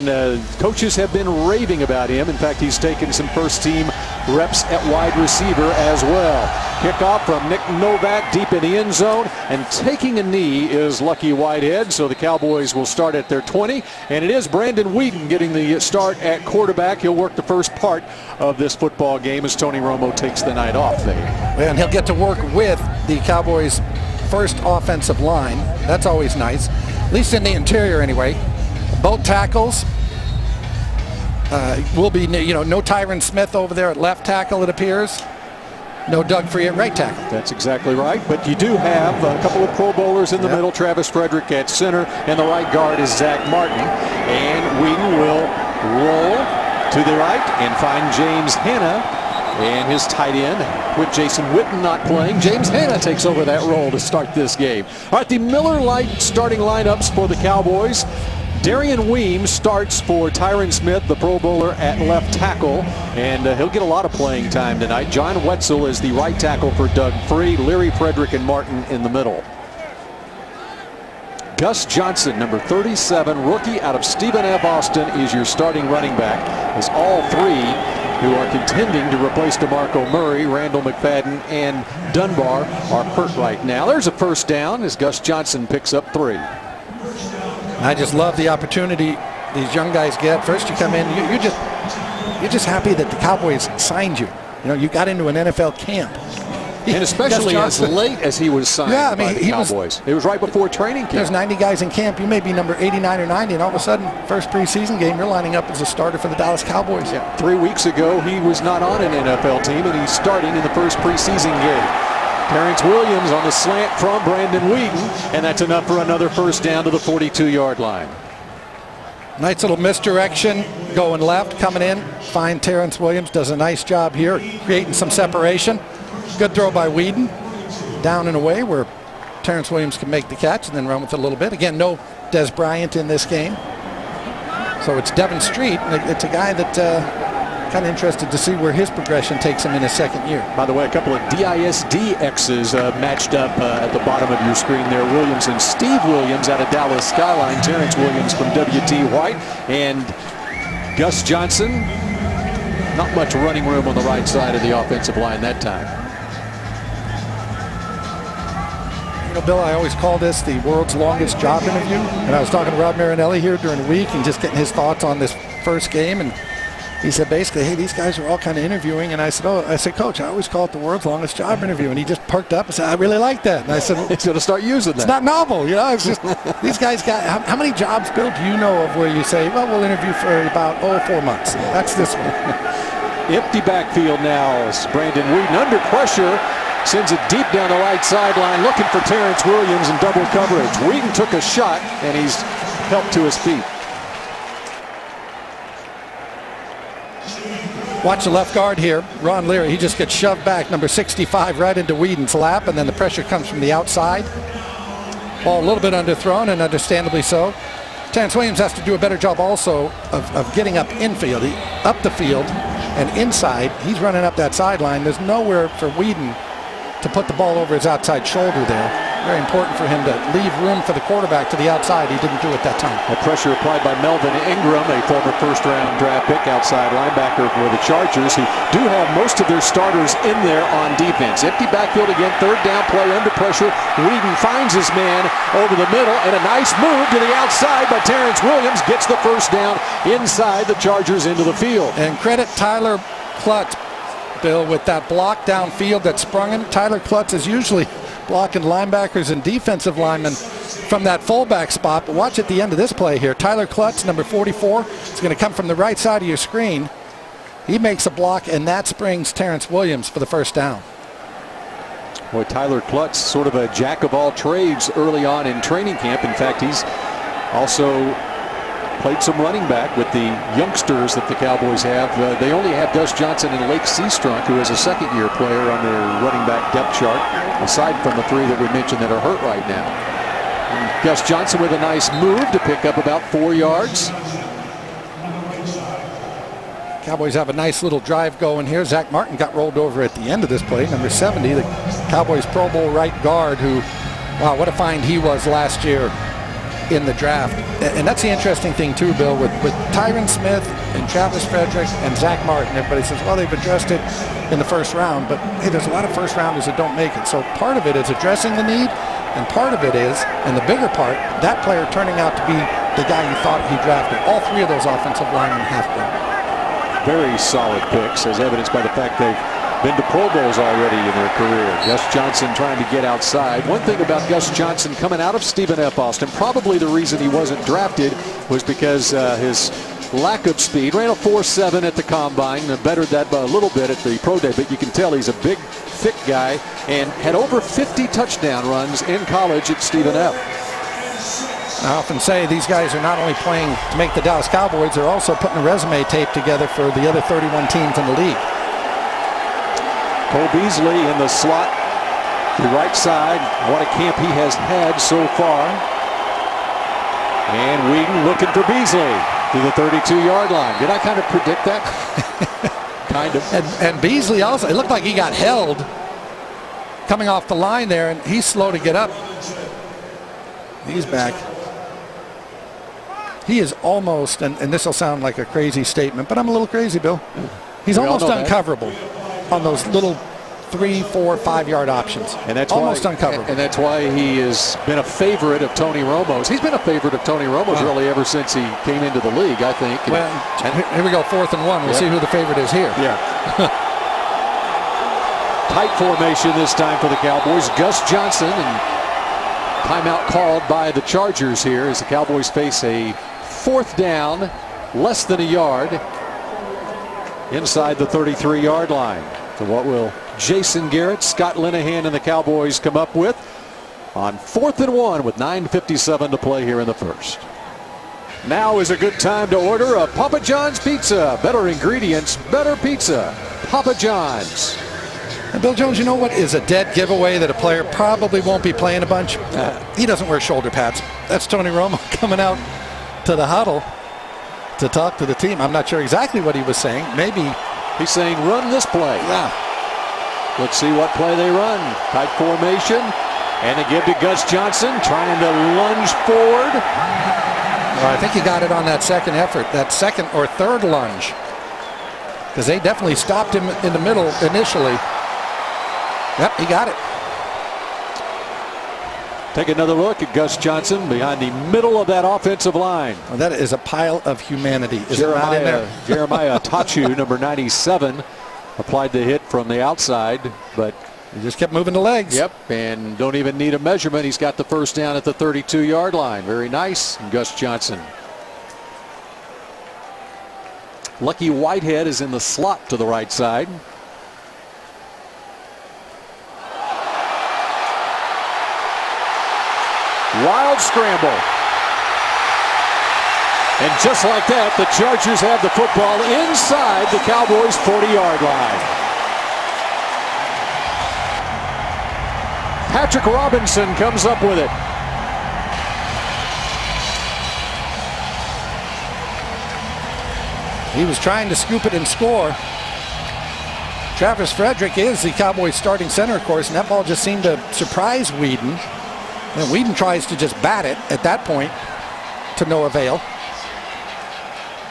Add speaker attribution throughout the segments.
Speaker 1: Coaches have been raving about him. In fact, he's taken some first-team reps at wide receiver as well. Kickoff from Nick Novak deep in the end zone, and taking a knee is Lucky Whitehead. So the Cowboys will start at their 20, and it is Brandon Whedon getting the start at quarterback. He'll work the first part of this football game as Tony Romo takes the night off there.
Speaker 2: And he'll get to work with the Cowboys' first offensive line. That's always nice, at least in the interior anyway. Both tackles will be, no Tyron Smith over there at left tackle, it appears. No Doug Free at right tackle.
Speaker 1: That's exactly right. But you do have a couple of Pro Bowlers in the middle. Travis Frederick at center, and the right guard is Zach Martin. And Whedon will roll to the right and find James Hanna and his tight end. With Jason Witten not playing, James Hanna takes over that role to start this game. All right, the Miller Lite starting lineups for the Cowboys. Darian Weems starts for Tyron Smith, the Pro Bowler, at left tackle, and he'll get a lot of playing time tonight. John Wetzel is the right tackle for Doug Free, Leary, Frederick, and Martin in the middle. Gus Johnson, number 37, rookie out of Stephen F. Austin, is your starting running back, as all three who are contending to replace DeMarco Murray, Randall McFadden, and Dunbar are hurt right now. There's a first down as Gus Johnson picks up 3.
Speaker 2: I just love the opportunity these young guys get. First you come in, you're just happy that the Cowboys signed you. You got into an NFL camp.
Speaker 1: And especially as late as he was signed by the Cowboys. It was right before training camp.
Speaker 2: There's 90 guys in camp. You may be number 89 or 90, and all of a sudden, first preseason game, you're lining up as a starter for the Dallas Cowboys.
Speaker 1: Yeah. 3 weeks ago, he was not on an NFL team, and he's starting in the first preseason game. Terrence Williams on the slant from Brandon Whedon, and that's enough for another first down to the 42-yard line.
Speaker 2: Nice little misdirection going left, coming in. Fine, Terrence Williams does a nice job here, creating some separation. Good throw by Whedon, down and away where Terrence Williams can make the catch and then run with it a little bit. Again, no Des Bryant in this game. So it's Devin Street. It's a guy that kind of interested to see where his progression takes him in his second year.
Speaker 1: By the way, a couple of DISD X's matched up at the bottom of your screen there. Williams and Steve Williams out of Dallas Skyline. Terrence Williams from W.T. White. And Gus Johnson, not much running room on the right side of the offensive line that time.
Speaker 2: Bill, I always call this the world's longest job interview. And I was talking to Rob Marinelli here during the week and just getting his thoughts on this first game. And he said basically, hey, these guys are all kind of interviewing. And I said, Coach, I always call it the world's longest job interview. And he just perked up and said, I really like that. And I said,
Speaker 1: it's going to start using that.
Speaker 2: It's not novel. It's just these guys got, how many jobs, Bill, do you know of where you say, well, we'll interview for about, 4 months. That's this one.
Speaker 1: Empty backfield now as Brandon Whedon under pressure. Sends it deep down the right sideline, looking for Terrence Williams in double coverage. Whedon took a shot, and he's helped to his feet.
Speaker 2: Watch the left guard here, Ron Leary. He just gets shoved back, number 65, right into Whedon's lap, and then the pressure comes from the outside. Ball a little bit underthrown, and understandably so. Terrence Williams has to do a better job also of getting up infield, up the field, and inside. He's running up that sideline. There's nowhere for Whedon to put the ball over his outside shoulder there. Very important for him to leave room for the quarterback to the outside. He didn't do it that time.
Speaker 1: The pressure applied by Melvin Ingram, a former first-round draft pick, outside linebacker for the Chargers, who do have most of their starters in there on defense. Empty backfield again, third down play under pressure. Whedon finds his man over the middle, and a nice move to the outside by Terrence Williams. Gets the first down inside the Chargers into the field.
Speaker 2: And credit Tyler Klutz, Bill, with that block downfield that sprung him. Tyler Klutz is usually blocking linebackers and defensive linemen from that fullback spot. But watch at the end of this play here. Tyler Klutz, number 44, is going to come from the right side of your screen. He makes a block, and that springs Terrence Williams for the first down.
Speaker 1: Boy, Tyler Klutz, sort of a jack of all trades early on in training camp. In fact, he's also played some running back with the youngsters that the Cowboys have. They only have Gus Johnson and Lake Seastrunk, who is a second-year player on their running back depth chart, aside from the 3 that we mentioned that are hurt right now. And Gus Johnson with a nice move to pick up about 4 yards.
Speaker 2: Cowboys have a nice little drive going here. Zach Martin got rolled over at the end of this play. Number 70, the Cowboys Pro Bowl right guard who, wow, what a find he was last year. in the draft. And that's the interesting thing too, Bill, with Tyron Smith and Travis Frederick and Zach Martin. Everybody says, well, they've addressed it in the first round, but hey, there's a lot of first rounders that don't make it. So part of it is addressing the need, and part of it is, and the bigger part, that player turning out to be the guy you thought he drafted. All three of those offensive linemen have been.
Speaker 1: Very solid picks, as evidenced by the fact they've been to Pro Bowls already in their career. Gus Johnson trying to get outside. One thing about Gus Johnson coming out of Stephen F. Austin, probably the reason he wasn't drafted was because his lack of speed. Ran a 4.7 at the combine, and bettered that by a little bit at the pro day, but you can tell he's a big, thick guy and had over 50 touchdown runs in college at Stephen F.
Speaker 2: I often say these guys are not only playing to make the Dallas Cowboys, they're also putting a resume tape together for the other 31 teams in the league.
Speaker 1: Cole Beasley in the slot, the right side. What a camp he has had so far. And Whedon looking for Beasley to the 32-yard line. Did I kind of predict that? Kind of.
Speaker 2: And Beasley also, it looked like he got held coming off the line there, and he's slow to get up. He's back. He is almost, and this will sound like a crazy statement, but I'm a little crazy, Bill. He's almost uncoverable on those little 3, 4, 5-yard options.
Speaker 1: And that's
Speaker 2: almost
Speaker 1: why,
Speaker 2: uncoverable.
Speaker 1: And that's why he has been a favorite of Tony Romo's. He's been a favorite of Tony Romo's really ever since he came into the league, I think.
Speaker 2: Well, here we go, 4th and 1. We'll see who the favorite is here.
Speaker 1: Yeah. Tight formation this time for the Cowboys. Gus Johnson, and timeout called by the Chargers here as the Cowboys face a 4th down, less than a yard, inside the 33-yard line. So what will Jason Garrett, Scott Linehan, and the Cowboys come up with on 4th and 1 with 9:57 to play here in the first? Now is a good time to order a Papa John's pizza. Better ingredients, better pizza. Papa John's.
Speaker 2: And Bill Jones, you know what is a dead giveaway that a player probably won't be playing a bunch? He doesn't wear shoulder pads. That's Tony Romo coming out to the huddle to talk to the team. I'm not sure exactly what he was saying. Maybe
Speaker 1: he's saying run this play.
Speaker 2: Yeah.
Speaker 1: Let's see what play they run. Tight formation. And they give to Gus Johnson, trying to lunge forward.
Speaker 2: Well, I think he got it on that second effort, that second or third lunge. Because they definitely stopped him in the middle initially. Yep, he got it.
Speaker 1: Take another look at Gus Johnson behind the middle of that offensive line.
Speaker 2: Well, that is a pile of humanity. Is it not in there?
Speaker 1: Jeremiah Tachu, number 97, applied the hit from the outside, but
Speaker 2: he just kept moving the legs.
Speaker 1: Yep, and don't even need a measurement. He's got the first down at the 32-yard line. Very nice, Gus Johnson. Lucky Whitehead is in the slot to the right side. Wild scramble. And just like that, the Chargers have the football inside the Cowboys' 40-yard line. Patrick Robinson comes up with it.
Speaker 2: He was trying to scoop it and score. Travis Frederick is the Cowboys starting center, of course, and that ball just seemed to surprise Whedon. And Whedon tries to just bat it at that point to no avail.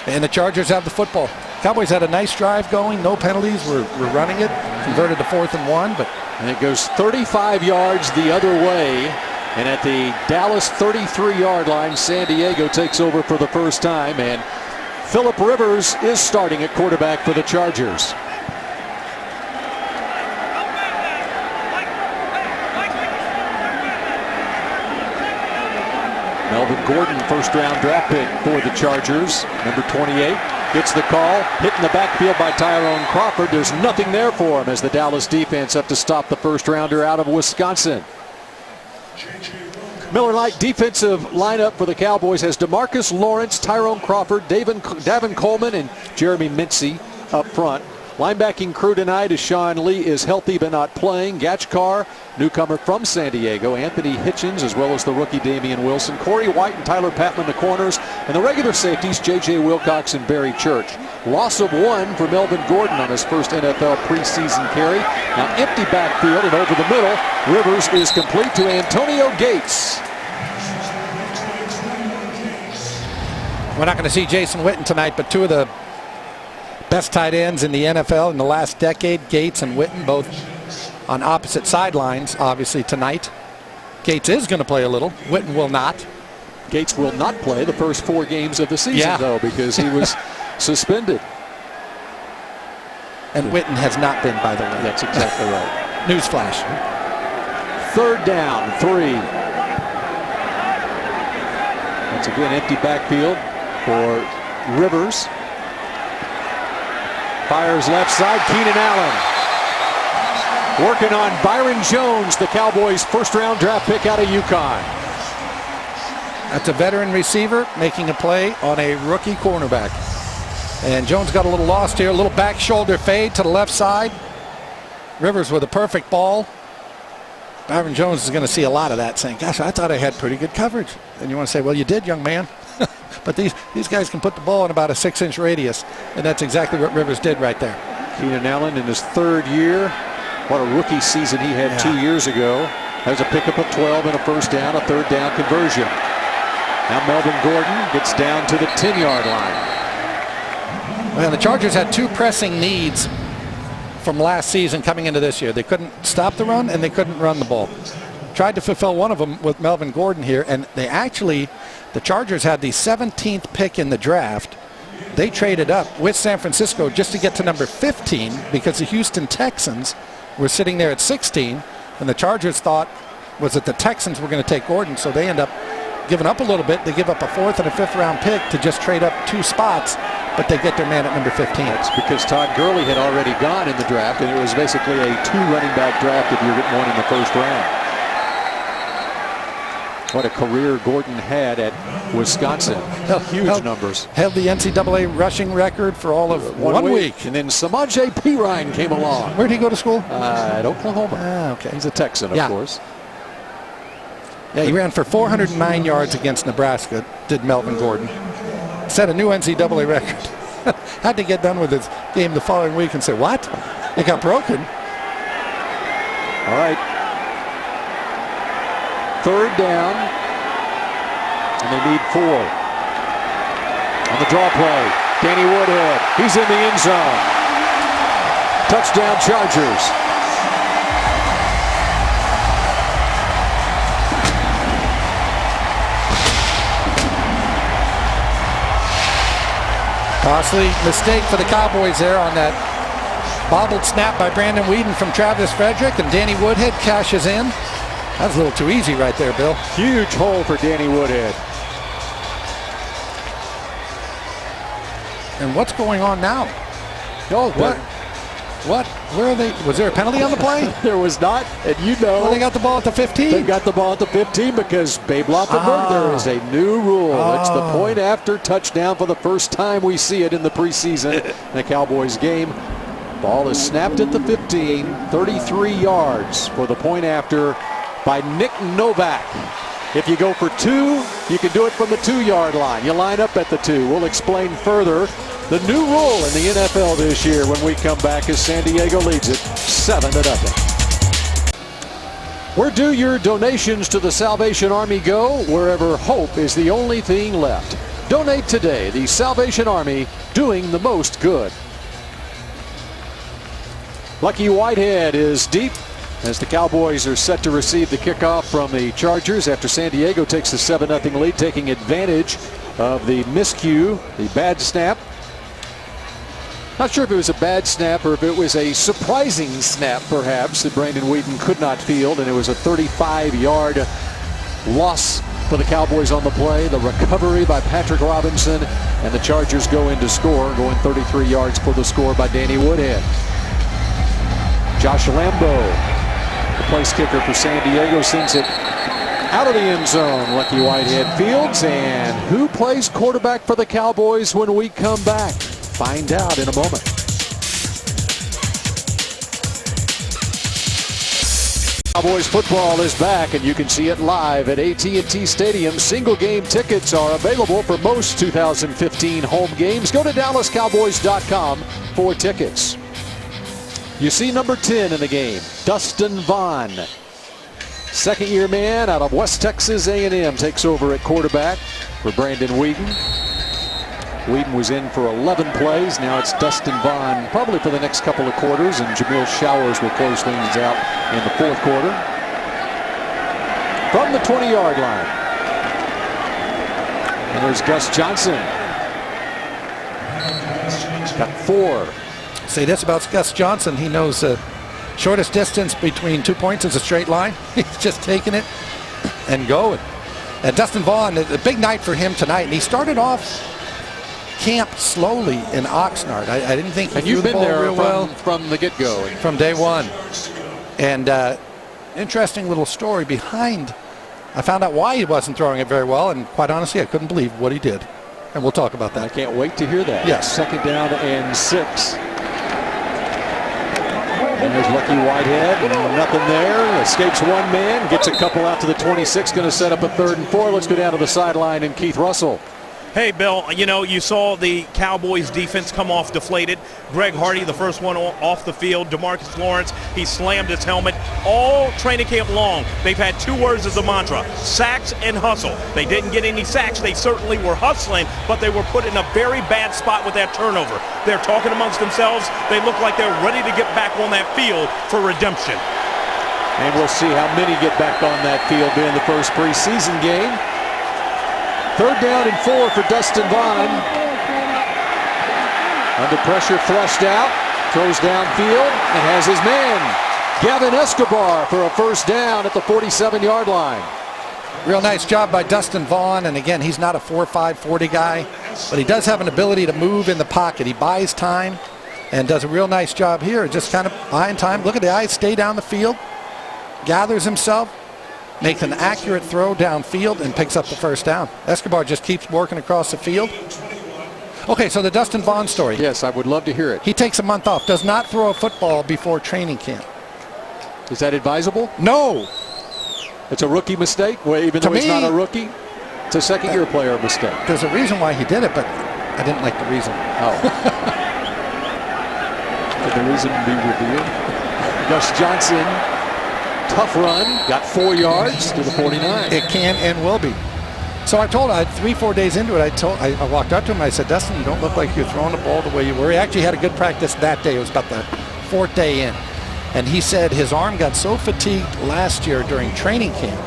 Speaker 2: And the Chargers have the football. Cowboys had a nice drive going, no penalties. We're running it, converted to 4th and 1, but
Speaker 1: and it goes 35 yards the other way. And at the Dallas 33-yard line, San Diego takes over for the first time, and Phillip Rivers is starting at quarterback for the Chargers. Melvin Gordon, first-round draft pick for the Chargers. Number 28 gets the call, hit in the backfield by Tyrone Crawford. There's nothing there for him as the Dallas defense have to stop the first-rounder out of Wisconsin. Miller Lite defensive lineup for the Cowboys has DeMarcus Lawrence, Tyrone Crawford, Davin Coleman, and Jeremy Mincy up front. Linebacking crew tonight is Sean Lee is healthy but not playing. Gatchkar, newcomer from San Diego. Anthony Hitchens, as well as the rookie Damian Wilson. Corey White and Tyler Patman, the corners. And the regular safeties, J.J. Wilcox and Barry Church. Loss of 1 for Melvin Gordon on his first NFL preseason carry. Now empty backfield and over the middle. Rivers is complete to Antonio Gates.
Speaker 2: We're not going to see Jason Witten tonight, but two of the best tight ends in the NFL in the last decade, Gates and Witten, both on opposite sidelines, obviously, tonight. Gates is going to play a little. Witten will not.
Speaker 1: Gates will not play the first 4 games of the season, though, because he was suspended.
Speaker 2: And Witten has not been, by the way.
Speaker 1: That's exactly right.
Speaker 2: Newsflash.
Speaker 1: 3rd down, 3. Once again, empty backfield for Rivers. Fires left side, Keenan Allen. Working on Byron Jones, the Cowboys' first-round draft pick out of UConn.
Speaker 2: That's a veteran receiver making a play on a rookie cornerback. And Jones got a little lost here. A little back shoulder fade to the left side. Rivers with a perfect ball. Byron Jones is going to see a lot of that, saying, gosh, I thought I had pretty good coverage. And you want to say, well, you did, young man. But these guys can put the ball in about a 6-inch radius. And that's exactly what Rivers did right there.
Speaker 1: Keenan Allen in his 3rd year. What a rookie season he had 2 years ago. Has a pickup of 12 and a first down, a 3rd down conversion. Now Melvin Gordon gets down to the 10-yard line.
Speaker 2: Well, the Chargers had 2 pressing needs from last season coming into this year. They couldn't stop the run and they couldn't run the ball. Tried to fulfill one of them with Melvin Gordon here, and the Chargers had the 17th pick in the draft. They traded up with San Francisco just to get to number 15 because the Houston Texans were sitting there at 16, and the Chargers thought was that the Texans were going to take Gordon, so they end up giving up a little bit. They give up a 4th and a 5th round pick to just trade up 2 spots, but they get their man at number 15.
Speaker 1: That's because Todd Gurley had already gone in the draft, and it was basically a 2 running back draft if you get one in the first round. What a career Gordon had at Wisconsin. Huge numbers.
Speaker 2: Held the NCAA rushing record for all of one week.
Speaker 1: And then Samaje Perine came along.
Speaker 2: Where did he go to school?
Speaker 1: At Oklahoma.
Speaker 2: Okay.
Speaker 1: He's a Texan, of course.
Speaker 2: Yeah, he ran for 409 yards against Nebraska, did Melvin Gordon. Set a new NCAA record. Had to get done with his game the following week and say, what? It got broken.
Speaker 1: All right. 3rd down. And they need 4. On the draw play, Danny Woodhead. He's in the end zone. Touchdown Chargers.
Speaker 2: Costly mistake for the Cowboys there on that bobbled snap by Brandon Weeden from Travis Frederick, and Danny Woodhead cashes in. That was a little too easy right there, Bill.
Speaker 1: Huge hole for Danny Woodhead.
Speaker 2: And what's going on now?
Speaker 1: Oh,
Speaker 2: what? Where are they? Was there a penalty on the play?
Speaker 1: There was not, and you know.
Speaker 2: Well, they got the ball at the 15.
Speaker 1: They got the ball at the 15 because Babe Loffenberg, there is a new rule. It's the point after touchdown for the first time we see it in the preseason in a Cowboys game. Ball is snapped at the 15, 33 yards for the point after by Nick Novak. If you go for 2, you can do it from the 2-yard line. You line up at the 2. We'll explain further the new rule in the NFL this year when we come back as San Diego leads it 7-0. Where do your donations to the Salvation Army go? Wherever hope is the only thing left. Donate today. The Salvation Army doing the most good. Lucky Whitehead is deep as the Cowboys are set to receive the kickoff from the Chargers after San Diego takes a 7-0 lead, taking advantage of the miscue, the bad snap. Not sure if it was a bad snap or if it was a surprising snap, perhaps, that Brandon Weeden could not field, and it was a 35-yard loss for the Cowboys on the play. The recovery by Patrick Robinson, and the Chargers go in to score, going 33 yards for the score by Danny Woodhead. Josh Lambo, the place kicker for San Diego, sends it out of the end zone. Lucky Whitehead fields, and who plays quarterback for the Cowboys when we come back? Find out in a moment. Cowboys football is back, and you can see it live at AT&T Stadium. Single game tickets are available for most 2015 home games. Go to DallasCowboys.com for tickets. You see number 10 in the game, Dustin Vaughn. Second-year man out of West Texas A&M takes over at quarterback for Brandon Weeden. Whedon was in for 11 plays. Now it's Dustin Vaughn probably for the next couple of quarters, and Jamil Showers will close things out in the fourth quarter. From the 20-yard line. And there's Gus Johnson. Got 4.
Speaker 2: Say this about Gus Johnson. He knows the shortest distance between 2 points is a straight line. He's just taking it and going. And Dustin Vaughn, a big night for him tonight. And he started off camp slowly in Oxnard. I didn't think he threw the ball real well
Speaker 1: from the get-go.
Speaker 2: From day one. And interesting little story behind. I found out why he wasn't throwing it very well, and quite honestly, I couldn't believe what he did. And we'll talk about that.
Speaker 1: I can't wait to hear that.
Speaker 2: Yes.
Speaker 1: 2nd down and 6. And there's Lucky Whitehead. Nothing there. Escapes one man. Gets a couple out to the 26. Going to set up a 3rd and 4. Let's go down to the sideline and Keith Russell.
Speaker 3: Hey, Bill, you know, you saw the Cowboys defense come off deflated. Greg Hardy, the first one off the field. DeMarcus Lawrence, he slammed his helmet. All training camp long, they've had 2 words as a mantra: sacks and hustle. They didn't get any sacks. They certainly were hustling, but they were put in a very bad spot with that turnover. They're talking amongst themselves. They look like they're ready to get back on that field for redemption.
Speaker 1: And we'll see how many get back on that field during the first preseason game. 3rd down and 4 for Dustin Vaughn. Under pressure, flushed out, throws downfield, and has his man, Gavin Escobar, for a 1st down at the 47-yard line.
Speaker 2: Real nice job by Dustin Vaughn. And again, he's not a 4.5 40 guy, but he does have an ability to move in the pocket. He buys time and does a real nice job here. Just kind of buying time. Look at the eyes, stay down the field, gathers himself, makes an accurate throw downfield, and picks up the 1st down. Escobar just keeps working across the field. Okay, so the Dustin Vaughn story.
Speaker 1: Yes, I would love to hear it.
Speaker 2: He takes a month off, does not throw a football before training camp.
Speaker 1: Is that advisable?
Speaker 2: No.
Speaker 1: It's a rookie mistake? Well, even though he's not a rookie? It's a second-year player mistake.
Speaker 2: There's a reason why he did it, but I didn't like the reason.
Speaker 1: Oh. Could the reason be revealed? Gus Johnson, tough run, got 4 yards to the 49.
Speaker 2: It can and will be. So I told him, 3-4 days into it, I walked up to him, I said, Dustin, you don't look like you're throwing the ball the way you were. He actually had a good practice that day. It was about the 4th day in. And he said his arm got so fatigued last year during training camp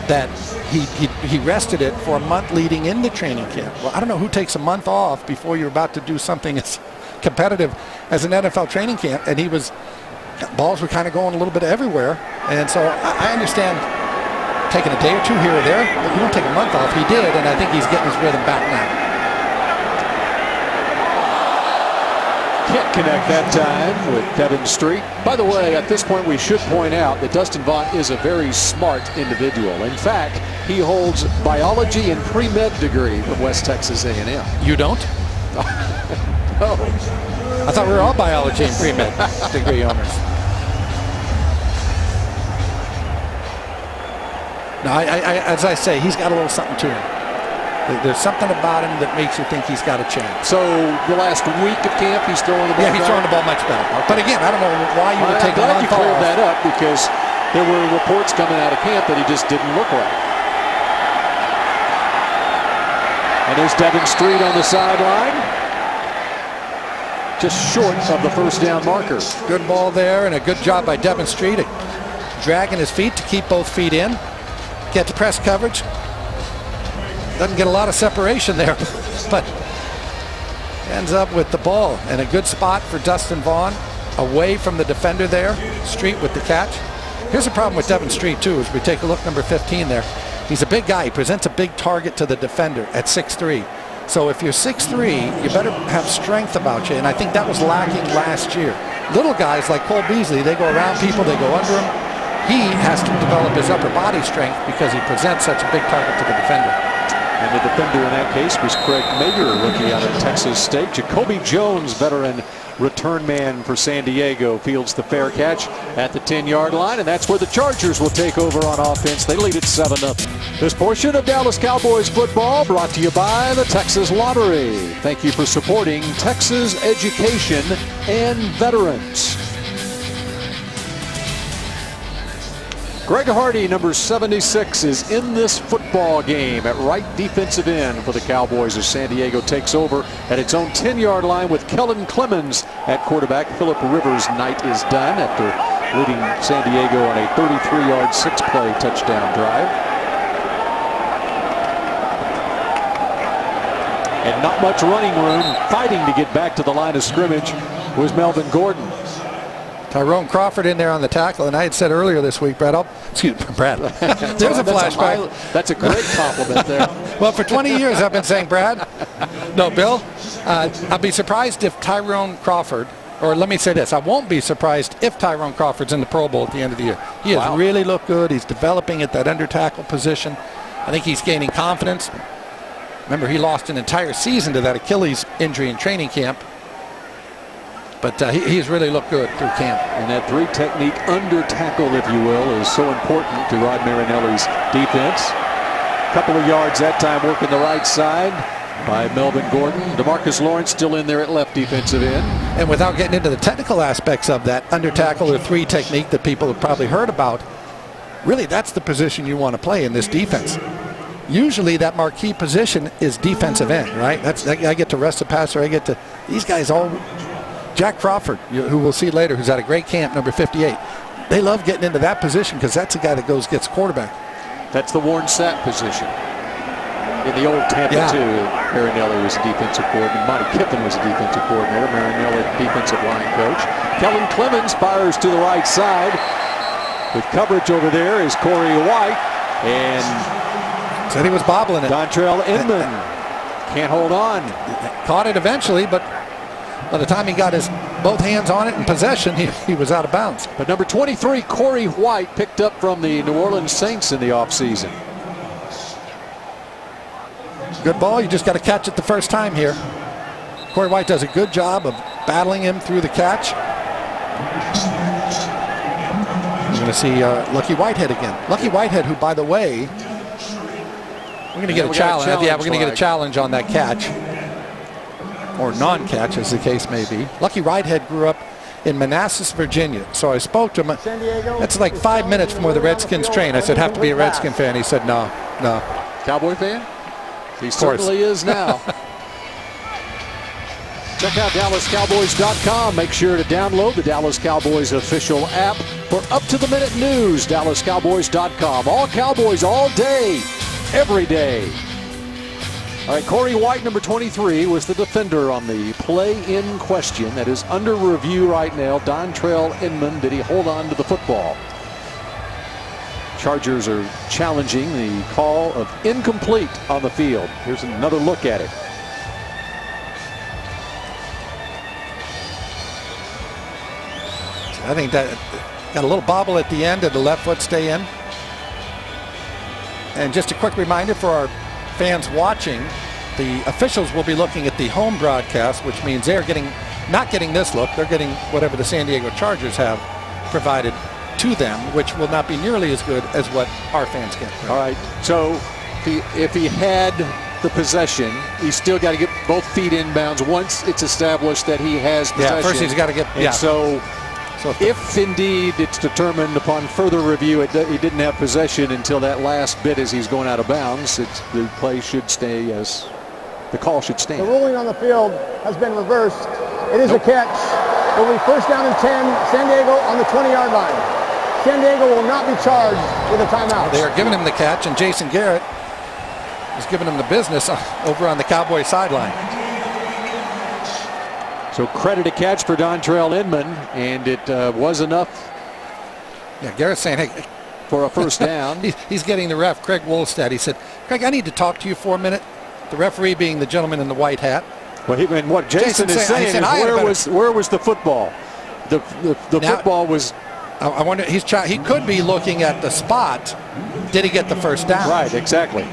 Speaker 2: that he rested it for a month leading into training camp. Well, I don't know who takes a month off before you're about to do something as competitive as an NFL training camp. And balls were kind of going a little bit everywhere. And so I understand taking a day or 2 here or there, but you don't take a month off. He did, and I think he's getting his rhythm back now.
Speaker 1: Can't connect that time with Devin Street. By the way, at this point, we should point out that Dustin Vaughn is a very smart individual. In fact, he holds biology and pre-med degree from West Texas A&M.
Speaker 2: You don't?
Speaker 1: No.
Speaker 2: I thought we were all biology and pre-med degree owners. No, as I say, he's got a little something to him. There's something about him that makes you think he's got a chance.
Speaker 1: So the last week of camp, he's throwing the ball.
Speaker 2: Yeah, he's throwing the ball much better. Okay. But again, I don't know why you would take a month off.
Speaker 1: I'm glad you cleared that up, because there were reports coming out of camp that he just didn't look right. And there's Devin Street on the sideline, just short of the 1st down marker.
Speaker 2: Good ball there, and a good job by Devin Street at dragging his feet to keep both feet in. Get the press coverage. Doesn't get a lot of separation there, but ends up with the ball. And a good spot for Dustin Vaughn, away from the defender there. Street with the catch. Here's the problem with Devin Street, too, as we take a look, number 15 there. He's a big guy. He presents a big target to the defender at 6'3". So if you're 6'3", you better have strength about you, and I think that was lacking last year. Little guys like Cole Beasley, they go around people, they go under him. He has to develop his upper body strength because he presents such a big target to the defender.
Speaker 1: And the defender in that case was Craig Mayer, rookie out of Texas State. Jacoby Jones, veteran return man for San Diego, fields the fair catch at the 10-yard line, and that's where the Chargers will take over on offense. They lead it 7-0. This portion of Dallas Cowboys football brought to you by the Texas Lottery. Thank you for supporting Texas education and veterans. Greg Hardy, number 76, is in this football game at right defensive end for the Cowboys as San Diego takes over at its own 10-yard line with Kellen Clemens at quarterback. Phillip Rivers' night is done after leading San Diego on a 33-yard, 6-play touchdown drive. And not much running room. Fighting to get back to the line of scrimmage was Melvin Gordon.
Speaker 2: Tyrone Crawford in there on the tackle, and I had said earlier this week, Brad, there's a flashback.
Speaker 1: That's a great compliment there.
Speaker 2: Well, for 20 years I've been saying, Brad, no, Bill, I'd be surprised if Tyrone Crawford, or let me say this, I won't be surprised if Tyrone Crawford's in the Pro Bowl at the end of the year. He has really looked good. He's developing at that under tackle position. I think he's gaining confidence. Remember, he lost an entire season to that Achilles injury in training camp. But he's really looked good through camp.
Speaker 1: And that 3 technique under tackle, if you will, is so important to Rod Marinelli's defense. Couple of yards that time working the right side by Melvin Gordon. DeMarcus Lawrence still in there at left defensive end.
Speaker 2: And without getting into the technical aspects of that under tackle or 3 technique that people have probably heard about, really that's the position you want to play in this defense. Usually that marquee position is defensive end, right? I get to rest the passer. I get to these guys all. Jack Crawford, who we'll see later, who's at a great camp, number 58. They love getting into that position because that's the guy that gets quarterback.
Speaker 1: That's the Warren Sapp position. In the old Tampa, too, Marinelli was a defensive coordinator. Monty Kiffin was a defensive coordinator. Marinelli, defensive line coach. Kellen Clemens fires to the right side. With coverage over there is Corey White. And
Speaker 2: said he was bobbling it.
Speaker 1: Dontrell Inman can't hold on.
Speaker 2: Caught it eventually, but by the time he got his both hands on it in possession, he was out of bounds.
Speaker 1: But number 23, Corey White, picked up from the New Orleans Saints in the offseason.
Speaker 2: Good ball. You just got to catch it the first time here. Corey White does a good job of battling him through the catch. You're going to see Lucky Whitehead again. Lucky Whitehead, who, by the way, we're going to get a challenge. Yeah, we're going to get a challenge on that catch. Or non-catch, as the case may be. Lucky Whitehead grew up in Manassas, Virginia. So I spoke to him. That's like 5 minutes from where the Redskins train. I said, have to be a Redskin fan. He said, no.
Speaker 1: Cowboy fan? He certainly is now. Check out DallasCowboys.com. Make sure to download the Dallas Cowboys official app for up-to-the-minute news. DallasCowboys.com. All Cowboys all day, every day. All right, Corey White, number 23, was the defender on the play in question that is under review right now. Dontrell Inman, did he hold on to the football? Chargers are challenging the call of incomplete on the field. Here's another look at it.
Speaker 2: I think that got a little bobble at the end. Did the left foot stay in? And just a quick reminder for our fans watching, the officials will be looking at the home broadcast, which means they're not getting this look. They're getting whatever the San Diego Chargers have provided to them, which will not be nearly as good as what our fans get.
Speaker 1: All right, so if he had the possession, he's still got to get both feet inbounds once it's established that he has possession.
Speaker 2: Yeah, first he's got to get,
Speaker 1: and so if indeed it's determined upon further review he didn't have possession until that last bit as he's going out of bounds, the play should stay as the call should stand.
Speaker 4: The ruling on the field has been reversed. It is a catch. It will be first down and 10, San Diego on the 20-yard line. San Diego will not be charged with a timeout.
Speaker 2: They are giving him the catch, and Jason Garrett is giving him the business over on the Cowboy sideline.
Speaker 1: So credit a catch for Dontrell Inman, and it was enough.
Speaker 2: Yeah, Garrett's saying, hey,
Speaker 1: for a first down.
Speaker 2: He's getting the ref, Craig Wolstad. He said, Craig, I need to talk to you for a minute. The referee being the gentleman in the white hat.
Speaker 1: Well, and what Jason is saying is where was the football? The football was.
Speaker 2: I wonder. He could be looking at the spot. Did he get the first down?
Speaker 1: Right, exactly.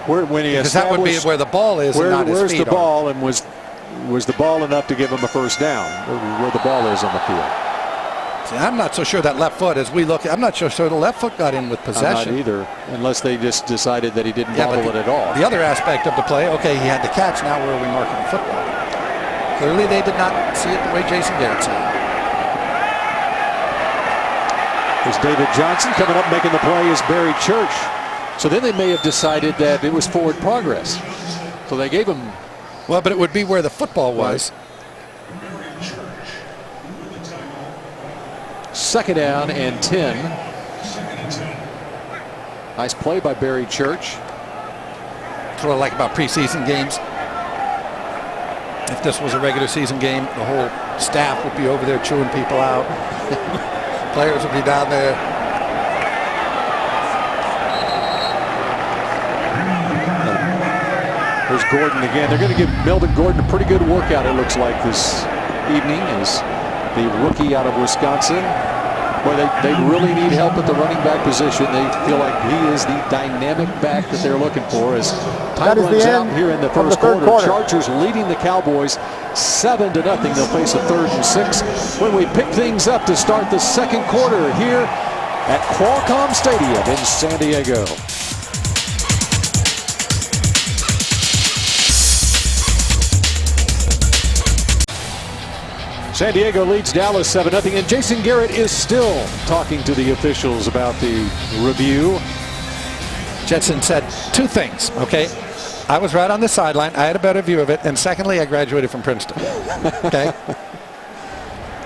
Speaker 1: Because
Speaker 2: that would be where the ball is.
Speaker 1: Where's the ball, and was the ball enough to give him a first down? Where the ball is on the field.
Speaker 2: See, I'm not so sure that left foot, as we look, I'm not so sure the left foot got in with possession.
Speaker 1: I'm not either, unless they just decided that he didn't bobble it at all.
Speaker 2: The other aspect of the play, okay, he had the catch, now where are we marking the football? Clearly they did not see it the way Jason Garrett said.
Speaker 1: There's David Johnson coming up, making the play is Barry Church. So then they may have decided that it was forward progress. So they gave him.
Speaker 2: Well, but it would be where the football was.
Speaker 1: Second down and 10. Nice play by Barry Church.
Speaker 2: That's what I like about preseason games. If this was a regular season game, the whole staff would be over there chewing people out. Players would be down there.
Speaker 1: There's Gordon again. They're going to give Melvin Gordon a pretty good workout, it looks like, this evening, as the rookie out of Wisconsin. Boy, they really need help at the running back position. They feel like he is the dynamic back that they're looking for as time runs out here in the first quarter. Chargers leading the Cowboys 7-0. They'll face a 3rd and 6 when we pick things up to start the second quarter here at Qualcomm Stadium in San Diego. San Diego leads Dallas 7-0, and Jason Garrett is still talking to the officials about the review.
Speaker 2: Jetson said 2 things, okay? I was right on the sideline. I had a better view of it. And secondly, I graduated from Princeton, okay?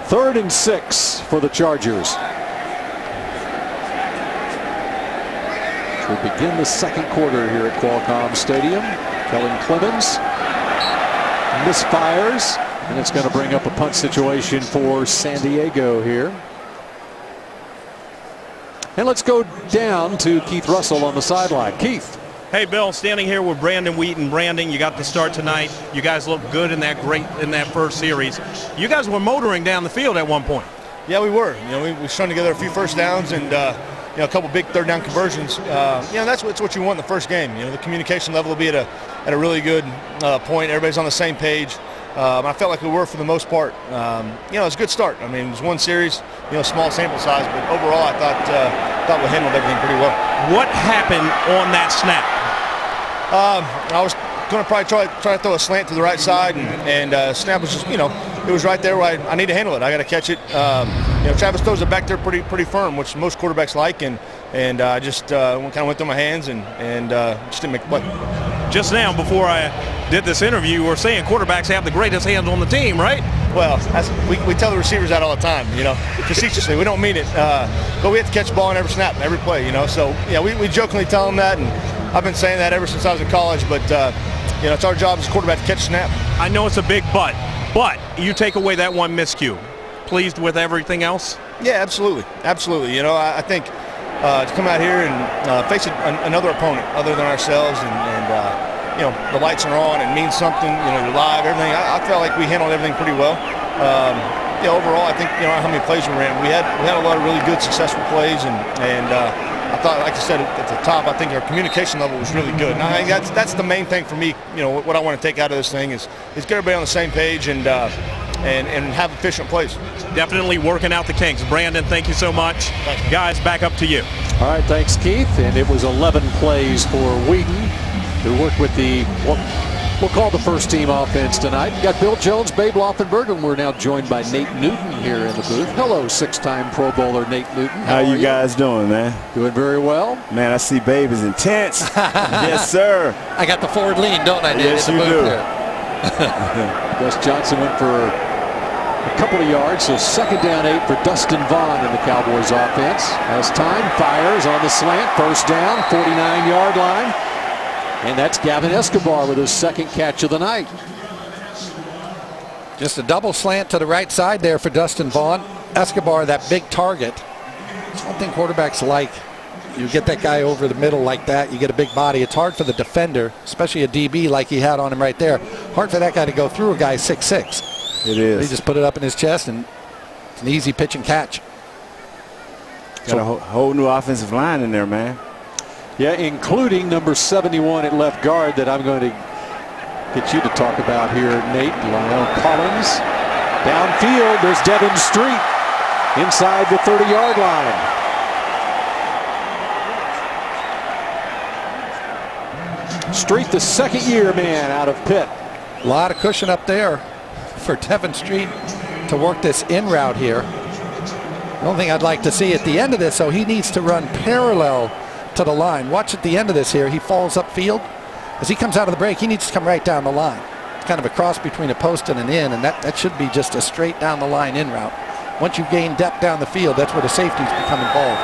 Speaker 1: 3rd and 6 for the Chargers. We begin the second quarter here at Qualcomm Stadium. Kellen Clemens misfires. And it's going to bring up a punt situation for San Diego here. And let's go down to Keith Russell on the sideline. Keith.
Speaker 3: Hey, Bill, standing here with Brandon Wheaton. Brandon, you got the start tonight. You guys look good in that first series. You guys were motoring down the field at one point.
Speaker 5: Yeah, we were. We strung together a few first downs and a couple big 3rd down conversions. That's what you want in the first game. The communication level will be at a really good point. Everybody's on the same page. I felt like we were for the most part. It was a good start. I mean, it was one series, small sample size, but overall I thought we handled everything pretty well.
Speaker 3: What happened on that snap?
Speaker 5: I was going to probably try to throw a slant to the right side, and snap was just, it was right there where I need to handle it. I got to catch it. Travis throws it back there pretty firm, which most quarterbacks like, and I just kind of went through my hands and just didn't make the play.
Speaker 3: Just now, before I did this interview, we're saying quarterbacks have the greatest hands on the team, right?
Speaker 5: Well, we tell the receivers that all the time, facetiously. We don't mean it, but we have to catch the ball on every snap, every play, So, we jokingly tell them that, and I've been saying that ever since I was in college, but, it's our job as a quarterback to catch the snap.
Speaker 3: I know it's a big but you take away that one miscue. Pleased with everything else?
Speaker 5: Yeah, absolutely. Absolutely. I think to come out here and face another opponent other than ourselves and the lights are on and means something, you're live, everything. I felt like we handled everything pretty well. Overall, I think, how many plays we ran. We had a lot of really good, successful plays, and I thought, like I said at the top, I think our communication level was really good. And I think that's the main thing for me. What I want to take out of this thing is get everybody on the same page and have efficient plays.
Speaker 3: Definitely working out the kinks. Brandon, thank you so much. Guys, back up to you.
Speaker 1: All right, thanks, Keith. And it was 11 plays for Wheaton, who worked with what we'll call the first team offense tonight. We got Bill Jones, Babe Laufenberg, and we're now joined by Nate Newton here in the booth. Hello, 6-time Pro Bowler Nate Newton.
Speaker 6: How you guys doing, man?
Speaker 1: Doing very well.
Speaker 6: Man, I see Babe is intense. Yes, sir.
Speaker 2: I got the forward lean, don't I, Dave?
Speaker 6: Yes, you do.
Speaker 1: Gus Johnson went for a couple of yards, so 2nd down 8 for Dustin Vaughn in the Cowboys offense. As time fires on the slant, 1st down, 49-yard line. And that's Gavin Escobar with his 2nd catch of the night.
Speaker 2: Just a double slant to the right side there for Dustin Vaughn. Escobar, that big target. It's one thing quarterbacks like. You get that guy over the middle like that, you get a big body. It's hard for the defender, especially a DB like he had on him right there. Hard for that guy to go through a guy 6'6".
Speaker 6: It is.
Speaker 2: He just put it up in his chest, and it's an easy pitch and catch.
Speaker 6: Got a whole new offensive line in there, man.
Speaker 1: Yeah, including number 71 at left guard that I'm going to get you to talk about here, Nate. Lionel Collins. Downfield, there's Devin Street inside the 30-yard line. Street, the 2nd-year man out of Pitt.
Speaker 2: A lot of cushion up there for Devin Street to work this in route here. The only thing I'd like to see at the end of this, so he needs to run parallel to the line. Watch at the end of this here. He falls upfield. As he comes out of the break, he needs to come right down the line. Kind of a cross between a post and an in, and that should be just a straight down the line in route. Once you gain depth down the field, that's where the safeties become involved.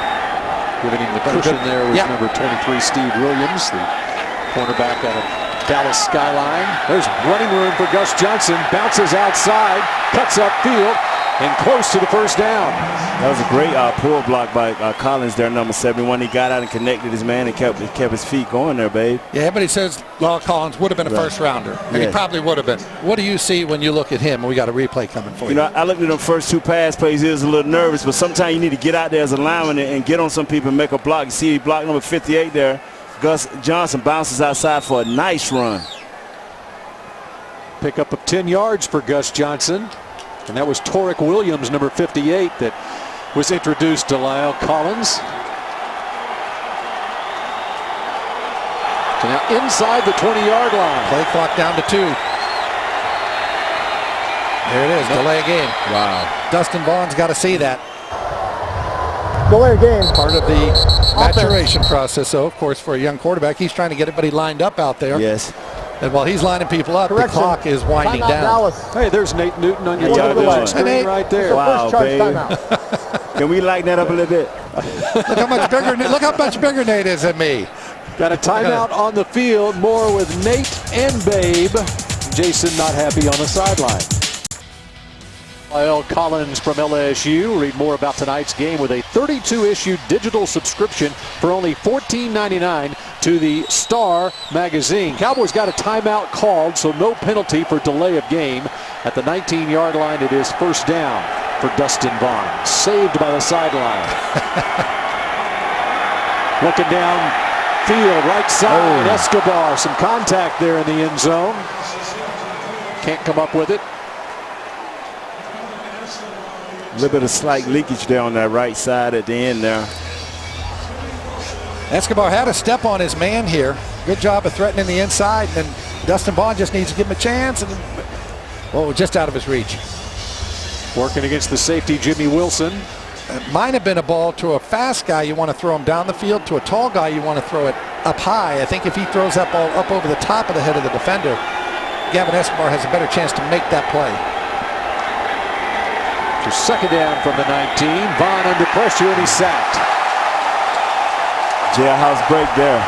Speaker 1: Giving him the cushion there was number 23, Steve Williams, the cornerback out of Dallas Skyline. There's running room for Gus Johnson. Bounces outside, cuts upfield, and close to the first down.
Speaker 6: That was a great pull block by Collins there, number 71. He got out and connected his man and kept his feet going there, babe.
Speaker 2: Yeah, everybody says Collins would have been a first rounder, and he probably would have been. What do you see when you look at him? We got a replay coming for you.
Speaker 6: You know, I looked at them first 2 pass plays. He was a little nervous, but sometimes you need to get out there as a lineman and get on some people and make a block. You see, he blocked number 58 there. Gus Johnson bounces outside for a nice run.
Speaker 1: Pickup of 10 yards for Gus Johnson. And that was Torek Williams, number 58, that was introduced to Lyle Collins. So now inside the 20-yard line.
Speaker 2: Play clock down to 2. There it is, delay a game.
Speaker 6: Wow.
Speaker 2: Dustin Vaughn's got to see that.
Speaker 4: Delay a game.
Speaker 2: Part of the maturation process, so of course, for a young quarterback, he's trying to get everybody lined up out there.
Speaker 6: Yes.
Speaker 2: And while he's lining people up, the clock is winding
Speaker 4: Timeout,
Speaker 2: down.
Speaker 4: Dallas.
Speaker 1: Hey, there's Nate Newton on your
Speaker 6: How y'all
Speaker 1: television
Speaker 6: doing?
Speaker 1: screen
Speaker 2: Hey,
Speaker 1: right there.
Speaker 6: Wow,
Speaker 4: First charge
Speaker 6: babe.
Speaker 4: timeout.
Speaker 6: Can we lighten that up a little bit?
Speaker 2: Look how much bigger Nate is than me.
Speaker 1: Got a timeout on the field. More with Nate and Babe. Jason not happy on the sideline. Lyle Collins from LSU. Read more about tonight's game with a 32-issue digital subscription for only $14.99 to the Star magazine. Cowboys got a timeout called, so no penalty for delay of game. At the 19-yard line, it is first down for Dustin Vaughn. Saved by the sideline. Looking down field, right side, Escobar. Some contact there in the end zone. Can't come up with it.
Speaker 6: A little bit of slight leakage there on that right side at the end there.
Speaker 2: Escobar had a step on his man here. Good job of threatening the inside, and Dustin Vaughn just needs to give him a chance. And just out of his reach.
Speaker 1: Working against the safety, Jimmy Wilson.
Speaker 2: It might have been a ball to a fast guy. You want to throw him down the field. To a tall guy, you want to throw it up high. I think if he throws that ball up over the top of the head of the defender, Gavin Escobar has a better chance to make that play.
Speaker 1: So second down from the 19. Vaughn under pressure, and he's sacked.
Speaker 6: Jailhouse break there.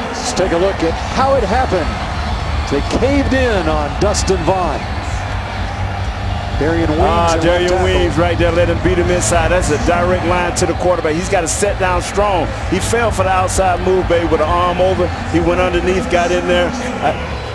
Speaker 1: Let's take a look at how it happened. They caved in on Dustin Vaughn. Darian Weems.
Speaker 6: Darian Weems right there. Let him beat him inside. That's a direct line to the quarterback. He's got to set down strong. He fell for the outside move, baby, with an arm over. He went underneath, got in there.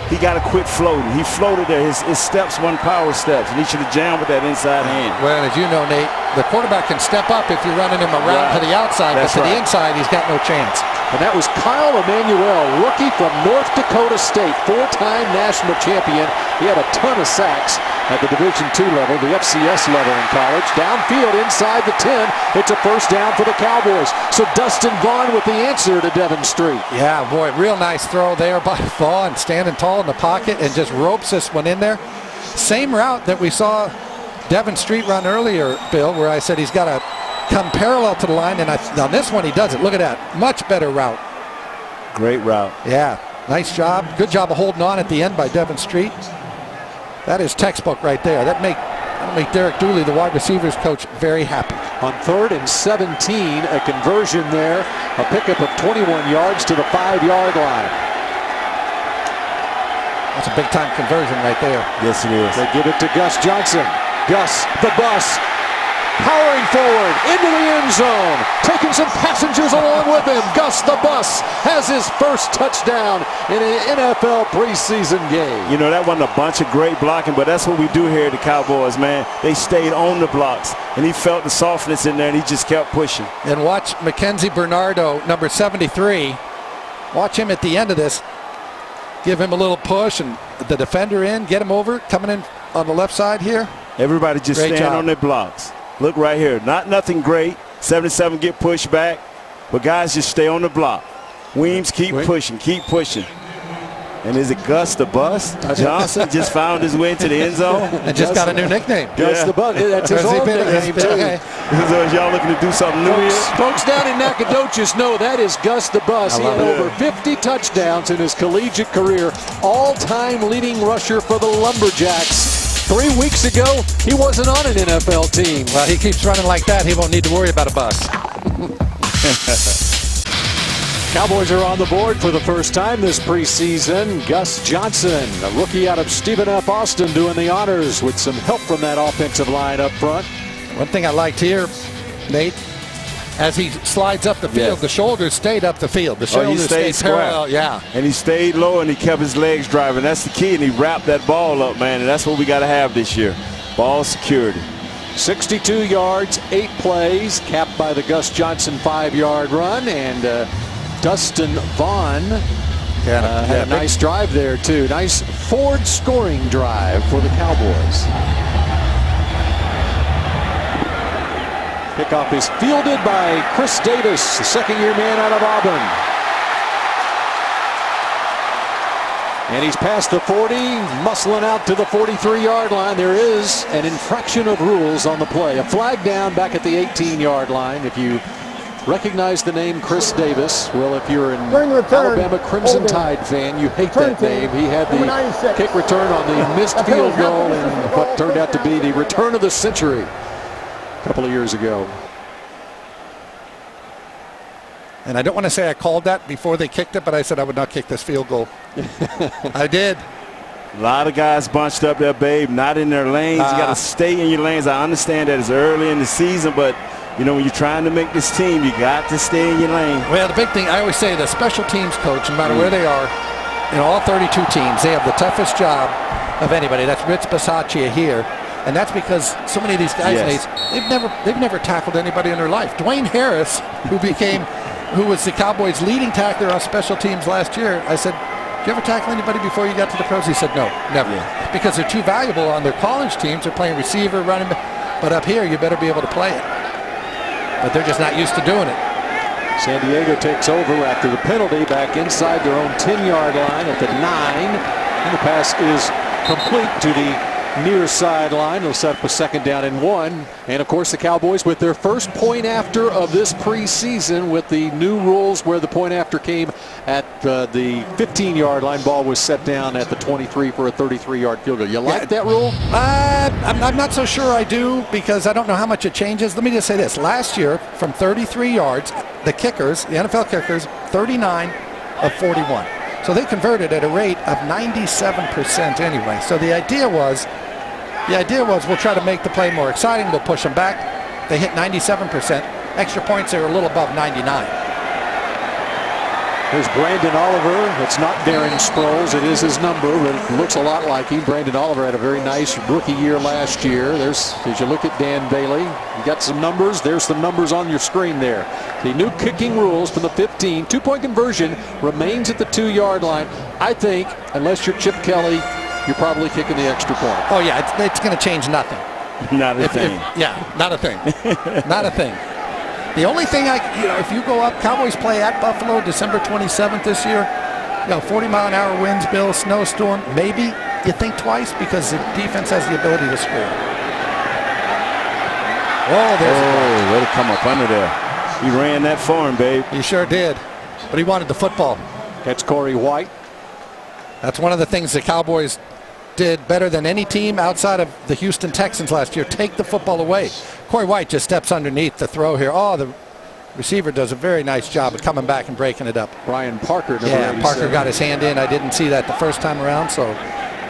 Speaker 6: He got a quick floating. He floated there. His steps weren't power steps, and he should have jammed with that inside hand.
Speaker 2: Well, as you know, Nate, the quarterback can step up if you're running him around to the outside, but to the inside, he's got no chance.
Speaker 1: And that was Kyle Emanuel, rookie from North Dakota State, 4-time national champion. He had a ton of sacks at the Division II level, the FCS level in college. Downfield inside the 10. It's a first down for the Cowboys. So Dustin Vaughn with the answer to Devon Street.
Speaker 2: Yeah, boy, real nice throw there by Vaughn, standing tall in the pocket and just ropes this one in there. Same route that we saw Devon Street run earlier, Bill, where I said he's got to come parallel to the line, and on this one he does it. Look at that, much better route.
Speaker 6: Great route.
Speaker 2: Yeah, nice job. Good job of holding on at the end by Devon Street. That is textbook right there. That'll make Derek Dooley, the wide receivers coach, very happy.
Speaker 1: On 3rd and 17, a conversion there, a pickup of 21 yards to the 5-yard line.
Speaker 2: That's a big-time conversion right there.
Speaker 6: Yes, it is.
Speaker 1: They give it to Gus Johnson. Gus, the bus, powering forward into the end zone, taking some passengers along with him. Gus, the bus, has his first touchdown in an NFL preseason game.
Speaker 6: You know, that wasn't a bunch of great blocking, but that's what we do here at the Cowboys, man. They stayed on the blocks, and he felt the softness in there, and he just kept pushing.
Speaker 2: And watch Mackenzie Bernardo, number 73. Watch him at the end of this. Give him a little push, and the defender in, get him over, coming in on the left side here.
Speaker 6: Everybody just stand on their blocks. Look right here. Nothing great. 77 get pushed back, but guys just stay on the block. Weems keep pushing, keep pushing. And is it Gus the Bus? Johnson just found his way into the end zone.
Speaker 2: And just got a new nickname.
Speaker 1: Gus the Bus. That's his old nickname, too.
Speaker 2: Okay.
Speaker 6: So is y'all looking to do something new here?
Speaker 1: Folks down in Nacogdoches know that is Gus the Bus. He had over 50 touchdowns in his collegiate career. All-time leading rusher for the Lumberjacks. 3 weeks ago, he wasn't on an NFL team.
Speaker 2: Well, he keeps running like that. He won't need to worry about a bus.
Speaker 1: Cowboys are on the board for the first time this preseason. Gus Johnson, a rookie out of Stephen F. Austin, doing the honors with some help from that offensive line up front.
Speaker 2: One thing I liked here, Nate, as he slides up the field, the shoulders stayed up the field. The shoulders stayed parallel. Yeah.
Speaker 6: And he stayed low and he kept his legs driving. That's the key. And he wrapped that ball up, man. And that's what we got to have this year. Ball security. 62 yards, 8 plays, capped by the Gus Johnson 5-yard run. And Dustin Vaughn had a nice drive there, too. Nice Ford scoring drive for the Cowboys. Kickoff is fielded by Chris Davis, the second-year man out of Auburn. And he's past the 40, muscling out to the 43-yard line. There is an infraction of rules on the play. A flag down back at the 18-yard line. If you recognize the name Chris Davis, well, if you're an Alabama Crimson Tide fan, you hate that name. He had the kick return on the missed field goal in what turned out to be the return of the century a couple of years ago.
Speaker 2: And I don't want to say I called that before they kicked it, but I said I would not kick this field goal. I did.
Speaker 6: A lot of guys bunched up there, babe, not in their lanes. You got to stay in your lanes. I understand that it's early in the season, but you know, when you're trying to make this team, you got to stay in your lane.
Speaker 2: Well, the big thing, I always say, the special teams coach, no matter where they are, in all 32 teams, they have the toughest job of anybody. That's Rich Bisaccia here. And that's because so many of these guys, they've never tackled anybody in their life. Dwayne Harris, who was the Cowboys' leading tackler on special teams last year, I said, did you ever tackle anybody before you got to the pros? He said, no, never. Yeah. Because they're too valuable on their college teams. They're playing receiver, running back. But up here, you better be able to play it. But they're just not used to doing it.
Speaker 1: San Diego takes over after the penalty back inside their own 10-yard line at the 9. And the pass is complete to the near sideline. It'll set up a second down and 1. And of course the Cowboys with their first point after of this preseason with the new rules where the point after came at the 15-yard line. Ball was set down at the 23 for a 33-yard field goal. You like that rule?
Speaker 2: I'm not so sure I do, because I don't know how much it changes. Let me just say this. Last year, from 33 yards, the kickers, the NFL kickers, 39 of 41. So they converted at a rate of 97% anyway. So the idea was we'll try to make the play more exciting. We'll push them back. They hit 97%. Extra points, they were a little above 99.
Speaker 1: There's Brandon Oliver. It's not Darren Sproles. It is his number, but it looks a lot like him. Brandon Oliver had a very nice rookie year last year. As you look at Dan Bailey, you got some numbers. There's some numbers on your screen there. The new kicking rules from the 15. Two-point conversion remains at the 2-yard line. I think, unless you're Chip Kelly, you're probably kicking the extra point.
Speaker 2: Oh, yeah, it's going to change nothing.
Speaker 6: Not a thing.
Speaker 2: Not a thing. Not a thing. The only thing if you go up, Cowboys play at Buffalo December 27th this year. 40-mile-an-hour winds, Bill, snowstorm. Maybe you think twice, because the defense has the ability to score.
Speaker 6: Oh, way to come up under there. He ran that for him, babe.
Speaker 2: He sure did. But he wanted the football.
Speaker 1: That's Corey White.
Speaker 2: That's one of the things the Cowboys did better than any team outside of the Houston Texans last year. Take the football away. Corey White just steps underneath the throw here. Oh, the receiver does a very nice job of coming back and breaking it up.
Speaker 1: Brian Parker.
Speaker 2: Parker got his hand in. I didn't see that the first time around, so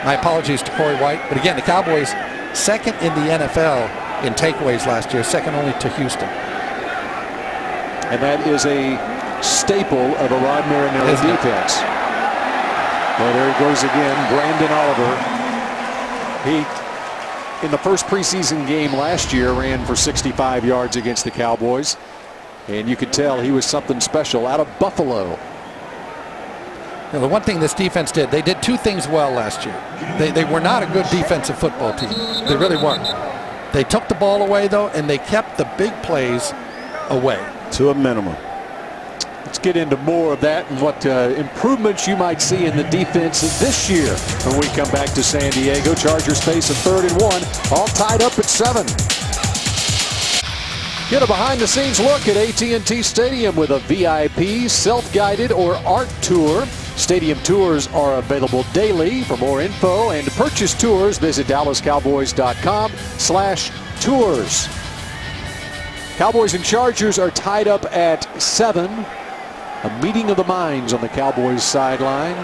Speaker 2: my apologies to Corey White. But again, the Cowboys second in the NFL in takeaways last year, second only to Houston.
Speaker 1: And that is a staple of a Rod Marinelli defense. Well, there he goes again, Brandon Oliver. He, in the first preseason game last year, ran for 65 yards against the Cowboys. And you could tell he was something special out of Buffalo.
Speaker 2: Now, the one thing this defense did, they did two things well last year. They were not a good defensive football team. They really weren't. They took the ball away, though, and they kept the big plays away.
Speaker 6: To a minimum.
Speaker 1: Let's get into more of that and what improvements you might see in the defense this year when we come back to San Diego. Chargers face a 3rd and 1, all tied up at 7. Get a behind-the-scenes look at AT&T Stadium with a VIP, self-guided, or art tour. Stadium tours are available daily. For more info and to purchase tours, visit DallasCowboys.com/tours. Cowboys and Chargers are tied up at 7. A meeting of the minds on the Cowboys sideline.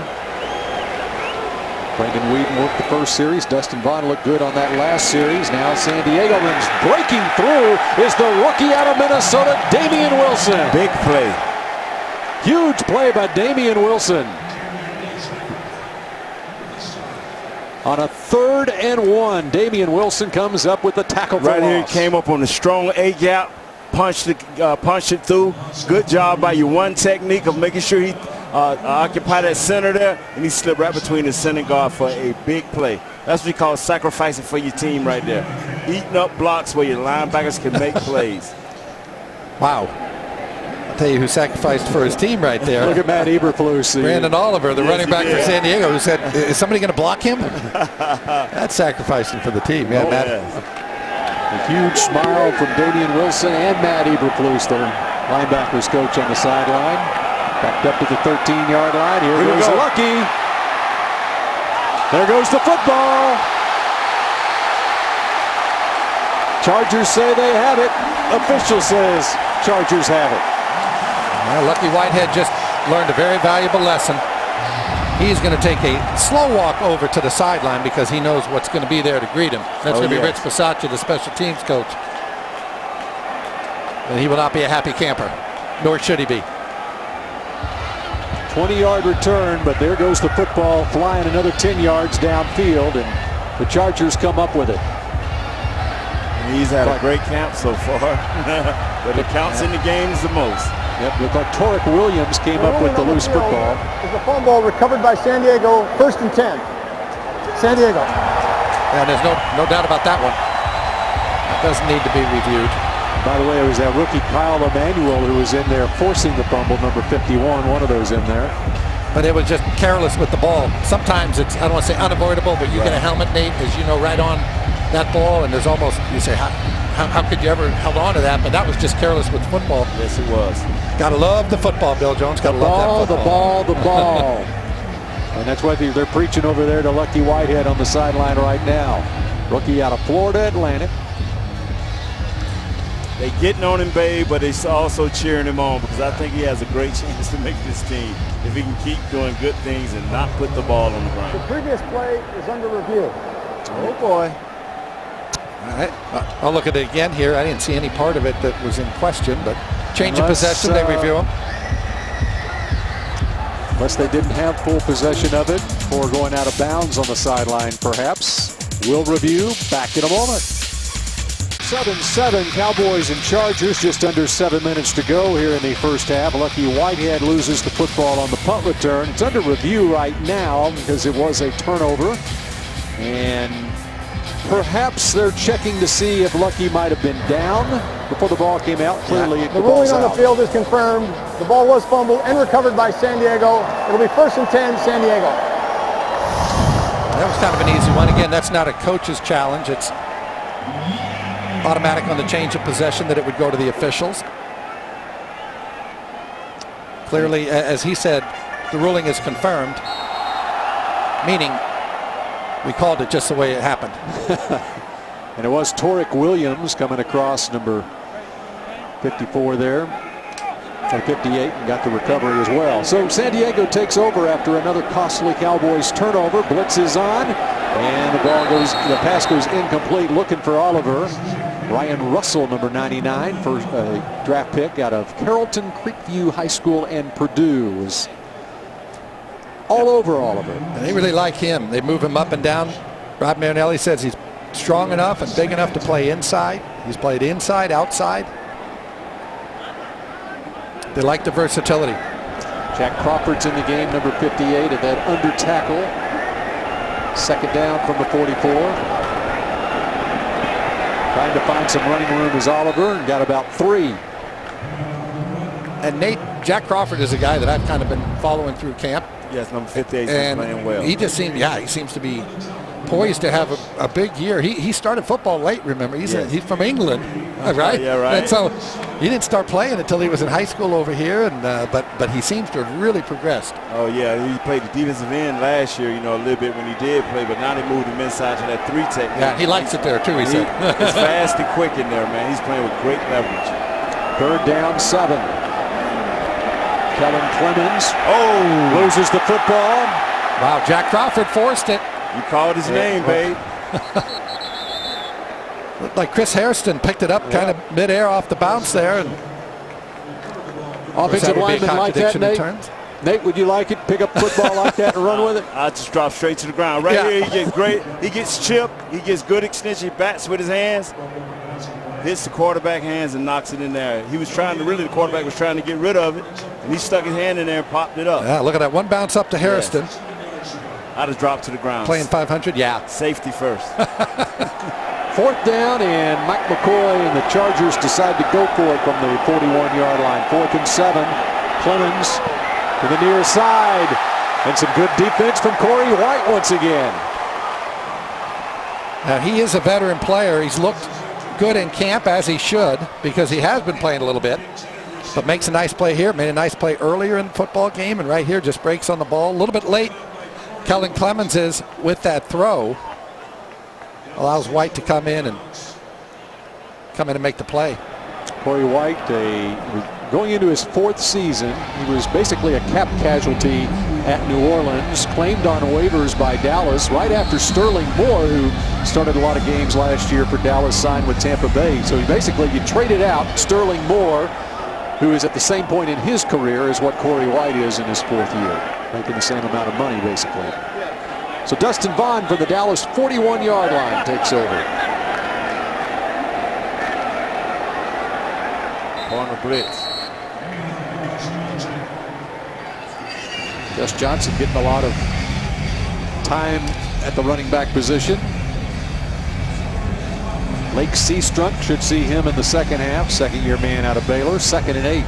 Speaker 1: Brandon Whedon worked the first series. Dustin Vaughn looked good on that last series. Now San Diego runs. Breaking through is the rookie out of Minnesota, Damian Wilson.
Speaker 6: Big play.
Speaker 1: Huge play by Damian Wilson. On a 3rd and 1, Damian Wilson comes up with the tackle for
Speaker 6: Right here, he
Speaker 1: loss.
Speaker 6: came up on a strong A-gap, punched it through. Good job by you. One technique of making sure he occupied that center there, and he slipped right between the center guard for a big play. That's what you call sacrificing for your team right there. Eating up blocks where your linebackers can make plays.
Speaker 2: Wow. I'll tell you who sacrificed for his team right there.
Speaker 1: Look at Matt Eberflus.
Speaker 2: Brandon Oliver, the running back for San Diego, who said, is somebody going to block him? That's sacrificing for the team. Yeah, Matt.
Speaker 1: A huge smile from Damian Wilson and Matt Eberflus, the linebackers coach on the sideline. Backed up to the 13-yard line. Here goes Lucky. There goes the football. Chargers say they have it. Official says Chargers have it.
Speaker 2: Well, Lucky Whitehead just learned a very valuable lesson. He's going to take a slow walk over to the sideline because he knows what's going to be there to greet him. That's going to be Rich Bisaccia, the special teams coach. And he will not be a happy camper, nor should he be.
Speaker 1: 20-yard return, but there goes the football flying another 10 yards downfield, and the Chargers come up with it.
Speaker 6: And he's had a great camp so far, but it counts in the games the most.
Speaker 1: Yep, looked like Torek Williams came up with the loose football.
Speaker 4: It's a fumble recovered by San Diego, 1st and 10. San Diego.
Speaker 2: And there's no doubt about that one. That doesn't need to be reviewed.
Speaker 1: By the way, it was that rookie Kyle Emanuel who was in there forcing the fumble, number 51, one of those in there.
Speaker 2: But it was just careless with the ball. Sometimes it's, I don't want to say unavoidable, but you get a helmet, Nate, as you know, right on that ball, and there's almost, you say, how could you ever held on to that? But that was just careless with football.
Speaker 6: Yes, it was.
Speaker 2: Gotta love the football, Bill Jones. Gotta love that football.
Speaker 1: The ball. And that's why they're preaching over there to Lucky Whitehead on the sideline right now. Rookie out of Florida Atlantic.
Speaker 6: They getting on him, babe, but they also cheering him on because I think he has a great chance to make this team if he can keep doing good things and not put the ball on the
Speaker 4: The
Speaker 6: ground.
Speaker 4: previous play is under review.
Speaker 6: Oh, boy.
Speaker 2: All right. I'll look at it again here. I didn't see any part of it that was in question, but change of possession, they review them.
Speaker 1: Unless they didn't have full possession of it or going out of bounds on the sideline, perhaps. We'll review back in a moment. 7-7, Cowboys and Chargers, just under 7 minutes to go here in the first half. Lucky Whitehead loses the football on the punt return. It's under review right now because it was a turnover. And perhaps they're checking to see if Lucky might have been down before the ball came out. Clearly,
Speaker 4: The ruling on the field is confirmed. The ball was fumbled and recovered by San Diego. It'll be 1st and 10, San Diego.
Speaker 2: That was kind of an easy one. Again, that's not a coach's challenge. It's automatic on the change of possession that it would go to the officials. Clearly, as he said, the ruling is confirmed, meaning we called it just the way it happened.
Speaker 1: And it was Torek Williams coming across, number 54 there, or 58, and got the recovery as well. So San Diego takes over after another costly Cowboys turnover. Blitz is on, and the pass goes incomplete, looking for Oliver. Ryan Russell, number 99, first draft pick out of Carrollton Creekview High School and Purdue, was all over Oliver.
Speaker 2: And they really like him. They move him up and down. Rob Marinelli says he's strong enough and big enough to play inside. He's played inside, outside. They like the versatility.
Speaker 1: Jack Crawford's in the game, number 58, at that under tackle. 2nd down from the 44. Trying to find some running room is Oliver, and got about 3.
Speaker 2: And Nate, Jack Crawford is a guy that I've kind of been following through camp.
Speaker 6: Yes, number 58 is
Speaker 2: And
Speaker 6: playing well.
Speaker 2: he just seems, he seems to be poised to have a big year. He started football late, remember? He's from England, right?
Speaker 6: Yeah, right.
Speaker 2: And so he didn't start playing until he was in high school over here, and but he seems to have really progressed.
Speaker 6: Oh, yeah, he played the defensive end last year, a little bit when he did play, but now they moved him inside to that 3 technique.
Speaker 2: Yeah, he likes it there, too, he said.
Speaker 6: He's fast and quick in there, man. He's playing with great leverage.
Speaker 1: 3rd down, 7. Kellen Clemens loses the football.
Speaker 2: Wow, Jack Crawford forced it.
Speaker 6: You called his name, babe.
Speaker 2: Looked like Chris Hairston picked it up kind of midair off the bounce there. And
Speaker 1: offensive lineman like that, Nate? Nate, would you like it? Pick up football like that and run with it?
Speaker 6: I just drop straight to the ground. Right here, he gets great. He gets chipped. He gets good extension. He bats with his hands. Hits the quarterback hands and knocks it in there. He was trying to, the quarterback was trying to get rid of it, and he stuck his hand in there and popped it up.
Speaker 2: Yeah, look at that. One bounce up to Hairston.
Speaker 6: Yes. I just dropped to the ground.
Speaker 2: Playing 500? Yeah.
Speaker 6: Safety first.
Speaker 1: 4th down, and Mike McCoy and the Chargers decide to go for it from the 41-yard line. 4th and 7. Clemens to the near side. And some good defense from Corey White once again.
Speaker 2: Now, he is a veteran player. He's looked good in camp, as he should, because he has been playing a little bit. But makes a nice play here. Made a nice play earlier in the football game, and right here just breaks on the ball. A little bit late. Kellen Clemens is with that throw. Allows White to come in and make the play.
Speaker 1: Corey White, going into his 4th season, he was basically a cap casualty at New Orleans, claimed on waivers by Dallas right after Sterling Moore, who started a lot of games last year for Dallas, signed with Tampa Bay. So you traded out Sterling Moore, who is at the same point in his career as what Corey White is in his 4th year, making the same amount of money basically. So Dustin Vaughn from the Dallas 41-yard line takes over.
Speaker 6: Corner blitz.
Speaker 1: Gus Johnson getting a lot of time at the running back position. Lake Seastrunk should see him in the 2nd half. 2nd-year man out of Baylor. 2nd and 8.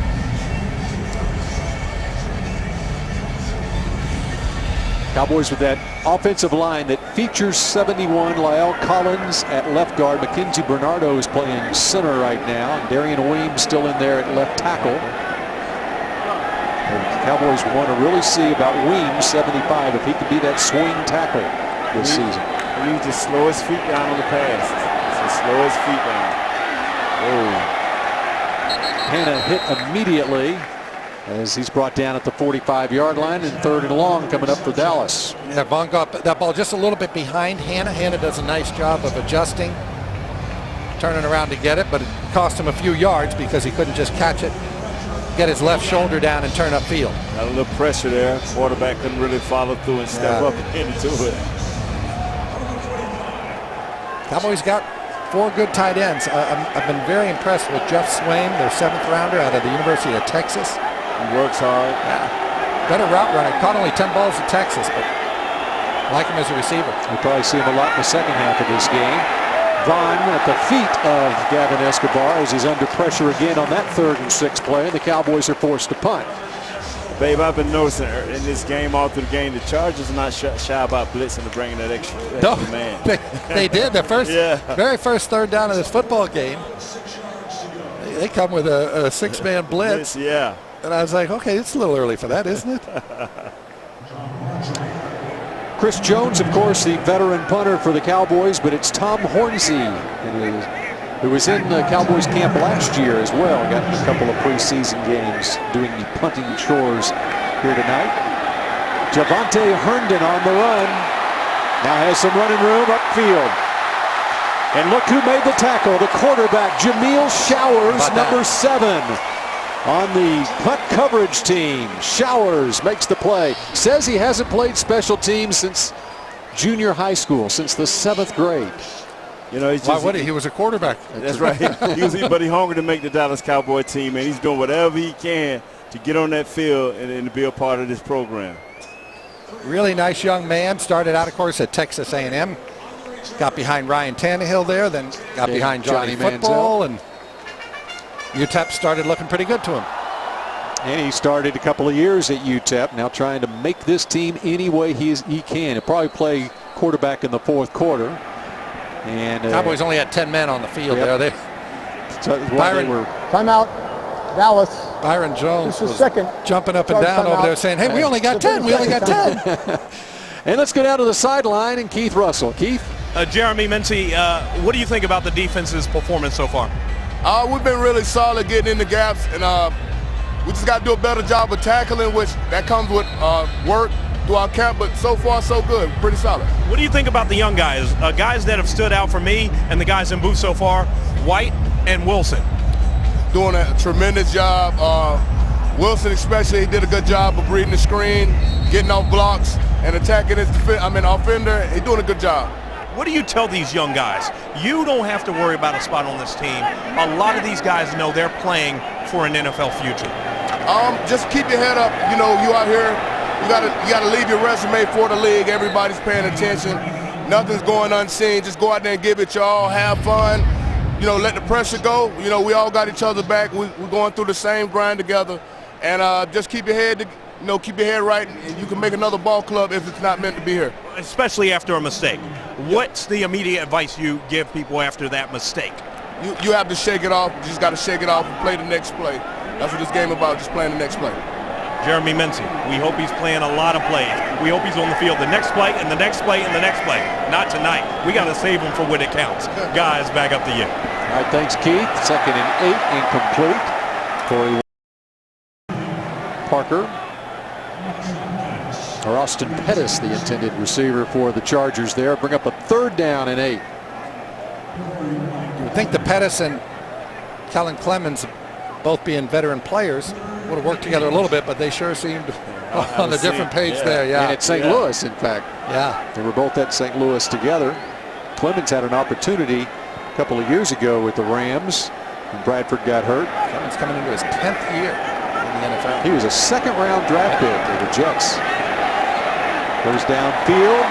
Speaker 1: Cowboys with that offensive line that features 71 Lyle Collins at left guard. Mackenzie Bernardo is playing center right now. And Darian Weems still in there at left tackle. And the Cowboys want to really see about Weems, 75, if he could be that swing tackle this season.
Speaker 6: He needs to slow his feet down on the pass. Slow his feet down.
Speaker 1: Hanna hit immediately as he's brought down at the 45-yard line, and 3rd and long coming up for Dallas.
Speaker 2: Yeah, Vaughn got that ball just a little bit behind Hanna. Hanna does a nice job of adjusting, turning around to get it, but it cost him a few yards because he couldn't just catch it, get his left shoulder down and turn upfield.
Speaker 6: Got a little pressure there. Quarterback couldn't really follow through and step up into it.
Speaker 2: Cowboys got 4 good tight ends. I've been very impressed with Jeff Swain, their 7th rounder out of the University of Texas.
Speaker 6: He works hard.
Speaker 2: Yeah. Better route runner. Caught only 10 balls at Texas, but I like him as a receiver.
Speaker 1: We'll probably see him a lot in the 2nd half of this game. Vaughn at the feet of Gavin Escobar as he's under pressure again on that 3rd and 6 play, and the Cowboys are forced to punt.
Speaker 6: Babe, I've been noticing in this game, all through the game, the Chargers are not shy about blitzing and bringing that extra man.
Speaker 2: They did. The very first 3rd down of this football game, they come with a 6-man blitz.
Speaker 6: Yeah.
Speaker 2: And I was like, okay, it's a little early for that, isn't it?
Speaker 1: Chris Jones, of course, the veteran punter for the Cowboys, but it's Tom Hornsey, who was in the Cowboys camp last year as well. Got a couple of preseason games doing the punting chores here tonight. Javante Herndon on the run. Now has some running room upfield. And look who made the tackle, the quarterback, Jameel Showers, number 7. On the punt coverage team. Showers makes the play. Says he hasn't played special teams since junior high school, since the 7th grade.
Speaker 6: You know,
Speaker 2: Why would he? He was a quarterback.
Speaker 6: That's right. But he's hungry to make the Dallas Cowboy team, and he's doing whatever he can to get on that field and to be a part of this program.
Speaker 2: Really nice young man. Started out, of course, at Texas A&M. Got behind Ryan Tannehill there, then got behind Johnny Football, and UTEP started looking pretty good to him.
Speaker 1: And he started a couple of years at UTEP, now trying to make this team any way he can. He'll probably play quarterback in the fourth quarter. And
Speaker 2: Cowboys only had 10 men on the field there.
Speaker 1: Byron,
Speaker 4: Timeout, Dallas.
Speaker 2: Byron Jones
Speaker 4: This is second.
Speaker 2: jumping up and down over there saying, hey, we only got 10. We only got 10.
Speaker 1: And let's go down to the sideline and Keith Russell. Keith?
Speaker 3: Jeremy Mincy, what do you think about the defense's performance so far?
Speaker 7: We've been really solid getting in the gaps, and we just got to do a better job of tackling, which that comes with work throughout camp, but so far so good, pretty solid.
Speaker 3: What do you think about the young guys? Guys that have stood out for me and the guys in booth so far, White and Wilson.
Speaker 7: Doing a tremendous job. Wilson especially, he did a good job of reading the screen, getting off blocks, and attacking his offender. He's doing a good job.
Speaker 3: What do you tell these young guys? You don't have to worry about a spot on this team. A lot of these guys know they're playing for an NFL future.
Speaker 7: Just keep your head up. You know, you out here, you gotta leave your resume for the league. Everybody's paying attention. Nothing's going unseen. Just go out there and give it your all. Have fun. You know, let the pressure go. You know, we all got each other back. We're going through the same grind together. And just keep your head, keep your head right, and you can make another ball club if it's not meant to be here.
Speaker 3: Especially after a mistake. What's the immediate advice you give people after that mistake?
Speaker 7: You have to shake it off. You just got to shake it off and play the next play. That's what this game is about, just playing the next play.
Speaker 3: Jeremy Mincy, we hope he's playing a lot of plays. We hope he's on the field the next play and the next play and the next play. Not tonight. We got to save him for when it counts. Guys, back up to you.
Speaker 1: All right, thanks, Keith. 2nd and 8, incomplete. Corey Parker. Or Austin Pettis, the intended receiver for the Chargers there. Bring up a 3rd down and 8.
Speaker 2: You would think the Pettis and Kellen Clemens, both being veteran players, would have worked together a little bit, but they sure seemed on a different page there. Yeah.
Speaker 1: And at St. Louis, in fact.
Speaker 2: Yeah.
Speaker 1: They were both at St. Louis together. Clemens had an opportunity a couple of years ago with the Rams when Bradford got hurt.
Speaker 2: Clemens coming into his 10th year in the NFL.
Speaker 1: He was a 2nd-round draft pick for the Jets. Goes downfield.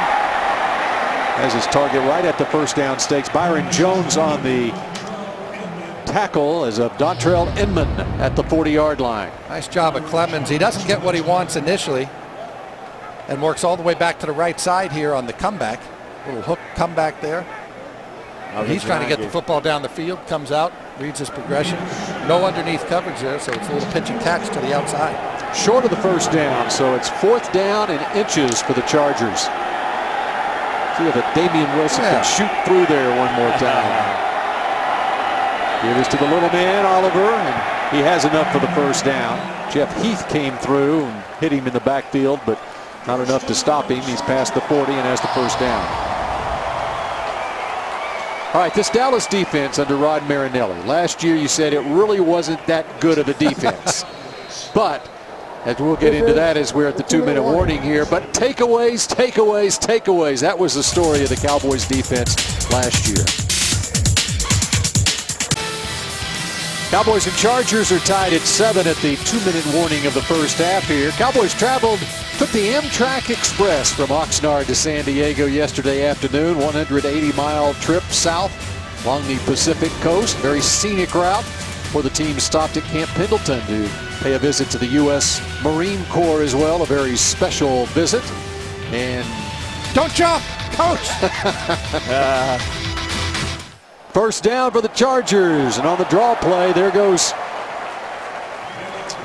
Speaker 1: Has his target right at the first down stakes. Byron Jones on the tackle as of Dontrell Inman at the 40-yard line.
Speaker 2: Nice job of Clemens. He doesn't get what he wants initially and works all the way back to the right side here on the comeback. Little hook comeback there. He's trying to get the football down the field, comes out, reads his progression. No underneath coverage there, so it's a little pitch and catch to the outside.
Speaker 1: Short of the first down, so it's 4th down and inches for the Chargers. See if Damian Wilson can shoot through there one more time. Give this to the little man, Oliver, and he has enough for the first down. Jeff Heath came through and hit him in the backfield, but not enough to stop him. He's past the 40 and has the first down. All right, this Dallas defense under Rod Marinelli. Last year you said it really wasn't that good of a defense. But, as we'll get into that as we're at the 2-minute warning here, but takeaways, takeaways, takeaways. That was the story of the Cowboys defense last year. Cowboys and Chargers are tied at 7 at the 2-minute warning of the first half here. Cowboys took the Amtrak Express from Oxnard to San Diego yesterday afternoon. 180-mile trip south along the Pacific coast. Very scenic route where the team stopped at Camp Pendleton to pay a visit to the U.S. Marine Corps as well. A very special visit. And
Speaker 2: don't jump, coach!
Speaker 1: First down for the Chargers, and on the draw play, there goes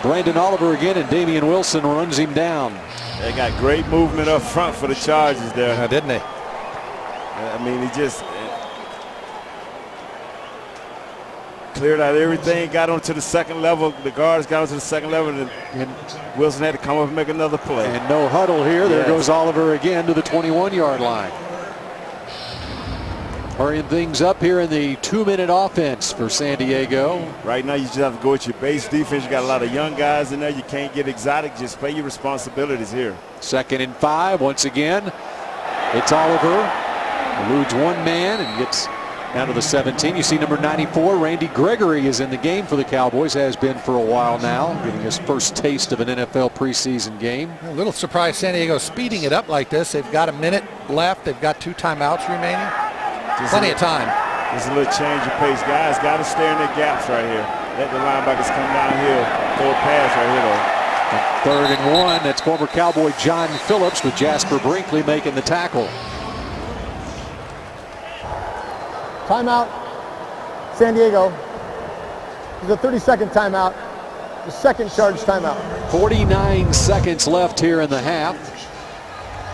Speaker 1: Brandon Oliver again, and Damian Wilson runs him down.
Speaker 6: They got great movement up front for the Chargers there,
Speaker 2: didn't they?
Speaker 6: I mean, he just cleared out everything, got onto the 2nd level. The guards got onto the 2nd level, and Wilson had to come up and make another play.
Speaker 1: And no huddle here. There goes Oliver again to the 21-yard line. Hurrying things up here in the 2-minute offense for San Diego.
Speaker 6: Right now, you just have to go with your base defense. You got a lot of young guys in there. You can't get exotic. Just pay your responsibilities here.
Speaker 1: 2nd and 5. Once again, it's Oliver. Eludes one man and gets down to the 17. You see number 94, Randy Gregory, is in the game for the Cowboys. Has been for a while now, getting his first taste of an NFL preseason game.
Speaker 2: A little surprised San Diego's speeding it up like this. They've got a minute left. They've got 2 timeouts remaining. Plenty of time.
Speaker 6: There's a little change of pace. Guys got to stay in their gaps right here. Let the linebackers come downhill. Throw a pass right here, though.
Speaker 1: 3rd and 1. That's former Cowboy John Phillips with Jasper Brinkley making the tackle.
Speaker 4: Timeout, San Diego. This is a 30-second timeout. The second charge timeout.
Speaker 1: 49 seconds left here in the half.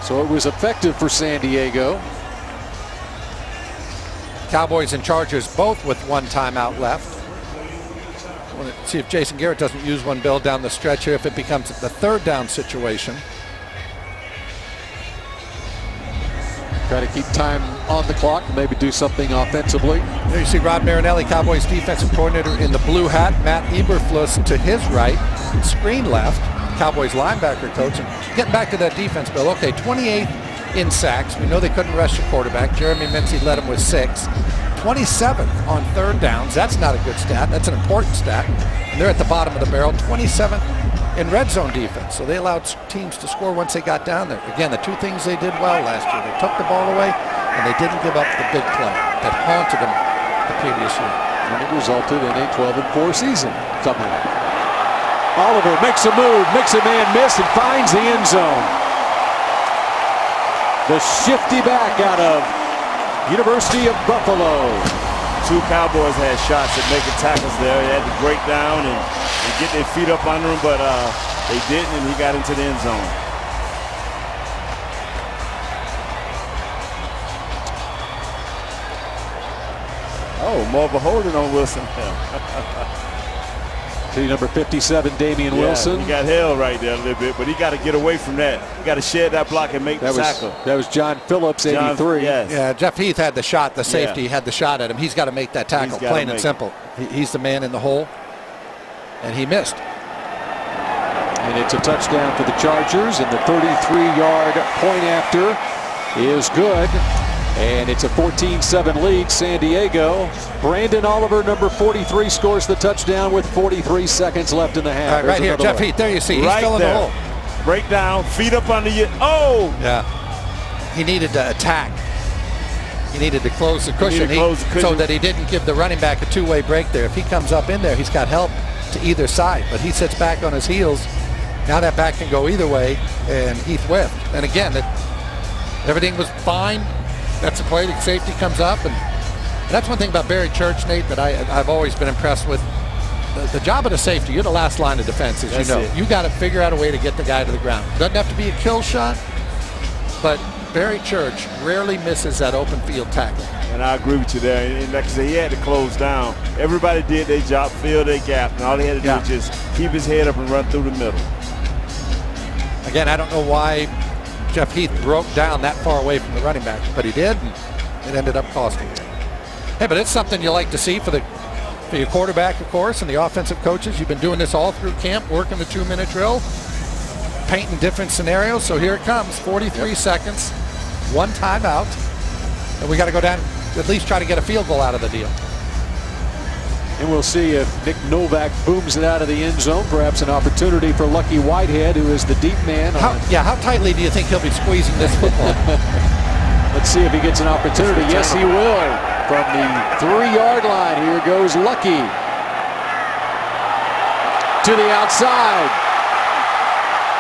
Speaker 1: So it was effective for San Diego.
Speaker 2: Cowboys and Chargers both with 1 timeout left. Want to see if Jason Garrett doesn't use one Bill down the stretch here if it becomes the 3rd down situation.
Speaker 1: Try to keep time on the clock, maybe do something offensively.
Speaker 2: There you see Rod Marinelli, Cowboys defensive coordinator in the blue hat. Matt Eberflus to his right, screen left, Cowboys linebacker coach. And getting back to that defense, Bill. Okay, 28th in sacks. We know they couldn't rush the quarterback. Jeremy Mincy led them with 6. 27th on 3rd downs. That's not a good stat. That's an important stat. And they're at the bottom of the barrel. 27th in red zone defense. So they allowed teams to score once they got down there. Again, the 2 things they did well last year. They took the ball away and they didn't give up the big play that haunted them the previous year.
Speaker 1: And it resulted in a 12-4 season somehow. Oliver makes a move, makes a man miss, and finds the end zone. The shifty back out of University of Buffalo.
Speaker 6: 2 Cowboys had shots at making tackles there. They had to break down and get their feet up under him, but they didn't, and he got into the end zone. Oh, more of a holding on Wilson.
Speaker 1: To number 57, Damian Wilson.
Speaker 6: He got held right there a little bit, but he got to get away from that. He got to shed that block and make the tackle.
Speaker 1: That was John Phillips, 83.
Speaker 6: Yes.
Speaker 2: Yeah, Jeff Heath had the shot, the safety had the shot at him. He's got to make that tackle, plain and simple. He's the man in the hole, and he missed.
Speaker 1: And it's a touchdown for the Chargers, and the 33-yard point after is good. And it's a 14-7 lead, San Diego. Brandon Oliver, number 43, scores the touchdown with 43 seconds left in the half.
Speaker 2: All right, right here, Jeff Heath. There you see. He's still in the hole.
Speaker 6: Break down, feet up under you. Oh!
Speaker 2: Yeah. He needed to attack. He needed to close the cushion, so that he didn't give the running back a 2-way break there. If he comes up in there, he's got help to either side. But he sits back on his heels. Now that back can go either way, and Heath whiffed. And again, everything was fine. That's the play. The safety comes up, and that's one thing about Barry Church, Nate, that I've always been impressed with. The job of the safety, you're the last line of defense, as you know. You got to figure out a way to get the guy to the ground. Doesn't have to be a kill shot, but Barry Church rarely misses that open field tackle.
Speaker 6: And I agree with you there. And like I said, he had to close down. Everybody did their job, fill their gap, and all he had to do was just keep his head up and run through the middle.
Speaker 2: Again, I don't know why Jeff Heath broke down that far away from the running back, but he did, and it ended up costing him. Hey, but it's something you like to see for your quarterback, of course, and the offensive coaches. You've been doing this all through camp, working the 2-minute drill, painting different scenarios. So here it comes, 43 seconds, 1 timeout, and we got to go down, at least try to get a field goal out of the deal.
Speaker 1: And we'll see if Nick Novak booms it out of the end zone. Perhaps an opportunity for Lucky Whitehead, who is the deep man.
Speaker 2: How tightly do you think he'll be squeezing this football?
Speaker 1: Let's see if he gets an opportunity. Yes, he will. From the 3-yard line, here goes Lucky. To the outside.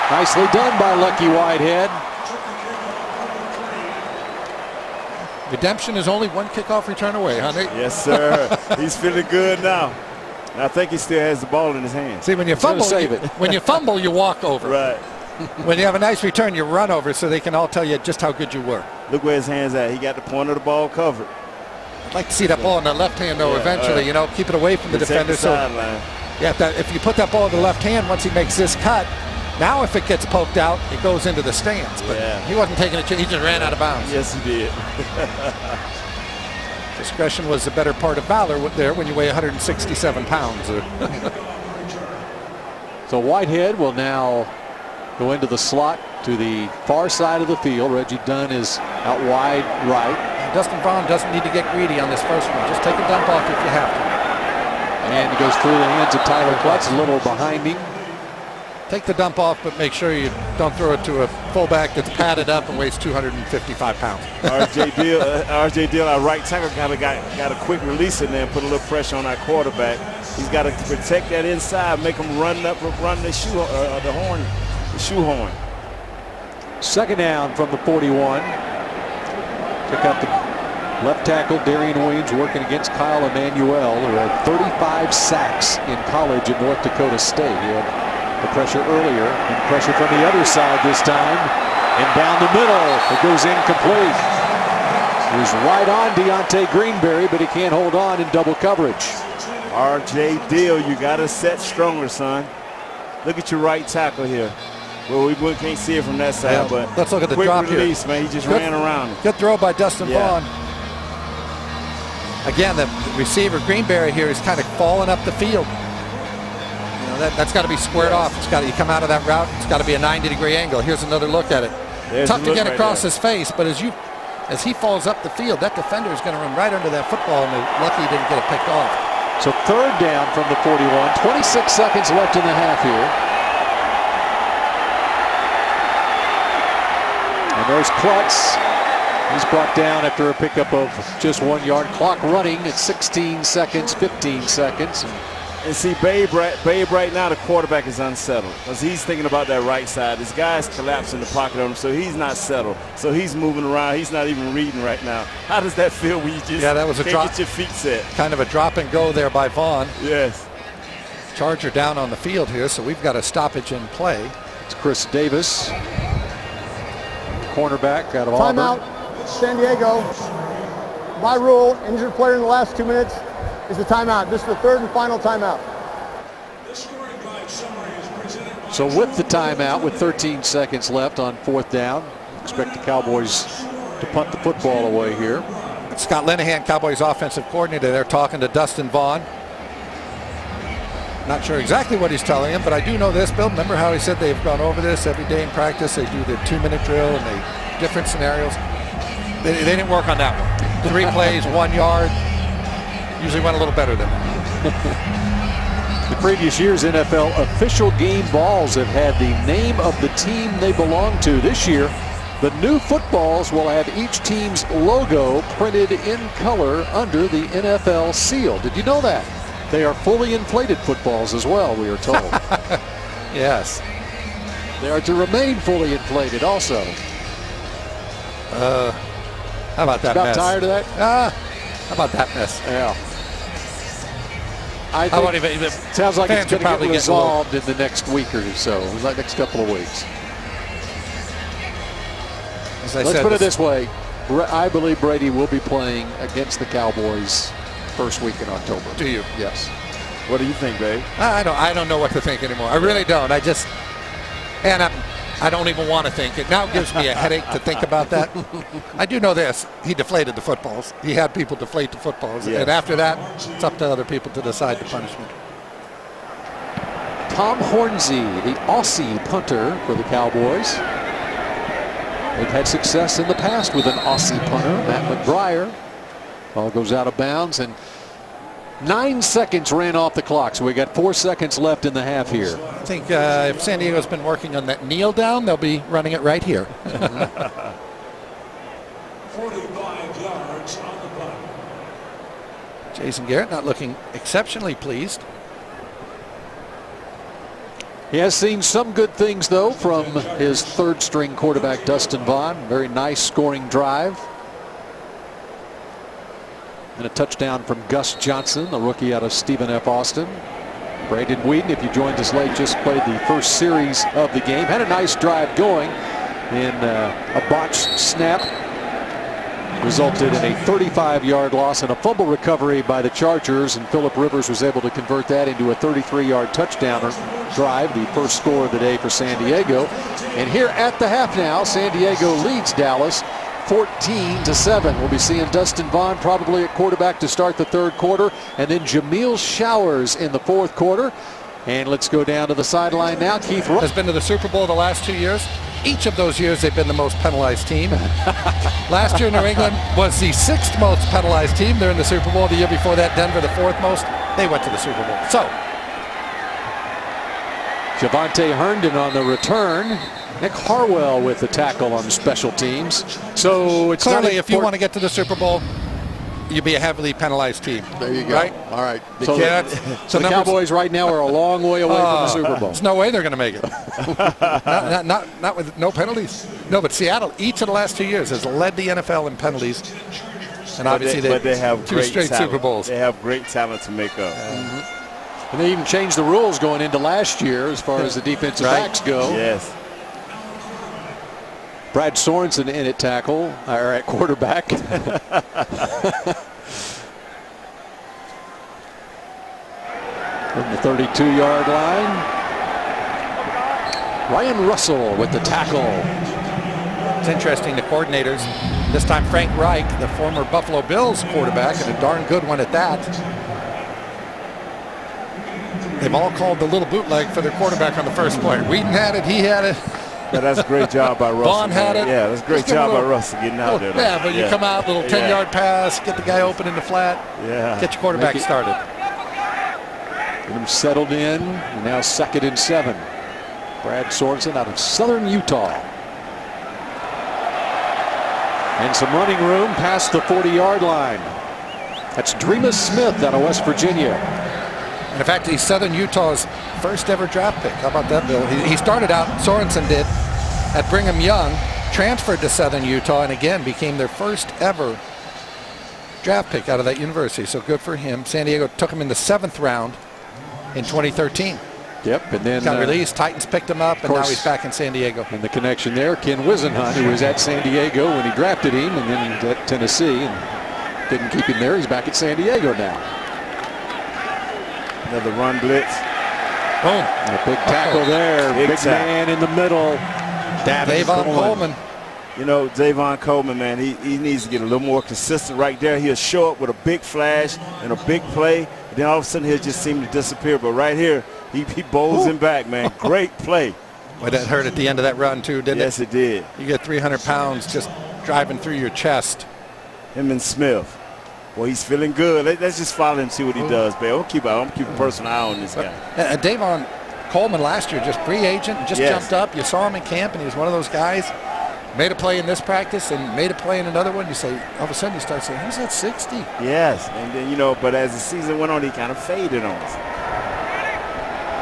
Speaker 1: Nicely done by Lucky Whitehead.
Speaker 2: Redemption is only 1 kickoff return away, huh, Nate?
Speaker 6: Yes, sir. He's feeling good now. And I think he still has the ball in his hands.
Speaker 2: See, when you fumble, you walk over.
Speaker 6: Right.
Speaker 2: When you have a nice return, you run over so they can all tell you just how good you were.
Speaker 6: Look where his hand's at. He got the point of the ball covered.
Speaker 2: I'd like to see that ball in the left hand, though, eventually, keep it away from the defender. If you put that ball in the left hand, once he makes this cut, now if it gets poked out, it goes into the stands. But he wasn't taking a chance. He just ran out of bounds.
Speaker 6: Yes, he did.
Speaker 2: Discretion was the better part of valor there when you weigh 167 pounds.
Speaker 1: So Whitehead will now go into the slot to the far side of the field. Reggie Dunn is out wide right.
Speaker 2: Dustin Vaughn doesn't need to get greedy on this first one. Just take a dump off if you have to.
Speaker 1: And he goes through the hands of Tyler Klutz, a little behind him.
Speaker 2: Take the dump off, but make sure you don't throw it to a fullback that's padded up and weighs 255 pounds.
Speaker 6: RJ Deal, our right tackle, got a quick release in there and put a little pressure on our quarterback. He's got to protect that inside, make him run the shoehorn.
Speaker 1: Second down from the 41. Pick up the left tackle, Darian Williams, working against Kyle Emanuel, who had 35 sacks in college at North Dakota State. He had the pressure earlier, and pressure from the other side this time. And down the middle, it goes incomplete. He was right on Deontay Greenberry, but he can't hold on in double coverage.
Speaker 6: RJ Deal, you got to set stronger, son. Look at your right tackle here. Well, we can't see it from that side, but
Speaker 2: let's look at the
Speaker 6: quick
Speaker 2: drop
Speaker 6: release,
Speaker 2: here.
Speaker 6: Man. He just ran around him.
Speaker 2: Good throw by Dustin Vaughn. Again, the receiver Greenberry here is kind of falling up the field. You know, that's got to be squared off. It's got to, you come out of that route, it's got to be a 90-degree angle. Here's another look at it.
Speaker 6: There's
Speaker 2: Tough to get across
Speaker 6: there.
Speaker 2: his face, but as he falls up the field, that defender is going to run right under that football, and they're lucky he didn't get it picked off.
Speaker 1: So third down from the 41. 26 seconds left in the half here. And there's Klutz. He's brought down after a pickup of just 1 yard. Clock running at 16 seconds, 15 seconds.
Speaker 6: And see, Babe right now, the quarterback is unsettled because he's thinking about that right side. This guy's collapsing the pocket on him, so he's not settled. So he's moving around. He's not even reading right now. How does that feel when you just
Speaker 2: that was a drop,
Speaker 6: get your feet set?
Speaker 2: Kind of a drop and go there by Vaughn.
Speaker 6: Yes.
Speaker 2: Charger down on the field here, so we've got a stoppage in play.
Speaker 1: It's Chris Davis, cornerback out of Auburn.
Speaker 4: Timeout, San Diego. By rule, injured player in the last 2 minutes is the timeout. This is the third and final timeout.
Speaker 1: So with the timeout, with 13 seconds left on fourth down, expect the Cowboys to punt the football away here.
Speaker 2: Scott Linehan, Cowboys offensive coordinator, they're talking to Dustin Vaughn. Not sure exactly what he's telling him, but I do know this, Bill. Remember how he said they've gone over this every day in practice? They do the 2-minute drill and they different scenarios. They didn't work on that one. 3 plays, 1 yard. Usually went a little better than that.
Speaker 1: The previous year's NFL official game balls have had the name of the team they belong to. This year, the new footballs will have each team's logo printed in color under the NFL seal. Did you know that? They are fully inflated footballs as well, we are told.
Speaker 2: Yes.
Speaker 1: They are to remain fully inflated also.
Speaker 2: How about that
Speaker 1: About
Speaker 2: mess?
Speaker 1: tired of that?
Speaker 2: How about that mess?
Speaker 1: Yeah. I
Speaker 2: I won't
Speaker 1: think
Speaker 2: even,
Speaker 1: sounds like it's
Speaker 2: fans are
Speaker 1: going to
Speaker 2: probably
Speaker 1: get
Speaker 2: getting a little-
Speaker 1: resolved in the next week or so, like next couple of weeks.
Speaker 2: As I
Speaker 1: Let's
Speaker 2: said,
Speaker 1: put it this way. I believe Brady will be playing against the Cowboys first week in October.
Speaker 2: Do you?
Speaker 1: Yes.
Speaker 6: What do you think, Babe?
Speaker 2: I don't know what to think anymore. I really don't. I don't even want to think. It now gives me a headache to think about that. I do know this. He deflated the footballs. He had people deflate the footballs.
Speaker 6: Yes.
Speaker 2: And after that, it's up to other people to decide the punishment.
Speaker 1: Tom Hornsey, the Aussie punter for the Cowboys. They've had success in the past with an Aussie punter, Matt McBriar. Ball goes out of bounds, and 9 seconds ran off the clock, so we got 4 seconds left in the half here.
Speaker 2: I think if San Diego's been working on that kneel down, they'll be running it right here.
Speaker 8: 45 yards on the punt.
Speaker 2: Jason Garrett not looking exceptionally pleased.
Speaker 1: He has seen some good things, though, from his third-string quarterback, Dustin Vaughn. Very nice scoring drive. And a touchdown from Gus Johnson, the rookie out of Stephen F. Austin. Brandon Whedon, if you joined us late, just played the first series of the game. Had a nice drive going, and a botched snap resulted in a 35-yard loss and a fumble recovery by the Chargers, and Phillip Rivers was able to convert that into a 33-yard touchdown drive, the first score of the day for San Diego. And here at the half now, San Diego leads Dallas 14-7. We'll be seeing Dustin Vaughn probably at quarterback to start the third quarter, and then Jameel Showers in the fourth quarter. And let's go down to the sideline now. Keith
Speaker 2: Has been to the Super Bowl the last 2 years. Each of those years, they've been the most penalized team. Last year, New England was the 6th most penalized team. They're in the Super Bowl. The year before that, Denver, the 4th most. They went to the Super Bowl. So,
Speaker 1: Javante Herndon on the return. Nick Harwell with the tackle on special teams. So it's
Speaker 2: Clearly, if you want to get to the Super Bowl, you'd be a heavily penalized team.
Speaker 1: There you go.
Speaker 2: Right?
Speaker 1: All right.
Speaker 2: So
Speaker 1: The Cowboys right now are a long way away from the Super Bowl.
Speaker 2: There's no way they're going to make it. not with no penalties. No, but Seattle, each of the last 2 years, has led the NFL in penalties. And obviously
Speaker 6: they have
Speaker 2: two
Speaker 6: great
Speaker 2: straight
Speaker 6: talent.
Speaker 2: Super Bowls.
Speaker 6: They have great talent to make up.
Speaker 1: And they even changed the rules going into last year as far as the defensive backs go.
Speaker 6: Yes.
Speaker 1: Brad Sorensen in at tackle, or at quarterback. From the 32-yard line. Ryan Russell with the tackle.
Speaker 2: It's interesting, the coordinators, this time Frank Reich, the former Buffalo Bills quarterback, and a darn good one at that. They've all called the little bootleg for their quarterback on the first play. Wheaton had it, he had it.
Speaker 6: Yeah, that's a great job by Russell.
Speaker 2: Vaughn had it.
Speaker 6: Yeah, that's a great job by Russell getting out there.
Speaker 2: Yeah, but you come out, little 10-yard pass, get the guy open in the flat, get your quarterback started.
Speaker 1: Get him settled in, and now 2nd and 7. Brad Sorensen out of Southern Utah. And some running room past the 40-yard line. That's Dreamus Smith out of West Virginia.
Speaker 2: And in fact, he's Southern Utah's first ever draft pick. How about that, Bill? He started out, Sorensen did, at Brigham Young, transferred to Southern Utah, and again became their first ever draft pick out of that university. So good for him. San Diego took him in the 7th round in 2013.
Speaker 1: Yep, and then
Speaker 2: got released. Titans picked him up, and now he's back in San Diego.
Speaker 1: And the connection there, Ken Wisenhunt, who was at San Diego when he drafted him, and then at Tennessee, and didn't keep him there. He's back at San Diego now.
Speaker 6: Another run blitz.
Speaker 2: Boom.
Speaker 1: And a big tackle there. Big man in the middle.
Speaker 2: Davon Coleman.
Speaker 6: You know, Davon Coleman, man, he needs to get a little more consistent right there. He'll show up with a big flash and a big play. And then all of a sudden he'll just seem to disappear. But right here, he bowls him back, man. Great play.
Speaker 2: Boy, that hurt at the end of that run, too, didn't it?
Speaker 6: Yes, it did.
Speaker 2: You get 300 pounds just driving through your chest.
Speaker 6: Him and Smith. Well, he's feeling good. Let's just follow him and see what he does, babe. I'm keep a personal eye on this guy.
Speaker 2: Davon Coleman last year, just free agent, just jumped up. You saw him in camp, and he was one of those guys. Made a play in this practice and made a play in another one. You say, all of a sudden you start saying, he's at 60.
Speaker 6: Yes, and then, you know, but as the season went on, he kind of faded on us.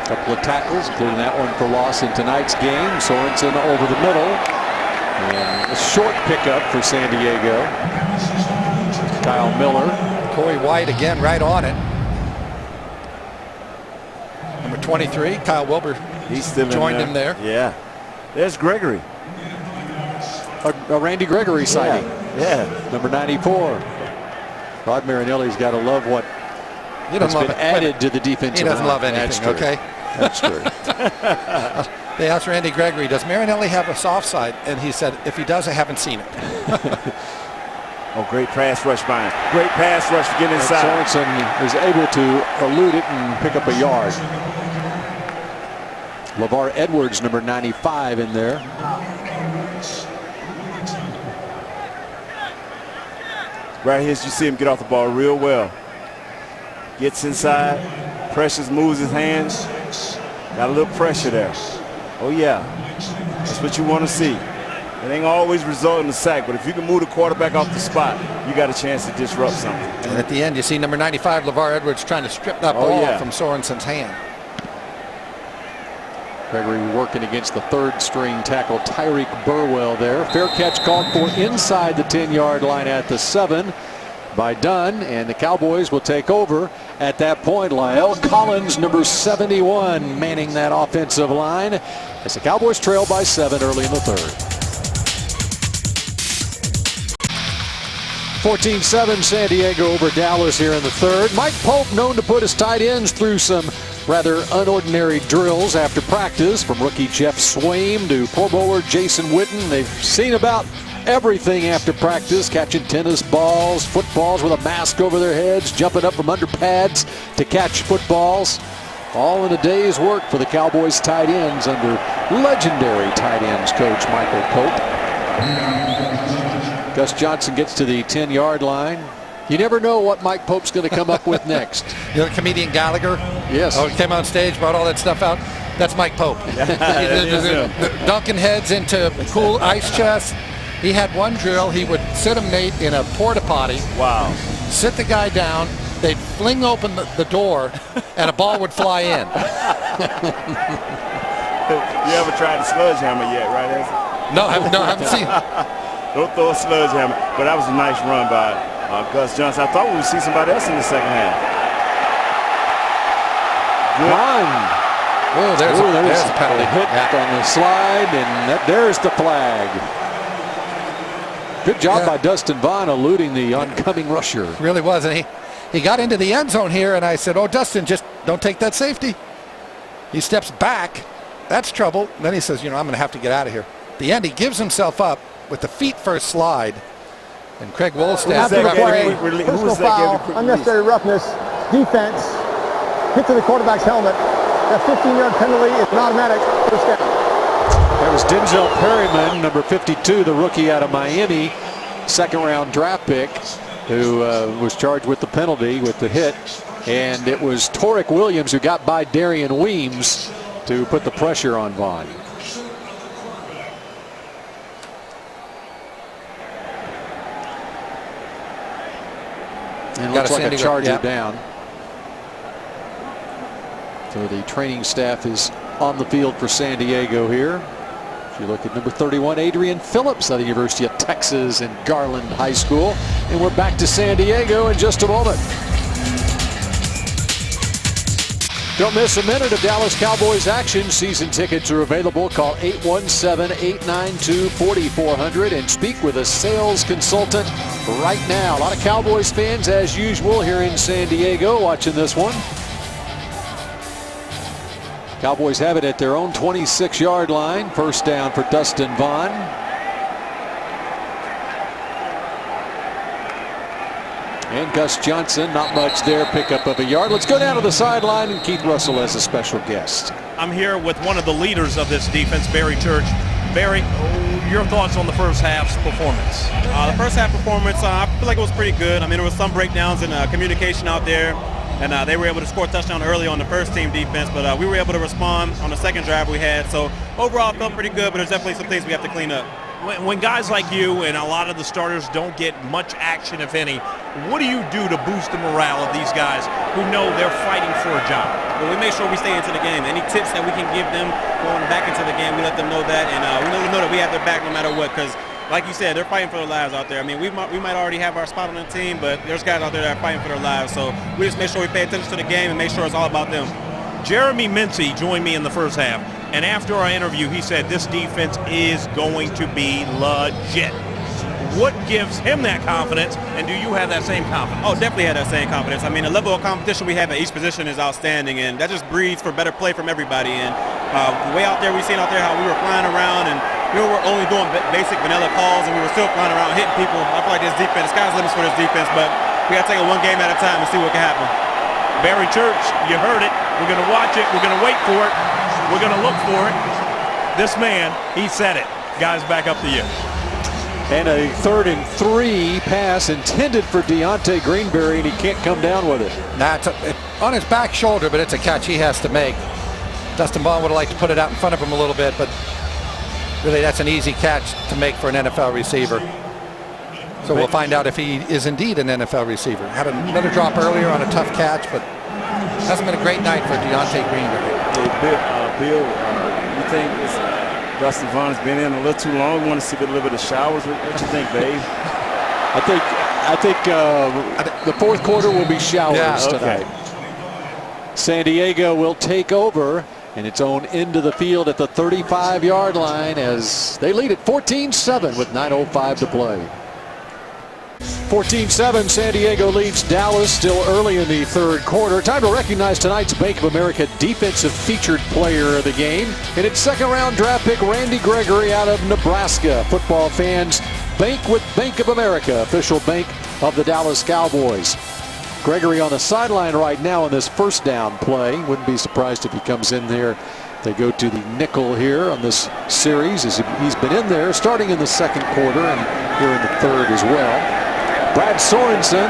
Speaker 1: A couple of tackles, including that one for loss in tonight's game. Sorensen over the middle. And a short pickup for San Diego. Kyle Miller.
Speaker 2: Corey White again right on it. Number 23, Kyle Wilbur.
Speaker 6: He's still
Speaker 2: joined him there.
Speaker 6: Yeah. There's Gregory.
Speaker 1: A Randy Gregory sighting.
Speaker 6: Yeah.
Speaker 1: Number 94. Rod Marinelli's got to love what has been added to the defensive
Speaker 2: He doesn't
Speaker 1: line.
Speaker 2: love anything, okay?
Speaker 1: That's true.
Speaker 2: They asked Randy Gregory, does Marinelli have a soft side? And he said, if he does, I haven't seen it.
Speaker 6: Oh, great pass rush by him. Great pass rush to get inside.
Speaker 1: Sorensen is able to elude it and pick up a yard. LeVar Edwards, number 95 in there.
Speaker 6: Right here, you see him get off the ball real well. Gets inside, pressures, moves his hands. Got a little pressure there. Oh, yeah. That's what you want to see. It ain't always result in a sack, but if you can move the quarterback off the spot, you got a chance to disrupt something.
Speaker 2: And at the end, you see number 95, LeVar Edwards, trying to strip that ball from Sorensen's hand.
Speaker 1: Gregory working against the third-string tackle, Tyreek Burwell there. Fair catch called for inside the 10-yard line at the 7 by Dunn, and the Cowboys will take over at that point. La'el Collins, number 71, manning that offensive line as the Cowboys trail by 7 early in the third. 14-7 San Diego over Dallas here in the third. Mike Pope known to put his tight ends through some rather unordinary drills after practice, from rookie Jeff Swaim to Pro Bowler Jason Witten. They've seen about everything after practice, catching tennis balls, footballs with a mask over their heads, jumping up from under pads to catch footballs. All in a day's work for the Cowboys tight ends under legendary tight ends coach Michael Pope. Gus Johnson gets to the 10-yard line. You never know what Mike Pope's going to come up with next.
Speaker 2: You know, comedian Gallagher?
Speaker 1: Yes.
Speaker 2: Oh, he came on stage, brought all that stuff out. That's Mike Pope. Dunking heads into cool ice chests. He had one drill. He would sit a mate in a porta potty.
Speaker 6: Wow.
Speaker 2: Sit the guy down. They'd fling open the door, and a ball would fly in.
Speaker 6: You ever tried the sledgehammer yet, right, Ezra?
Speaker 2: No, I haven't seen.
Speaker 6: Don't throw a sledgehammer. But that was a nice run by Gus Johnson. I thought we would see somebody else in the second half.
Speaker 1: Run.
Speaker 2: Oh, there's a penalty.
Speaker 1: Hit on the slide, and there's the flag. Good job by Dustin Vaughn eluding the oncoming rusher.
Speaker 2: Really was, and he got into the end zone here, and I said, "Oh, Dustin, just don't take that safety." He steps back. That's trouble. And then he says, "I'm going to have to get out of here." At the end, he gives himself up with the feet first slide, and Craig Wolstad.
Speaker 4: After the play, personal foul, unnecessary roughness, defense, hit to the quarterback's helmet. That 15-yard penalty is an automatic first down.
Speaker 1: That was Denzel Perryman, number 52, the rookie out of Miami, second-round draft pick, who was charged with the penalty, with the hit. And it was Torrick Williams who got by Darian Weems to put the pressure on Vaughn. And it looks like a Charger down. So the training staff is on the field for San Diego here. If you look at number 31, Adrian Phillips of the University of Texas and Garland High School. And we're back to San Diego in just a moment. Don't miss a minute of Dallas Cowboys action. Season tickets are available. Call 817-892-4400 and speak with a sales consultant right now. A lot of Cowboys fans, as usual, here in San Diego watching this one. Cowboys have it at their own 26-yard line. First down for Dustin Vaughn. And Gus Johnson, not much there, pickup of a yard. Let's go down to the sideline, and Keith Russell as a special guest.
Speaker 3: I'm here with one of the leaders of this defense, Barry Church. Barry, your thoughts on the first half's performance?
Speaker 9: The first half performance, I feel like it was pretty good. I mean, there was some breakdowns in communication out there, and they were able to score a touchdown early on the first team defense, but we were able to respond on the second drive we had. So overall, it felt pretty good, but there's definitely some things we have to clean up.
Speaker 3: When guys like you and a lot of the starters don't get much action, if any, what do you do to boost the morale of these guys who know they're fighting for a job?
Speaker 9: Well, we make sure we stay into the game. Any tips that we can give them going back into the game, we let them know that, and we know that we have their back no matter what, because like you said, they're fighting for their lives out there. I mean, we might already have our spot on the team, but there's guys out there that are fighting for their lives. So we just make sure we pay attention to the game and make sure it's all about them.
Speaker 3: Jeremy Mincy joined me in the first half, and after our interview, he said this defense is going to be legit. What gives him that confidence, and do you have that same confidence?
Speaker 9: Oh, definitely have that same confidence. I mean, the level of competition we have at each position is outstanding, and that just breeds for better play from everybody. And the way out there, we seen out there how we were flying around, and we were only doing basic vanilla calls, and we were still flying around hitting people. I feel like this defense, sky's the limits for this defense, but we got to take it one game at a time and see what can happen.
Speaker 3: Barry Church, you heard it. We're going to watch it. We're going to wait for it. We're going to look for it. This man, he said it. Guys, back up to you.
Speaker 1: And a 3rd and 3 pass intended for Deontay Greenberry, and he can't come down with it.
Speaker 2: Nah, it's on his back shoulder, but it's a catch he has to make. Dustin Vaughn would have liked to put it out in front of him a little bit, but really that's an easy catch to make for an NFL receiver. So we'll find out if he is indeed an NFL receiver. Had another drop earlier on a tough catch, but hasn't been a great night for Deontay Greenberry.
Speaker 6: Bill, you think Dustin Vaughn has been in a little too long? You want to see a little bit of showers? What you think, babe?
Speaker 1: I think the fourth quarter will be showers tonight. San Diego will take over, and its own end of the field at the 35-yard line as they lead at 14-7 with 9:05 to play. 14-7, San Diego leads Dallas still early in the third quarter. Time to recognize tonight's Bank of America Defensive Featured Player of the game. And it's second-round draft pick Randy Gregory out of Nebraska. Football fans, bank with Bank of America, official bank of the Dallas Cowboys. Gregory on the sideline right now in this first down play. Wouldn't be surprised if he comes in there. They go to the nickel here on this series as he's been in there starting in the second quarter and here in the third as well. Brad Sorensen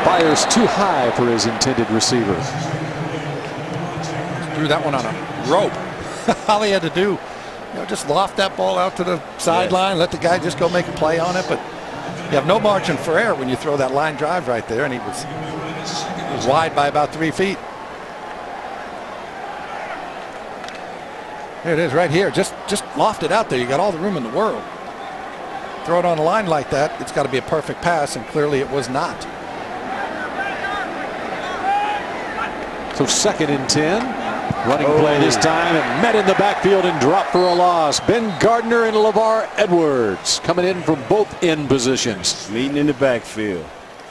Speaker 1: fires too high for his intended receiver.
Speaker 2: Threw that one on a rope. All he had to do, just loft that ball out to the sideline, let the guy just go make a play on it. But you have no margin for error when you throw that line drive right there, and he was wide by about 3 feet. There it is right here. Just loft it out there. You got all the room in the world. Throw it on a line like that, it's got to be a perfect pass, and clearly it was not.
Speaker 1: So 2nd and 10. Running play this time, and met in the backfield and dropped for a loss. Ben Gardner and LeVar Edwards coming in from both end positions.
Speaker 6: Meeting in the backfield.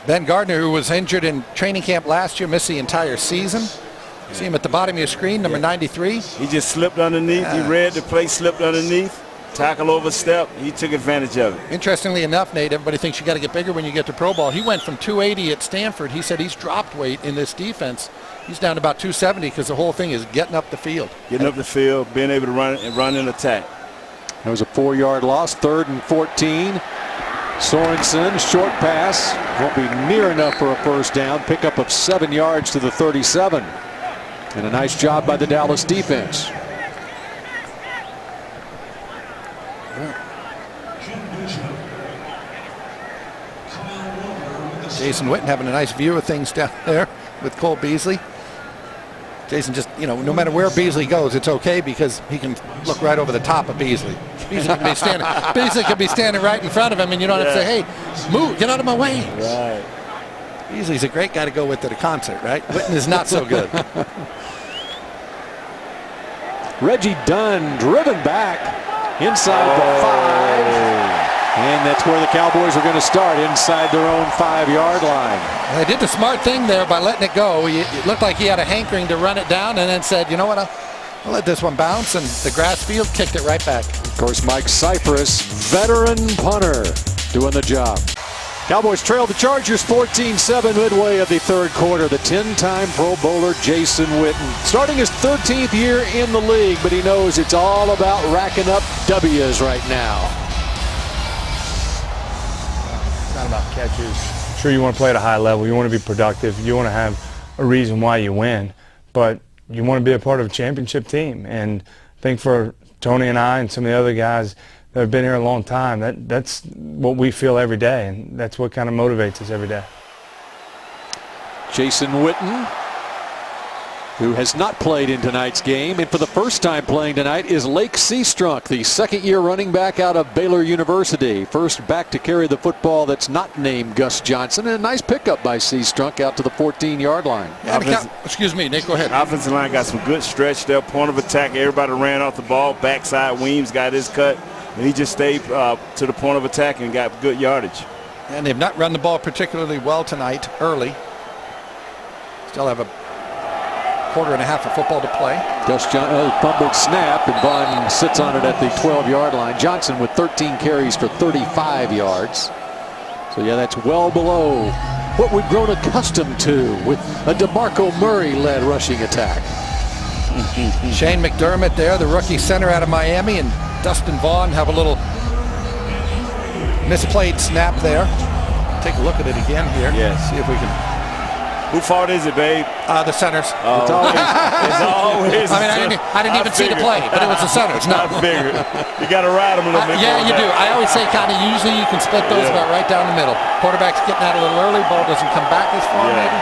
Speaker 2: Ben Gardner, who was injured in training camp last year, missed the entire season. See him at the bottom of your screen, number 93.
Speaker 6: He just slipped underneath. He read the play, slipped underneath. Tackle overstep. He took advantage of it.
Speaker 2: Interestingly enough, Nate, everybody thinks you got to get bigger when you get to pro ball. He went from 280 at Stanford. He said he's dropped weight in this defense. He's down to about 270 because the whole thing is getting up the field.
Speaker 6: Getting up the field, being able to run and attack.
Speaker 1: That was a 4-yard loss. 3rd and 14. Sorensen, short pass. Won't be near enough for a first down. Pickup of 7 yards to the 37. And a nice job by the Dallas defense.
Speaker 2: Jason Witten having a nice view of things down there with Cole Beasley. Jason just, no matter where Beasley goes, it's okay because he can look right over the top of Beasley. Beasley can be standing right in front of him, and you don't have to say, hey, move, get out of my way.
Speaker 6: Right.
Speaker 2: Beasley's a great guy to go with at a concert, right? Witten is not so good.
Speaker 1: Reggie Dunn driven back inside the 5. And that's where the Cowboys are going to start, inside their own 5-yard line.
Speaker 2: They did the smart thing there by letting it go. It looked like he had a hankering to run it down, and then said, you know what, I'll let this one bounce, and the grass field kicked it right back.
Speaker 1: Of course, Mike Cypress, veteran punter, doing the job. Cowboys trail the Chargers 14-7 midway of the 3rd quarter. The 10-time Pro Bowler Jason Witten, starting his 13th year in the league, but he knows it's all about racking up W's right now.
Speaker 10: Not about catches. Sure, you want to play at a high level. You want to be productive. You want to have a reason why you win. But you want to be a part of a championship team. And I think for Tony and I and some of the other guys that have been here a long time, that's what we feel every day. And that's what kind of motivates us every day.
Speaker 1: Jason Witten, who has not played in tonight's game, and for the first time playing tonight is Lake Seastrunk, the 2nd-year running back out of Baylor University. First back to carry the football that's not named Gus Johnson, and a nice pickup by Seastrunk out to the 14-yard line.
Speaker 2: Excuse me, Nick, go ahead.
Speaker 6: Offensive line got some good stretch there, point of attack. Everybody ran off the ball. Backside Weems got his cut, and he just stayed to the point of attack and got good yardage.
Speaker 2: And they've not run the ball particularly well tonight, early. Still have a quarter and a half of football to play.
Speaker 1: Gus fumbled snap, and Vaughn sits on it at the 12-yard line. Johnson with 13 carries for 35 yards. So yeah, that's well below what we've grown accustomed to with a DeMarco Murray-led rushing attack.
Speaker 2: Shane McDermott there, the rookie center out of Miami, and Dustin Vaughn have a little misplayed snap there. Take a look at it again here.
Speaker 6: Yes.
Speaker 2: See if we can.
Speaker 6: Who fault is it, babe?
Speaker 2: The centers.
Speaker 6: Oh. It's always.
Speaker 2: I didn't even see the play, but it was the centers. No.
Speaker 6: I figured. You got to ride them a little bit.
Speaker 2: Yeah, you do. I always say kind of usually you can split those about right down the middle. Quarterback's getting out a little early. Ball doesn't come back as far, maybe.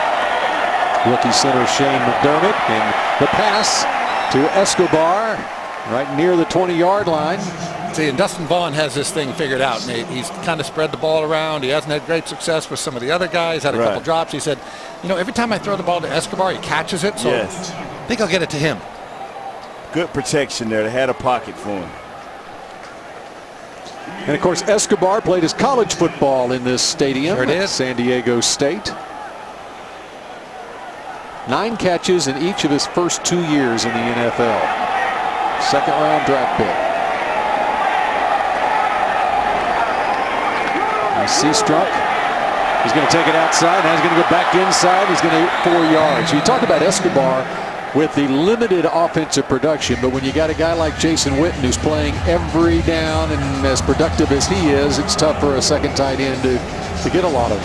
Speaker 1: Rookie center Shane McDermott, and the pass to Escobar right near the 20-yard line.
Speaker 2: See, and Dustin Vaughn has this thing figured out, Nate. He's kind of spread the ball around. He hasn't had great success with some of the other guys. Had a couple drops. He said, every time I throw the ball to Escobar, he catches it. So I think I'll get it to him.
Speaker 6: Good protection there. They had a pocket for him.
Speaker 1: And, of course, Escobar played his college football in this stadium.
Speaker 2: Sure it is.
Speaker 1: San Diego State. 9 catches in each of his first 2 years in the NFL. 2nd-round draft pick. Seastrunk, he's going to take it outside. Now he's going to go back inside. He's going to get 4 yards. You talk about Escobar with the limited offensive production, but when you got a guy like Jason Witten who's playing every down and as productive as he is, it's tough for a second tight end to get a lot of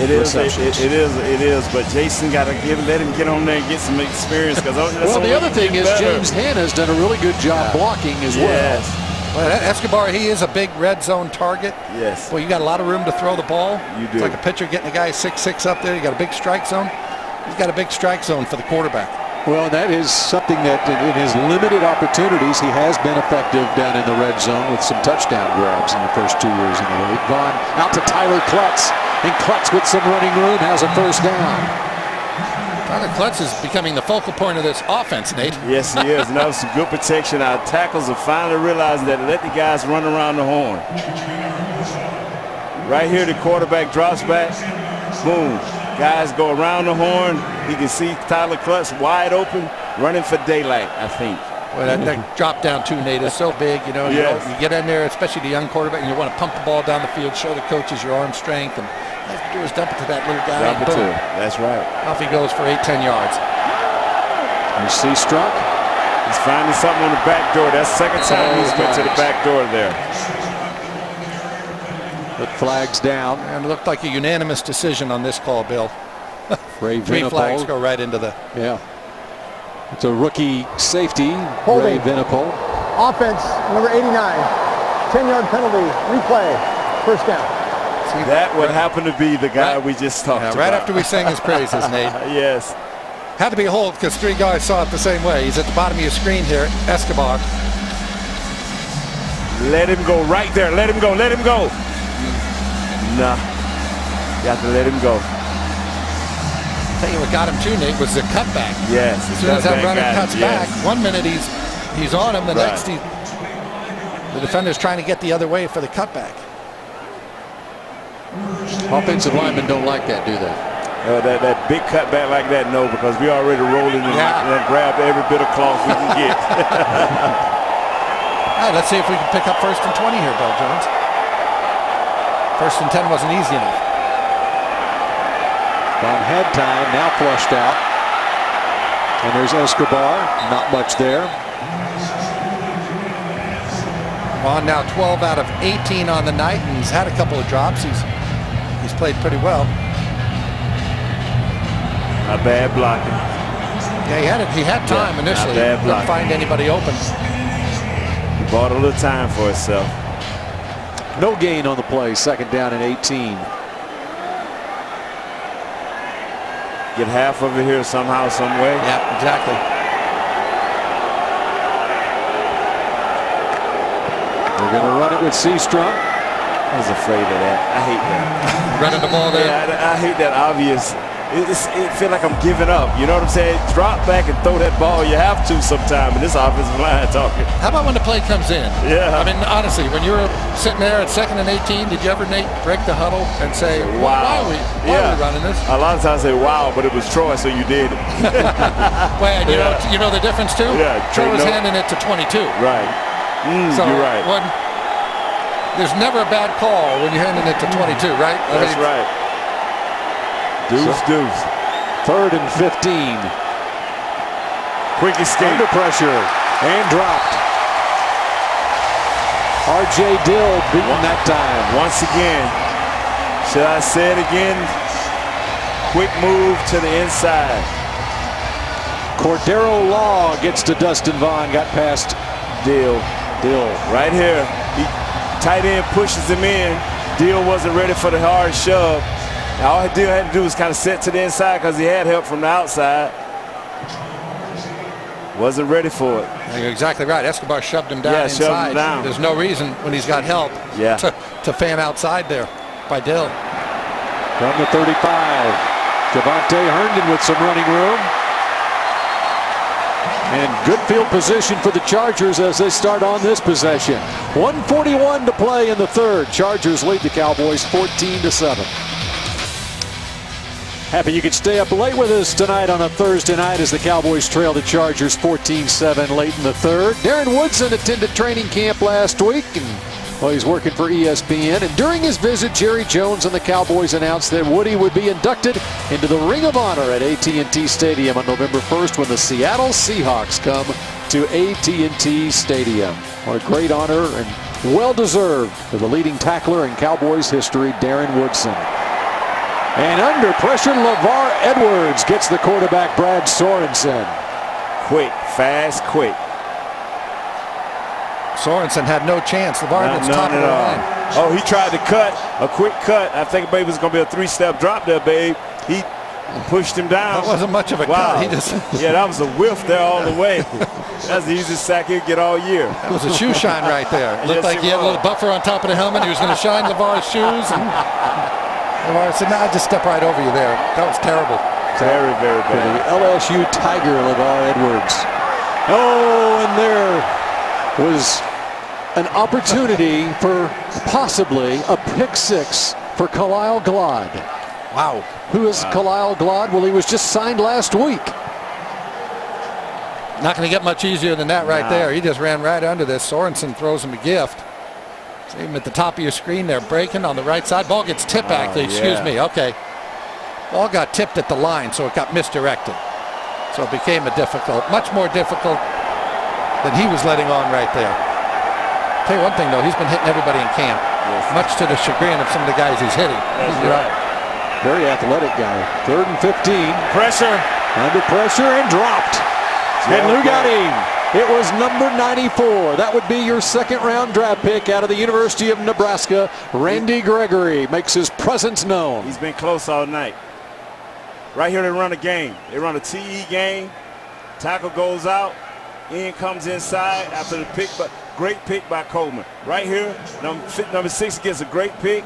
Speaker 1: receptions.
Speaker 6: It is. But Jason got to let him get on there and get some experience. Because
Speaker 1: well, the other thing is James Hanna's done a really good job blocking as well.
Speaker 2: Well, Escobar, he is a big red zone target.
Speaker 6: Yes.
Speaker 2: Well, you got a lot of room to throw the ball.
Speaker 6: You do.
Speaker 2: It's like a pitcher getting a guy 6'6" up there. You got a big strike zone. He's got a big strike zone for the quarterback.
Speaker 1: Well, that is something that in his limited opportunities, he has been effective down in the red zone with some touchdown grabs in the first 2 years in the league. Vaughn out to Tyler Klutz, and Klutz with some running room has a first down.
Speaker 2: Tyler Klutz is becoming the focal point of this offense, Nate.
Speaker 6: Yes, he is. And that was some good protection. Our tackles are finally realizing that let the guys run around the horn. Right here, the quarterback drops back. Boom. Guys go around the horn. You can see Tyler Klutz wide open, running for daylight, I think.
Speaker 2: Well, that drop down too, Nate, is so big. You know, you get in there, especially the young quarterback, and you want to pump the ball down the field, show the coaches your arm strength, and all you have to do is dump it to that little guy.
Speaker 6: Dump it to him. That's right.
Speaker 2: Off he goes for 8-10 yards.
Speaker 1: You see Strunk?
Speaker 6: He's finding something on the back door. That's the second time he's went to the back door there.
Speaker 1: Put flags down.
Speaker 2: And it looked like a unanimous decision on this call, Bill.
Speaker 1: Ray
Speaker 2: Three
Speaker 1: Vinipol.
Speaker 2: flags go right into the...
Speaker 1: Yeah. It's a rookie safety,
Speaker 4: Holding.
Speaker 1: Ray Vinipol.
Speaker 4: Offense, number 89. 10-yard penalty, replay, first down.
Speaker 2: See,
Speaker 6: That would happen to be the guy we just talked about.
Speaker 2: Right after we sang his praises, Nate.
Speaker 6: Yes.
Speaker 2: Had to be a hold because three guys saw it the same way. He's at the bottom of your screen here, Escobar.
Speaker 6: Let him go right there. Let him go. Let him go. Nah. You have to let him go.
Speaker 2: Tell you what got him too, Nate, was the cutback.
Speaker 6: Yes.
Speaker 2: As soon as that runner cuts back, 1 minute he's on him, the
Speaker 6: Right.
Speaker 2: next the defender's trying to get the other way for the cutback.
Speaker 1: Offensive linemen don't like that, do they?
Speaker 6: That big cutback like that, no, because we already rolling and grab every bit of cloth we can get.
Speaker 2: All right, let's see if we can pick up 1st and 20 here, Bill Jones. 1st and 10 wasn't easy enough.
Speaker 1: Vaughn had time, now flushed out. And there's Escobar, not much there.
Speaker 2: Vaughn now 12 out of 18 on the night, and he's had a couple of drops. He's played pretty well.
Speaker 6: Not bad blocking.
Speaker 2: Yeah, he had time initially.
Speaker 6: Not bad
Speaker 2: Couldn't
Speaker 6: blocking.
Speaker 2: find anybody open.
Speaker 6: He bought a little time for himself.
Speaker 1: No gain on the play, 2nd down and 18.
Speaker 6: Get half of it here somehow, some way.
Speaker 2: Yeah, exactly.
Speaker 6: We're
Speaker 1: going to run it with Seastrunk.
Speaker 6: I was afraid of that. I hate that.
Speaker 2: Running the ball there.
Speaker 6: Yeah, I hate that obvious. It feel like I'm giving up. You know what I'm saying? Drop back and throw that ball. You have to sometime. And this offensive line talking.
Speaker 2: How about when the play comes in?
Speaker 6: Yeah.
Speaker 2: I mean, honestly, when you were sitting there at 2nd and 18, did you ever, Nate, break the huddle and say,
Speaker 6: wow,
Speaker 2: why are we running this?
Speaker 6: A lot of times I say, wow, but it was Troy, so you did it.
Speaker 2: Well, you know the difference, too?
Speaker 6: Yeah.
Speaker 2: Troy was handing it to 22.
Speaker 6: Right.
Speaker 2: So
Speaker 6: you're right.
Speaker 2: There's never a bad call when you're handing it to 22, right?
Speaker 6: That's right. Deuce.
Speaker 1: 3rd and 15.
Speaker 6: Quick escape.
Speaker 1: Under pressure and dropped. R.J. Dill beaten that time.
Speaker 6: Once again, should I say it again? Quick move to the inside.
Speaker 1: Cordero Law gets to Dustin Vaughn. Got past
Speaker 6: Dill. Right here. Tight end pushes him in. Dill wasn't ready for the hard shove. All Dill had to do was kind of set to the inside because he had help from the outside. Wasn't ready for it.
Speaker 2: You're exactly right. Escobar shoved him down inside.
Speaker 6: Shoved him down.
Speaker 2: There's no reason when he's got help to fan outside there by Dill.
Speaker 1: From the 35. Javante Herndon with some running room. And good field position for the Chargers as they start on this possession. 1:41 to play in the 3rd. Chargers lead the Cowboys 14-7. Happy you could stay up late with us tonight on a Thursday night as the Cowboys trail the Chargers 14-7 late in the 3rd. Darren Woodson attended training camp last week, and he's working for ESPN. And during his visit, Jerry Jones and the Cowboys announced that Woody would be inducted into the Ring of Honor at AT&T Stadium on November 1st when the Seattle Seahawks come to AT&T Stadium. What a great honor and well-deserved for the leading tackler in Cowboys history, Darren Woodson. And under pressure, LeVar Edwards gets the quarterback, Brad Sorensen.
Speaker 6: Quick, fast, quick.
Speaker 2: Sorensen had no chance. LeVar Edwards top of the line.
Speaker 6: Oh, he tried to cut, a quick cut. I think, babe, it was going to be a 3-step drop there, babe. He pushed him down.
Speaker 2: That wasn't much of a cut. He just
Speaker 6: yeah, that was a whiff there all the way. That's the easiest sack he'll get all year.
Speaker 2: That was a shoe shine right there. It looked like he had a little buffer on top of the helmet. He was going to shine LeVar's shoes. And LeVar said, "Nah, just step right over you there." That was terrible.
Speaker 6: Very, very bad.
Speaker 1: The LSU Tiger, LeVar Edwards. Oh, and there was an opportunity for possibly a pick six for Khalil Glad.
Speaker 2: Wow.
Speaker 1: Who is Khalil Glad? Well, he was just signed last week.
Speaker 2: Not going to get much easier than that right there. He just ran right under this. Sorensen throws him a gift. See him at the top of your screen there, breaking on the right side. Ball gets tipped, actually. Excuse me. Okay. Ball got tipped at the line, so it got misdirected. So it became much more difficult than he was letting on right there. Tell you one thing, though, he's been hitting everybody in camp, much to the chagrin of some of the guys he's hitting.
Speaker 1: Very athletic guy. 3rd and 15.
Speaker 6: Pressure.
Speaker 1: Under pressure and dropped. And Lou got him. It was number 94. That would be your second-round draft pick out of the University of Nebraska. Randy Gregory makes his presence known.
Speaker 6: He's been close all night. Right here they run a game. They run a TE game. Tackle goes out. Ian comes inside after the pick, but great pick by Coleman. Right here, number 6 gets a great pick.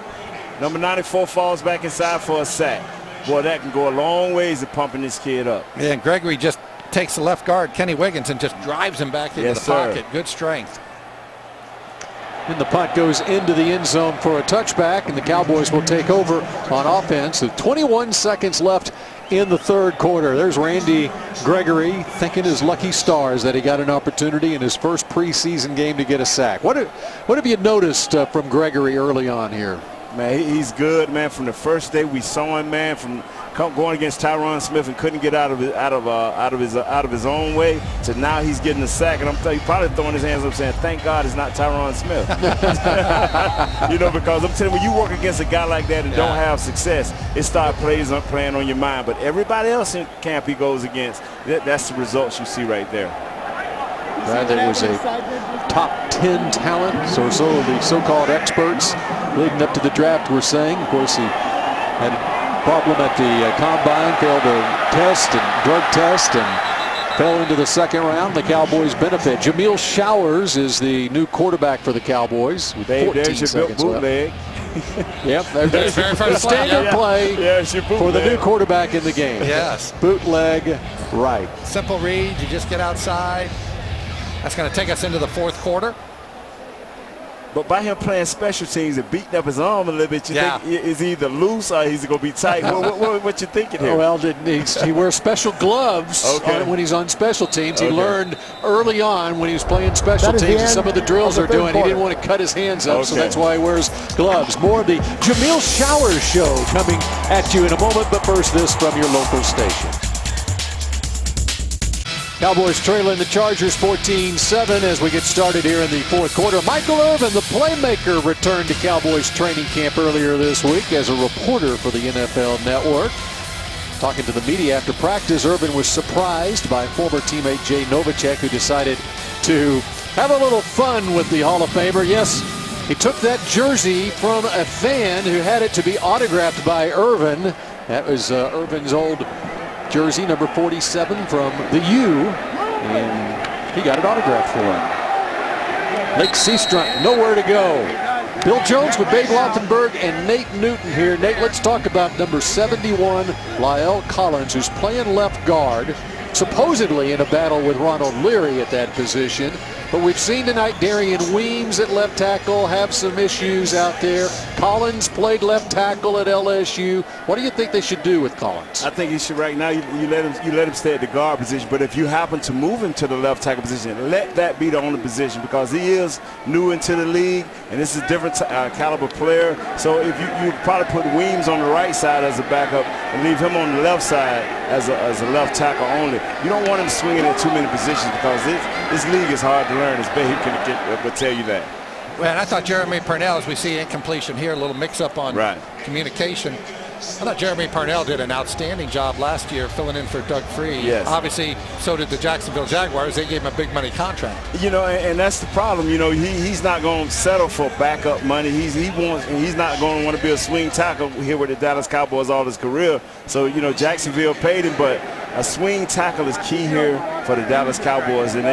Speaker 6: Number 94 falls back inside for a sack. Boy, that can go a long ways to pumping this kid up.
Speaker 2: Yeah, and Gregory just takes the left guard, Kenny Wiggins, and just drives him back into the pocket. Good strength.
Speaker 1: And the punt goes into the end zone for a touchback, and the Cowboys will take over on offense with 21 seconds left in the 3rd quarter. There's Randy Gregory thanking his lucky stars that he got an opportunity in his first preseason game to get a sack. What have you noticed from Gregory early on here?
Speaker 6: Man, he's good, man. From the first day we saw him, man, from going against Tyron Smith and couldn't get out of his own way to now he's getting a sack, and I'm telling you, probably throwing his hands up saying, "Thank God it's not Tyron Smith." You know, because I'm telling you, when you work against a guy like that and don't have success, it starts playing on your mind. But everybody else in camp he goes against, that's the results you see right there.
Speaker 1: There was a top 10 talent, so the so-called experts leading up to the draft were saying. Of course, he had a problem at the combine, failed a test and drug test, and fell into the 2nd round. The Cowboys benefit. Jameel Showers is the new quarterback for the Cowboys with 14 seconds left. Yep, there's the standard play for the new quarterback in the game.
Speaker 2: Yes.
Speaker 1: Bootleg right.
Speaker 2: Simple read. You just get outside. That's going to take us into the 4th quarter.
Speaker 6: But by him playing special teams and beating up his arm a little bit, you think is he either loose or he's going to be tight? what you thinking here?
Speaker 1: Well, he wears special gloves when he's on special teams. He learned early on when he was playing special teams and some of the drills they're doing, he didn't want to cut his hands up, so that's why he wears gloves. More of the Jameel Showers Show coming at you in a moment, but first this from your local station. Cowboys trailing the Chargers 14-7 as we get started here in the 4th quarter. Michael Irvin, the playmaker, returned to Cowboys training camp earlier this week as a reporter for the NFL Network. Talking to the media after practice, Irvin was surprised by former teammate Jay Novacek, who decided to have a little fun with the Hall of Famer. Yes, he took that jersey from a fan who had it to be autographed by Irvin. That was Irvin's old jersey, number 47 from the U, and he got it autographed for him. Lake Seastrunt, nowhere to go. Bill Jones with Babe Laufenberg and Nate Newton here. Nate, let's talk about number 71, La'el Collins, who's playing left guard, supposedly in a battle with Ronald Leary at that position. But we've seen tonight Darian Weems at left tackle have some issues out there. Collins played left tackle at LSU. What do you think they should do with Collins?
Speaker 6: I think you should right now you let him stay at the guard position. But if you happen to move him to the left tackle position, let that be the only position, because he is new into the league and this is a different caliber player. So if you probably put Weems on the right side as a backup and leave him on the left side as a left tackle only. You don't want him swinging in too many positions, because this league is hard to learn. As Babe can tell you that.
Speaker 2: Well, I thought Jeremy Purnell, as we see incompletion here, a little mix-up on communication. I thought Jeremy Parnell did an outstanding job last year filling in for Doug Free.
Speaker 6: Yes.
Speaker 2: Obviously, so did the Jacksonville Jaguars. They gave him a big money contract.
Speaker 6: You know, and that's the problem. You know, he's not going to settle for backup money. He's not going to want to be a swing tackle here with the Dallas Cowboys all his career. So, you know, Jacksonville paid him, but a swing tackle is key here for the Dallas Cowboys. And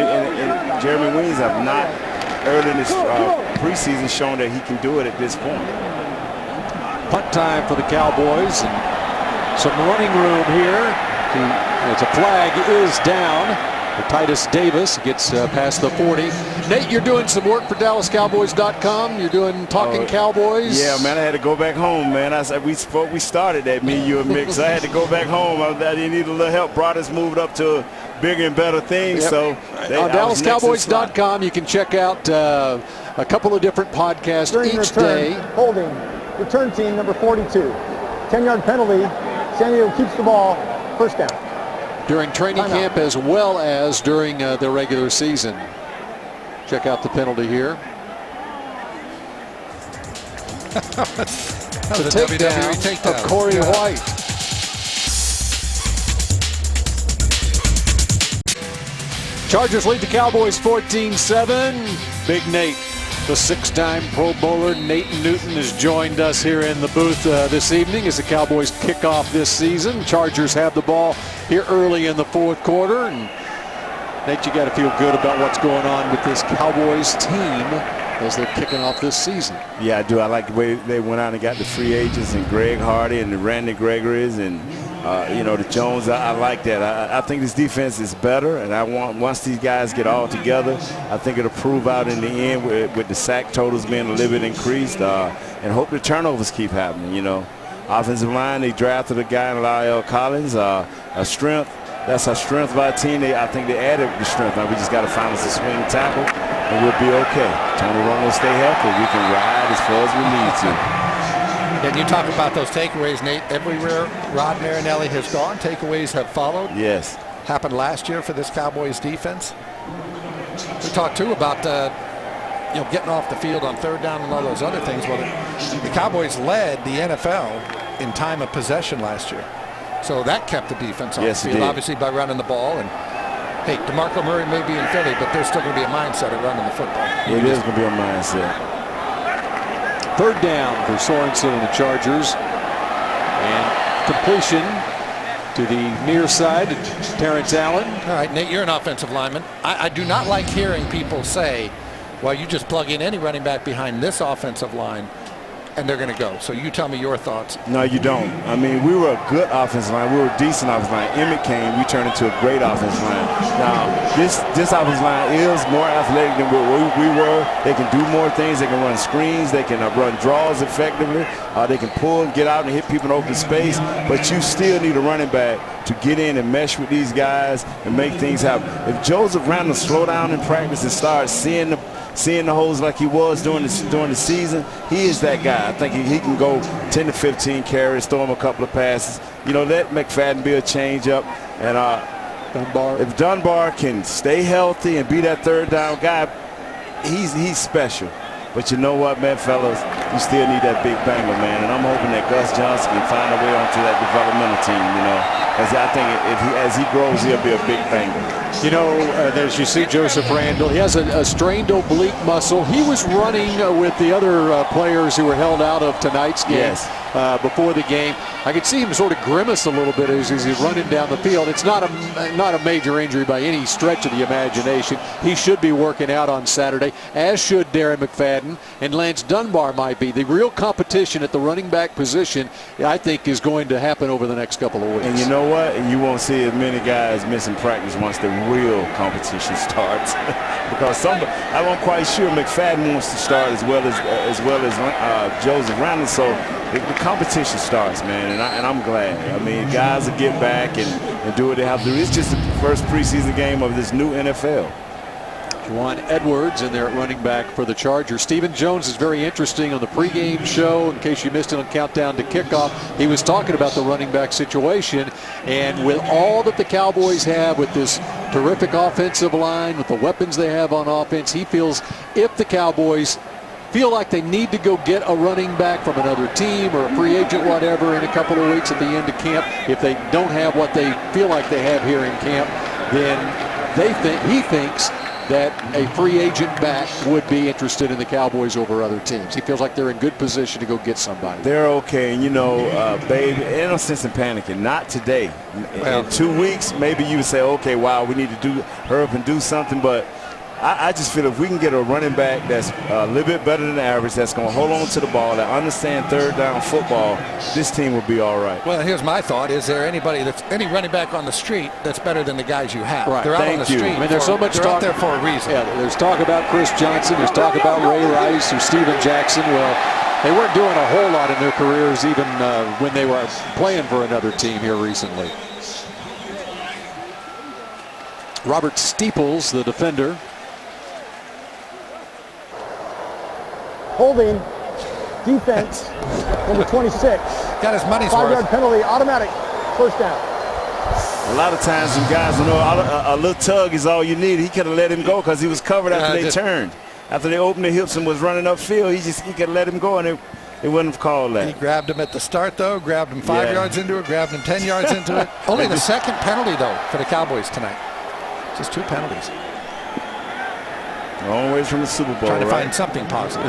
Speaker 6: Jeremy Williams have not early in this preseason shown that he can do it at this point.
Speaker 1: Punt time for the Cowboys, and some running room here. As a flag is down. Titus Davis gets past the 40. Nate, you're doing some work for DallasCowboys.com. You're doing Talking Cowboys.
Speaker 6: Yeah, man, I had to go back home, man. I said we started that, me, you, and Mick. So I had to go back home. I needed a little help. Brothers moved up to bigger and better things. Yep. So
Speaker 1: on DallasCowboys.com, you can check out a couple of different podcasts each day.
Speaker 4: Holding return team number 42. 10-yard penalty. San Diego keeps the ball. First down.
Speaker 1: During training camp as well as during the regular season. Check out the penalty here.
Speaker 2: The takedown
Speaker 1: of Corey White. Chargers lead the Cowboys 14-7. Big Nate, the 6-time Pro Bowler Nate Newton, has joined us here in the booth this evening as the Cowboys kick off this season. Chargers have the ball here early in the fourth quarter. And Nate, you got to feel good about what's going on with this Cowboys team as they're kicking off this season.
Speaker 6: Yeah, I do. I like the way they went out and got the free agents and Greg Hardy and the Randy Gregory's and you know, the Jones. I like that. I think this defense is better, and I want, once these guys get all together, I think it'll prove out in the end with the sack totals being a little bit increased, and hope the turnovers keep happening. You know, offensive line, they drafted a guy in Lyle Collins, a strength. That's our strength of our team. I think they added the strength. Now we just got to find us a swing tackle, and we'll be okay. Tony Romo will stay healthy. We can ride as far as we need to.
Speaker 2: And you talk about those takeaways, Nate. Everywhere Rod Marinelli has gone, takeaways have followed.
Speaker 6: Yes.
Speaker 2: Happened last year for this Cowboys defense. We talked too about getting off the field on third down and all those other things. Well, the Cowboys led the NFL in time of possession last year, so that kept the defense on the field, obviously by running the ball. And hey, DeMarco Murray may be in Philly, but there's still going to be a mindset of running the football.
Speaker 6: It is going to be a mindset.
Speaker 1: Third down for Sorensen and the Chargers. And completion to the near side, Terrence Allen.
Speaker 2: All right, Nate, you're an offensive lineman. I do not like hearing people say, well, you just plug in any running back behind this offensive line and they're going to go. So you tell me your thoughts.
Speaker 6: No, you don't. I mean, we were a good offensive line. We were a decent offensive line. Emmett came, we turned into a great offensive line. Now, this offensive line is more athletic than what we were. They can do more things. They can run screens. They can run draws effectively. They can pull and get out and hit people in open space. But you still need a running back to get in and mesh with these guys and make things happen. If Joseph Randle slow down in practice and start seeing the holes like he was during the season, he is that guy. I think he can go 10 to 15 carries, throw him a couple of passes. You know, let McFadden be a change-up. And if Dunbar can stay healthy and be that third down guy, he's special. But you know what, man, fellas, you still need that big banger, man. And I'm hoping that Gus Johnson can find a way onto that developmental team, you know. Because I think as he grows, he'll be a big banger.
Speaker 1: You know, as you see Joseph Randle, he has a strained oblique muscle. He was running with the other players who were held out of tonight's game before the game. I could see him sort of grimace a little bit as he's running down the field. It's not a major injury by any stretch of the imagination. He should be working out on Saturday, as should Darren McFadden, and Lance Dunbar might be. The real competition at the running back position, I think, is going to happen over the next couple of weeks.
Speaker 6: And you know what? You won't see as many guys missing practice once the real competition starts. Because I wasn't quite sure McFadden wants to start as well as Joseph Randle. So the competition starts, man, and I'm glad. I mean, guys will get back and do what they have to do. It's just the first preseason game of this new NFL.
Speaker 1: Juwan Edwards in there at running back for the Chargers. Stephen Jones is very interesting on the pregame show. In case you missed it on Countdown to Kickoff, he was talking about the running back situation. And with all that the Cowboys have, with this terrific offensive line, with the weapons they have on offense, he feels if the Cowboys feel like they need to go get a running back from another team or a free agent, whatever, in a couple of weeks at the end of camp, if they don't have what they feel like they have here in camp, then he thinks that a free agent back would be interested in the Cowboys over other teams. He feels like they're in good position to go get somebody.
Speaker 6: They're okay, and babe, ain't no sense in panicking. Not today. In 2 weeks, maybe you would say, okay, wow, we need to hurry up and do something, but I just feel if we can get a running back that's a little bit better than average, that's going to hold on to the ball, that understand third down football, this team will be all right.
Speaker 2: Well, here's my thought. Is there any running back on the street that's better than the guys you have?
Speaker 1: Right.
Speaker 2: They're out on the street.
Speaker 1: I mean, there's so much
Speaker 2: they're
Speaker 1: talk.
Speaker 2: out there for a reason.
Speaker 1: Yeah, there's talk about Chris Johnson. There's talk about Ray Rice or Steven Jackson. Well, they weren't doing a whole lot in their careers even when they were playing for another team here recently. Robert Steeples, the defender.
Speaker 4: Holding defense, number 26.
Speaker 2: Got his money's
Speaker 4: 5-yard
Speaker 2: worth.
Speaker 4: penalty, automatic, first down.
Speaker 6: A lot of times some guys will know a little tug is all you need. He could have let him go because he was covered after they turned. After they opened the hips and was running upfield, he could have let him go, and they wouldn't have called that.
Speaker 2: He grabbed him at the start, though, grabbed him 5 yards into it, grabbed him 10 yards into it. Only the second penalty, though, for the Cowboys tonight. Just 2 penalties.
Speaker 6: Long ways from the Super Bowl,
Speaker 2: Trying to find something positive.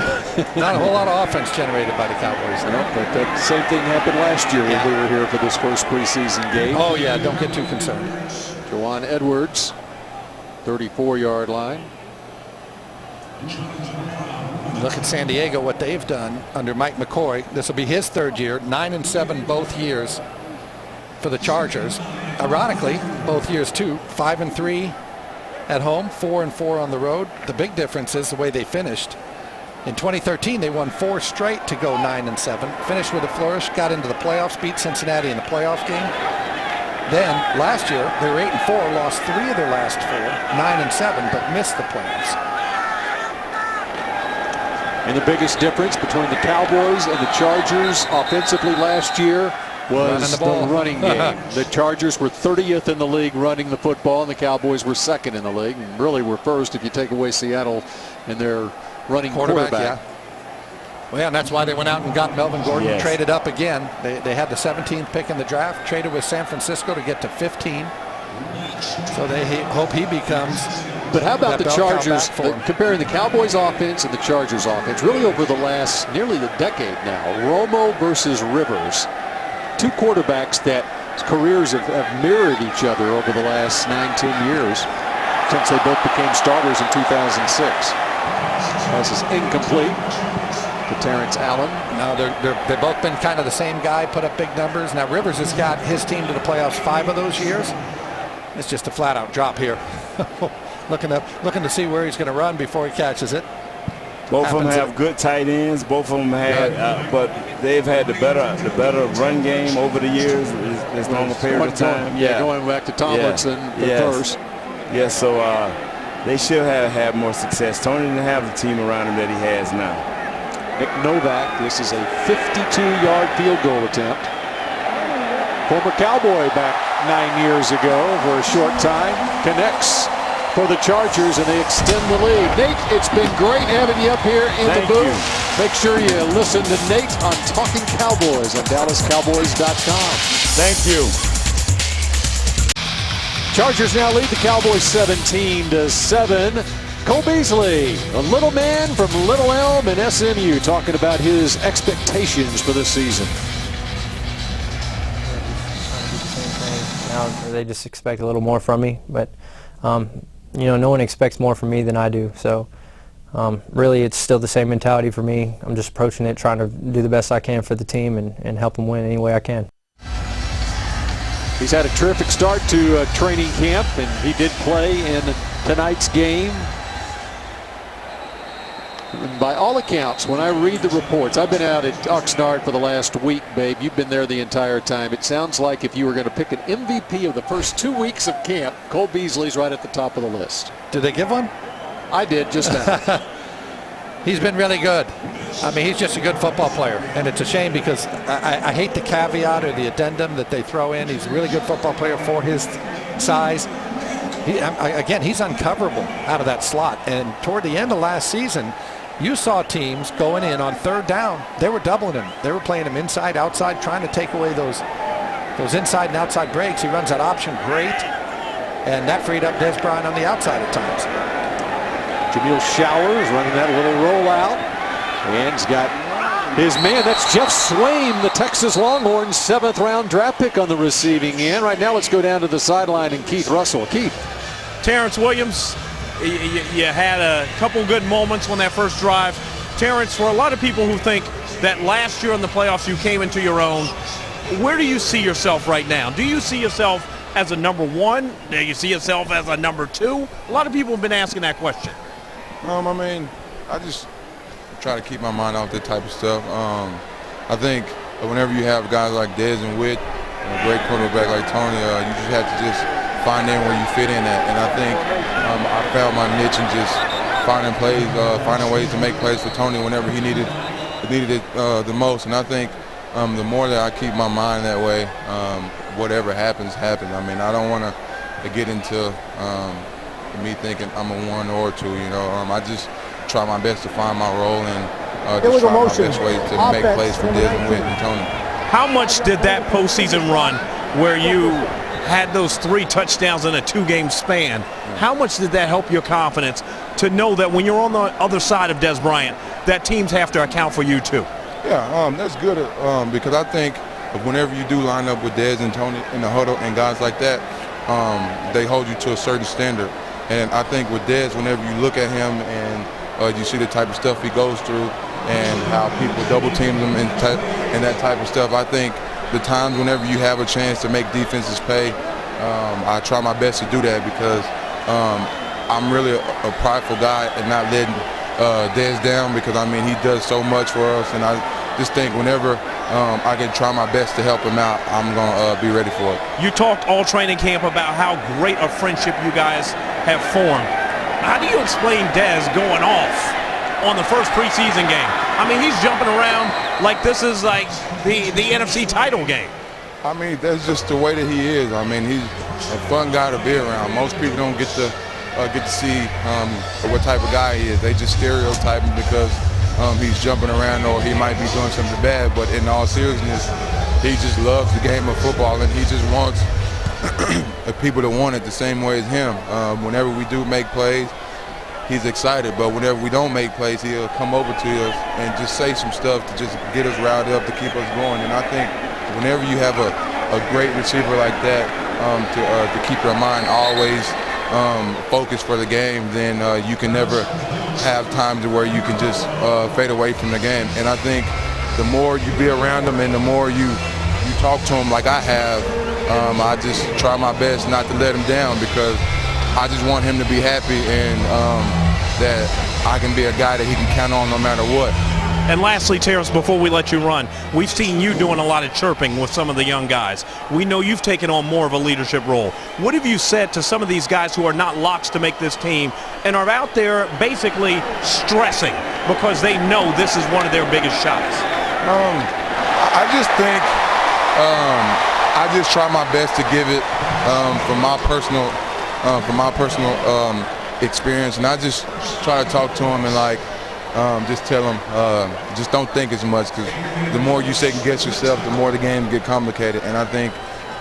Speaker 2: Not a whole lot of offense generated by the Cowboys.
Speaker 1: No, but that same thing happened last year when we were here for this first preseason game.
Speaker 2: Oh, yeah, don't get too concerned.
Speaker 1: Juwan Edwards, 34-yard line.
Speaker 2: Look at San Diego, what they've done under Mike McCoy. This will be his 3rd year, 9-7 both years for the Chargers. Ironically, both years too, 5-3 at home, 4-4 on the road. The big difference is the way they finished. In 2013, they won 4 straight to go 9-7. Finished with a flourish, got into the playoffs, beat Cincinnati in the playoff game. Then last year, they were 8-4, lost 3 of their last 4, 9-7, but missed the playoffs.
Speaker 1: And the biggest difference between the Cowboys and the Chargers offensively last year was the running game. The Chargers were 30th in the league running the football, and the Cowboys were 2nd in the league, and really were 1st if you take away Seattle and their running quarterback.
Speaker 2: Yeah. Well, yeah, and that's why they went out and got Melvin Gordon, traded up again. They had the 17th pick in the draft, traded with San Francisco to get to 15. So they hope he becomes.
Speaker 1: But how about the Chargers, comparing the Cowboys offense and the Chargers offense, really over the last nearly a decade now, Romo versus Rivers, 2 quarterbacks that careers have mirrored each other over the last 9-10 years since they both became starters in 2006. This is incomplete to Terrence Allen.
Speaker 2: No, they've both been kind of the same guy, put up big numbers. Now Rivers has got his team to the playoffs 5 of those years. It's just a flat-out drop here. looking to see where he's going to run before he catches it.
Speaker 6: Both of them have good tight ends. Both of them had, but they've had the better run game over the years. This normal period of time.
Speaker 1: Going back to Tomlinson first.
Speaker 6: Yes, so they should have had more success. Tony didn't have the team around him that he has now.
Speaker 1: Nick Novak, this is a 52-yard field goal attempt. Former Cowboy back 9 years ago for a short time. Connects for the Chargers, and they extend the lead. Nate, it's been great having you up here in the booth. Make sure you listen to Nate on Talking Cowboys on DallasCowboys.com.
Speaker 6: Thank you.
Speaker 1: Chargers now lead the Cowboys 17-7. Cole Beasley, a little man from Little Elm and SMU, talking about his expectations for this season.
Speaker 11: Now they just expect a little more from me, but no one expects more from me than I do. So really, it's still the same mentality for me. I'm just approaching it, trying to do the best I can for the team and help them win any way I can.
Speaker 1: He's had a terrific start to training camp, and he did play in tonight's game. And by all accounts, when I read the reports, I've been out at Oxnard for the last week, babe. You've been there the entire time. It sounds like if you were going to pick an MVP of the first 2 weeks of camp, Cole Beasley's right at the top of the list.
Speaker 2: Did they give one?
Speaker 1: I did just now.
Speaker 2: He's been really good. I mean, he's just a good football player, and it's a shame because I hate the caveat or the addendum that they throw in. He's a really good football player for his size. Again, he's uncoverable out of that slot, and toward the end of last season, you saw teams going in on third down. They were doubling him. They were playing him inside, outside, trying to take away those inside and outside breaks. He runs that option great, and that freed up Des Bryant on the outside at times.
Speaker 1: Jamil Showers running that little rollout, and he's got his man. That's Jeff Swaim, the Texas Longhorns 7th-round draft pick on the receiving end. Right now, let's go down to the sideline and Keith Russell. Keith.
Speaker 3: Terrence Williams, you had a couple good moments on that first drive. Terrence, for a lot of people who think that last year in the playoffs you came into your own, where do you see yourself right now? Do you see yourself as a number 1? Do you see yourself as a number 2? A lot of people have been asking that question.
Speaker 12: I mean, I just try to keep my mind off that type of stuff. I think whenever you have guys like Dez and Witt, and a great quarterback like Tony, you just have to just find in where you fit in at. And I think I found my niche in just finding plays, finding ways to make plays for Tony whenever he needed it the most. And I think the more that I keep my mind that way, whatever happens, happens. I mean, I don't want to get into me thinking I'm a 1 or 2, you know. I just try my best to find my role and just try my best way to make plays for Dez and Witt and Tony.
Speaker 3: How much did that postseason run where you had those 3 touchdowns in a 2-game span, how much did that help your confidence to know that when you're on the other side of Des Bryant, that teams have to account for you too?
Speaker 12: Yeah, that's good because I think whenever you do line up with Dez and Tony in the huddle and guys like that, they hold you to a certain standard. And I think with Dez, whenever you look at him and you see the type of stuff he goes through and how people double team him and that type of stuff, I think the times whenever you have a chance to make defenses pay, I try my best to do that because I'm really a prideful guy and not letting Dez down because, I mean, he does so much for us. And I just think whenever I can try my best to help him out, I'm going to be ready for it.
Speaker 3: You talked all training camp about how great a friendship you guys have formed. How do you explain Dez going off on the first preseason game? I mean, he's jumping around like this is like the NFC title game.
Speaker 12: I mean, that's just the way that he is. I mean, he's a fun guy to be around. Most people don't get to see what type of guy he is. They just stereotype him because he's jumping around or he might be doing something bad. But in all seriousness, he just loves the game of football and he just wants people to want it the same way as him. Whenever we do make plays, he's excited, but whenever we don't make plays, he'll come over to us and just say some stuff to just get us riled up to keep us going. And I think whenever you have a great receiver like that to keep your mind always focused for the game, then you can never have times where you can just fade away from the game. And I think the more you be around him and the more you talk to him like I have, I just try my best not to let him down because I just want him to be happy and that I can be a guy that he can count on no matter what.
Speaker 3: And lastly, Terrence, before we let you run, we've seen you doing a lot of chirping with some of the young guys. We know you've taken on more of a leadership role. What have you said to some of these guys who are not locks to make this team and are out there basically stressing because they know this is one of their biggest shots?
Speaker 12: I just think I just try my best to give it from my personal experience, and I just try to talk to him and just tell him just don't think as much because the more you second guess yourself, the more the game get complicated. And I think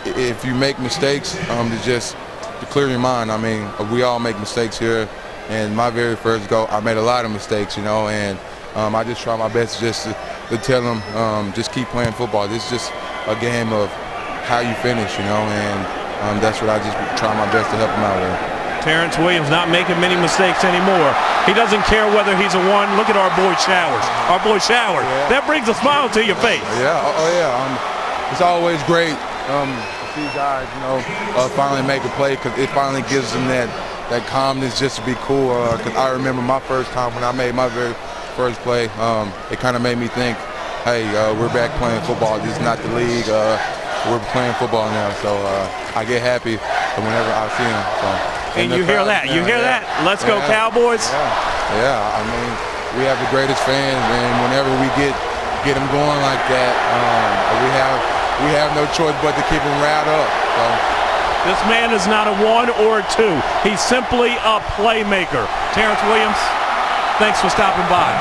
Speaker 12: if you make mistakes, to clear your mind. I mean, we all make mistakes here, and my very first go, I made a lot of mistakes, you know, and I just try my best just to tell him just keep playing football. This is just a game of how you finish, you know, and that's what I just try my best to help him out with.
Speaker 3: Terrence Williams not making many mistakes anymore. He doesn't care whether he's a 1. Look at our boy Showers. Our boy Showers. Yeah. That brings a smile to your face.
Speaker 12: Yeah, it's always great to see guys, you know, finally make a play because it finally gives them that calmness just to be cool. Because I remember my first time when I made my very first play, it kind of made me think, hey, we're back playing football. This is not the league. We're playing football now. So I get happy whenever I see them. So.
Speaker 3: And you hear that. You hear that. Let's go, Cowboys.
Speaker 12: Yeah, I mean, we have the greatest fans, and whenever we get them going like that, we have no choice but to keep them riled up. So.
Speaker 3: This man is not a 1 or a 2. He's simply a playmaker. Terrence Williams, Thanks for stopping by.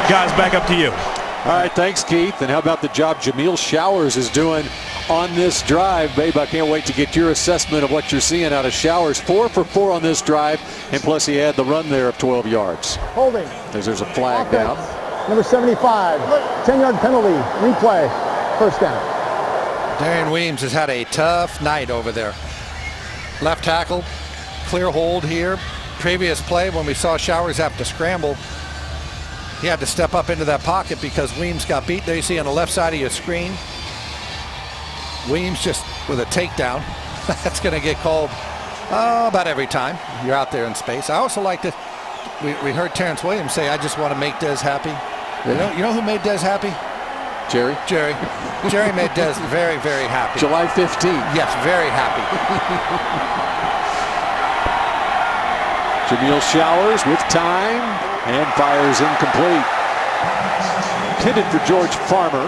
Speaker 3: Guys, back up to you.
Speaker 1: All right, thanks, Keith. And how about the job Jamil Showers is doing on this drive? Babe, I can't wait to get your assessment of what you're seeing out of Showers. 4 for 4 on this drive, and plus he had the run there of 12 yards.
Speaker 4: Holding.
Speaker 1: There's a flag down.
Speaker 4: Number 75, 10-yard penalty, replay, first down.
Speaker 2: Darian Weems has had a tough night over there. Left tackle, clear hold here. Previous play when we saw Showers have to scramble, he had to step up into that pocket because Weems got beat. There you see on the left side of your screen. Weems just with a takedown. That's going to get called about every time you're out there in space. I also like to, we heard Terrence Williams say, I just want to make Dez happy.
Speaker 1: Yeah.
Speaker 2: You know who made Dez happy?
Speaker 1: Jerry?
Speaker 2: Jerry made Dez very, very happy.
Speaker 1: July 15th.
Speaker 2: Yes, very happy.
Speaker 1: Jamil Showers with time and fires incomplete. Intended for George Farmer.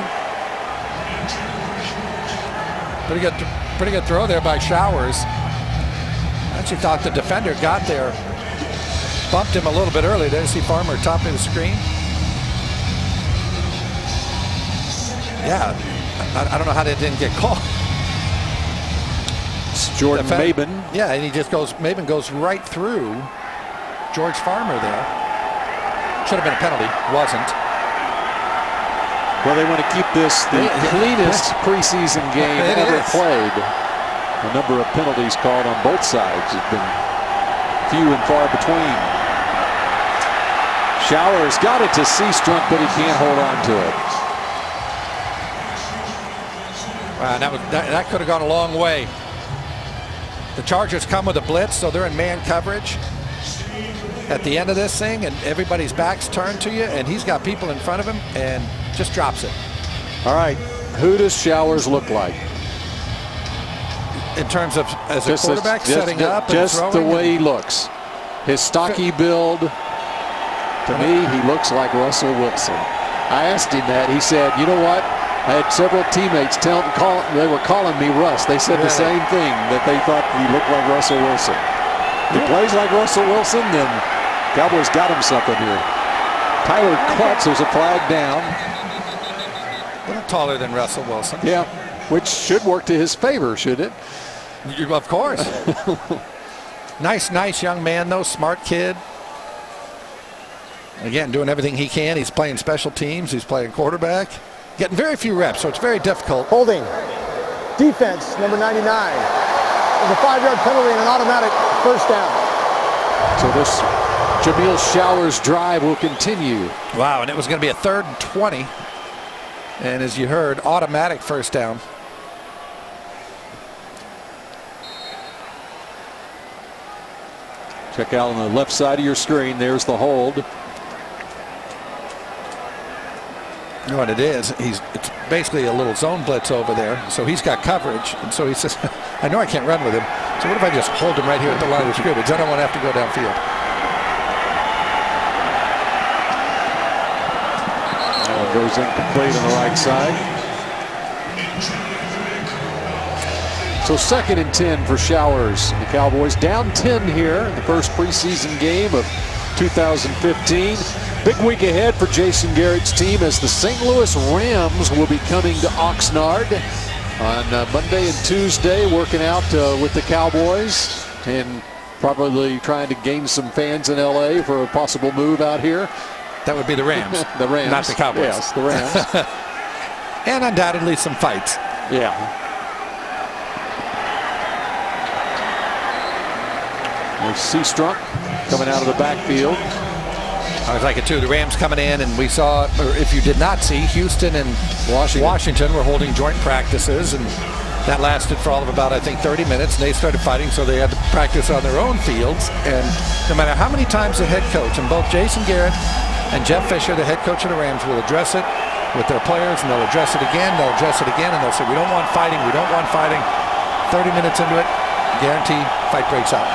Speaker 2: Pretty good throw there by Showers. I actually thought the defender got there. Bumped him a little bit early. There you see Farmer top of the screen. Yeah, I don't know how that didn't get called.
Speaker 1: It's Jordan Maben.
Speaker 2: Yeah, and he just goes, Maben goes right through George Farmer there. Should have been a penalty, wasn't.
Speaker 1: Well, they want to keep this the cleanest preseason game ever played. The number of penalties called on both sides have been few and far between. Showers got it to Seastrunk, but he can't hold on to it.
Speaker 2: Wow, that could have gone a long way. The Chargers come with a blitz, so they're in man coverage at the end of this thing, and everybody's backs turned to you, and he's got people in front of him, and just drops it.
Speaker 1: All right, who does Showers look like?
Speaker 2: In terms of as a quarterback, setting up and
Speaker 1: just
Speaker 2: throwing?
Speaker 1: The way he looks. His stocky build, to me, he looks like Russell Wilson. I asked him that. He said, you know what? I had several teammates they were calling me Russ. They said the same thing, that they thought he looked like Russell Wilson. If he plays like Russell Wilson, then Cowboys got him something here. Tyler Klutz, there's a flag down.
Speaker 2: A little taller than Russell Wilson.
Speaker 1: Yeah, which should work to his favor, should it?
Speaker 2: Of course. Nice young man, though. Smart kid. Again, doing everything he can. He's playing special teams. He's playing quarterback. Getting very few reps, so it's very difficult.
Speaker 4: Holding. Defense, number 99. With a 5-yard penalty and an automatic first down.
Speaker 1: So this Jamil Showers drive will continue.
Speaker 2: Wow, and it was going to be a 3rd and 20. And as you heard, automatic first down.
Speaker 1: Check out on the left side of your screen. There's the hold.
Speaker 2: You know what it is? It's basically a little zone blitz over there. So he's got coverage. And so he says, I know I can't run with him. So what if I just hold him right here at the line of scrimmage? I don't want to have to go downfield.
Speaker 1: That one goes incomplete on the right side. So 2nd and 10 for Showers. The Cowboys down 10 here in the first preseason game of 2015. Big week ahead for Jason Garrett's team as the St. Louis Rams will be coming to Oxnard on Monday and Tuesday, working out with the Cowboys and probably trying to gain some fans in LA for a possible move out here.
Speaker 2: That would be the Rams.
Speaker 1: The Rams.
Speaker 2: Not the Cowboys.
Speaker 1: Yes, the Rams.
Speaker 2: And undoubtedly some fights.
Speaker 1: Yeah. There's Seastrunk coming out of the backfield.
Speaker 2: I was like it too. The Rams coming in, and we saw, or if you did not see, Houston and Washington were holding joint practices, and that lasted for all of about, I think, 30 minutes. And they started fighting, so they had to practice on their own fields. And no matter how many times the head coach, and both Jason Garrett and Jeff Fisher, the head coach of the Rams, will address it with their players, and they'll address it again, and they'll say, we don't want fighting, we don't want fighting. 30 minutes into it, guarantee fight breaks out.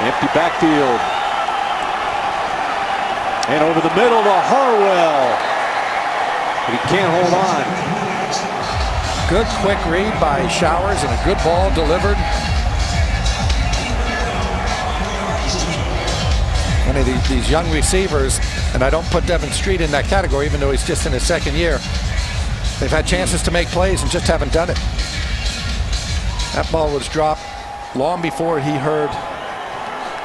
Speaker 1: Empty backfield. And over the middle to Harwell. But he can't hold on.
Speaker 2: Good quick read by Showers and a good ball delivered. One of these young receivers, and I don't put Devin Street in that category, even though he's just in his second year. They've had chances to make plays and just haven't done it. That ball was dropped long before he heard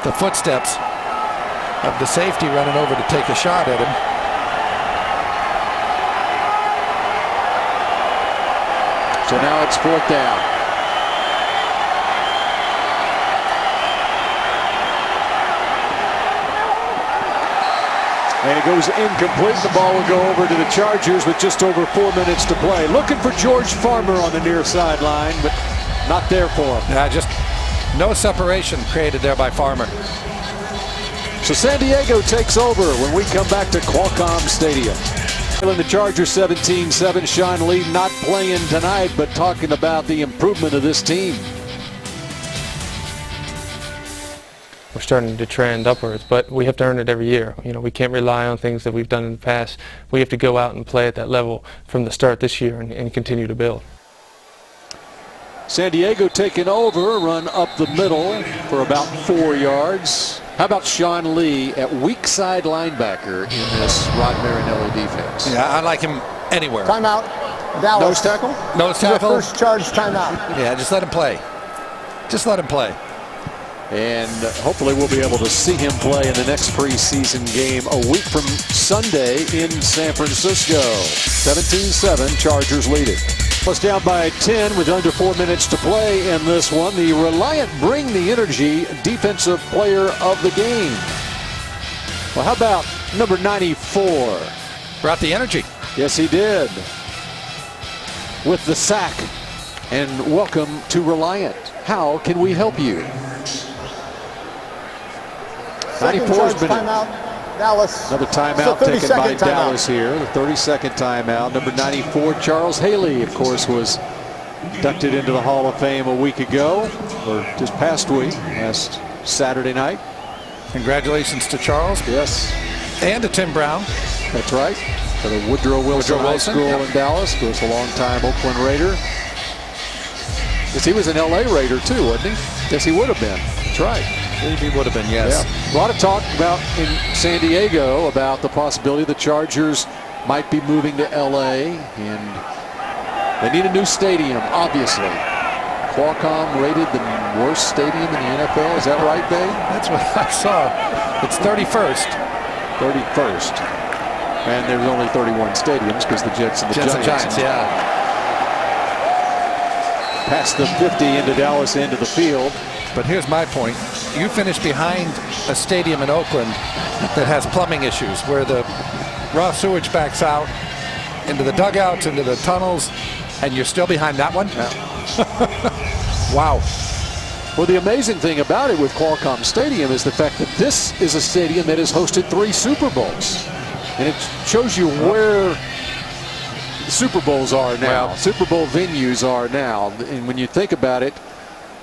Speaker 2: the footsteps of the safety running over to take a shot at him.
Speaker 1: So now it's 4th down. And it goes incomplete. The ball will go over to the Chargers with just over 4 minutes to play. Looking for George Farmer on the near sideline, but not there for him.
Speaker 2: Yeah, just no separation created there by Farmer.
Speaker 1: So San Diego takes over when we come back to Qualcomm Stadium. The Chargers 17-7. Sean Lee not playing tonight, but talking about the improvement of this team.
Speaker 13: We're starting to trend upwards, but we have to earn it every year. You know, we can't rely on things that we've done in the past. We have to go out and play at that level from the start this year and continue to build.
Speaker 1: San Diego taking over, run up the middle for about 4 yards. How about Sean Lee at weak side linebacker in this Rod Marinelli defense?
Speaker 2: Yeah, I like him anywhere.
Speaker 4: Timeout, Dallas.
Speaker 1: Nose tackle?
Speaker 2: Nose tackle.
Speaker 4: First charge timeout.
Speaker 2: Yeah, just let him play. Just let him play.
Speaker 1: And hopefully we'll be able to see him play in the next preseason game a week from Sunday in San Francisco. 17-7, Chargers leading. Plus down by 10 with under 4 minutes to play in this one. The Reliant Bring the Energy Defensive Player of the Game. Well, how about number 94?
Speaker 2: Brought the energy.
Speaker 1: Yes, he did. With the sack. And welcome to Reliant. How can we help you? 94's been
Speaker 4: timeout, Dallas.
Speaker 1: Another timeout taken by Dallas here. The 32nd timeout. Number 94, Charles Haley, of course, was inducted into the Hall of Fame a week ago, or just past week, last Saturday night.
Speaker 2: Congratulations to Charles.
Speaker 1: Yes.
Speaker 2: And to Tim Brown.
Speaker 1: That's right. For the Woodrow Wilson High School in Dallas. Of course, a long-time Oakland Raider. Yes, he was an LA Raider too, wasn't he? Yes, he would have been. That's right.
Speaker 2: He would have been, yes.
Speaker 1: Yeah. A lot of talk about in San Diego about the possibility the Chargers might be moving to LA, and they need a new stadium, obviously. Qualcomm rated the worst stadium in the NFL. Is that right, Babe?
Speaker 2: That's what I saw. It's 31st.
Speaker 1: 31st. And there's only 31 stadiums because the Jets and the Giants.
Speaker 2: Yeah.
Speaker 1: Past the 50 into Dallas, into the field.
Speaker 2: But here's my point. You finish behind a stadium in Oakland that has plumbing issues, where the raw sewage backs out into the dugouts, into the tunnels, and you're still behind that one?
Speaker 1: Yeah.
Speaker 2: Wow.
Speaker 1: Well, the amazing thing about it with Qualcomm Stadium is the fact that this is a stadium that has hosted 3 Super Bowls. And it shows you where Super Bowls are now,
Speaker 2: well,
Speaker 1: Super Bowl venues are now. And when you think about it,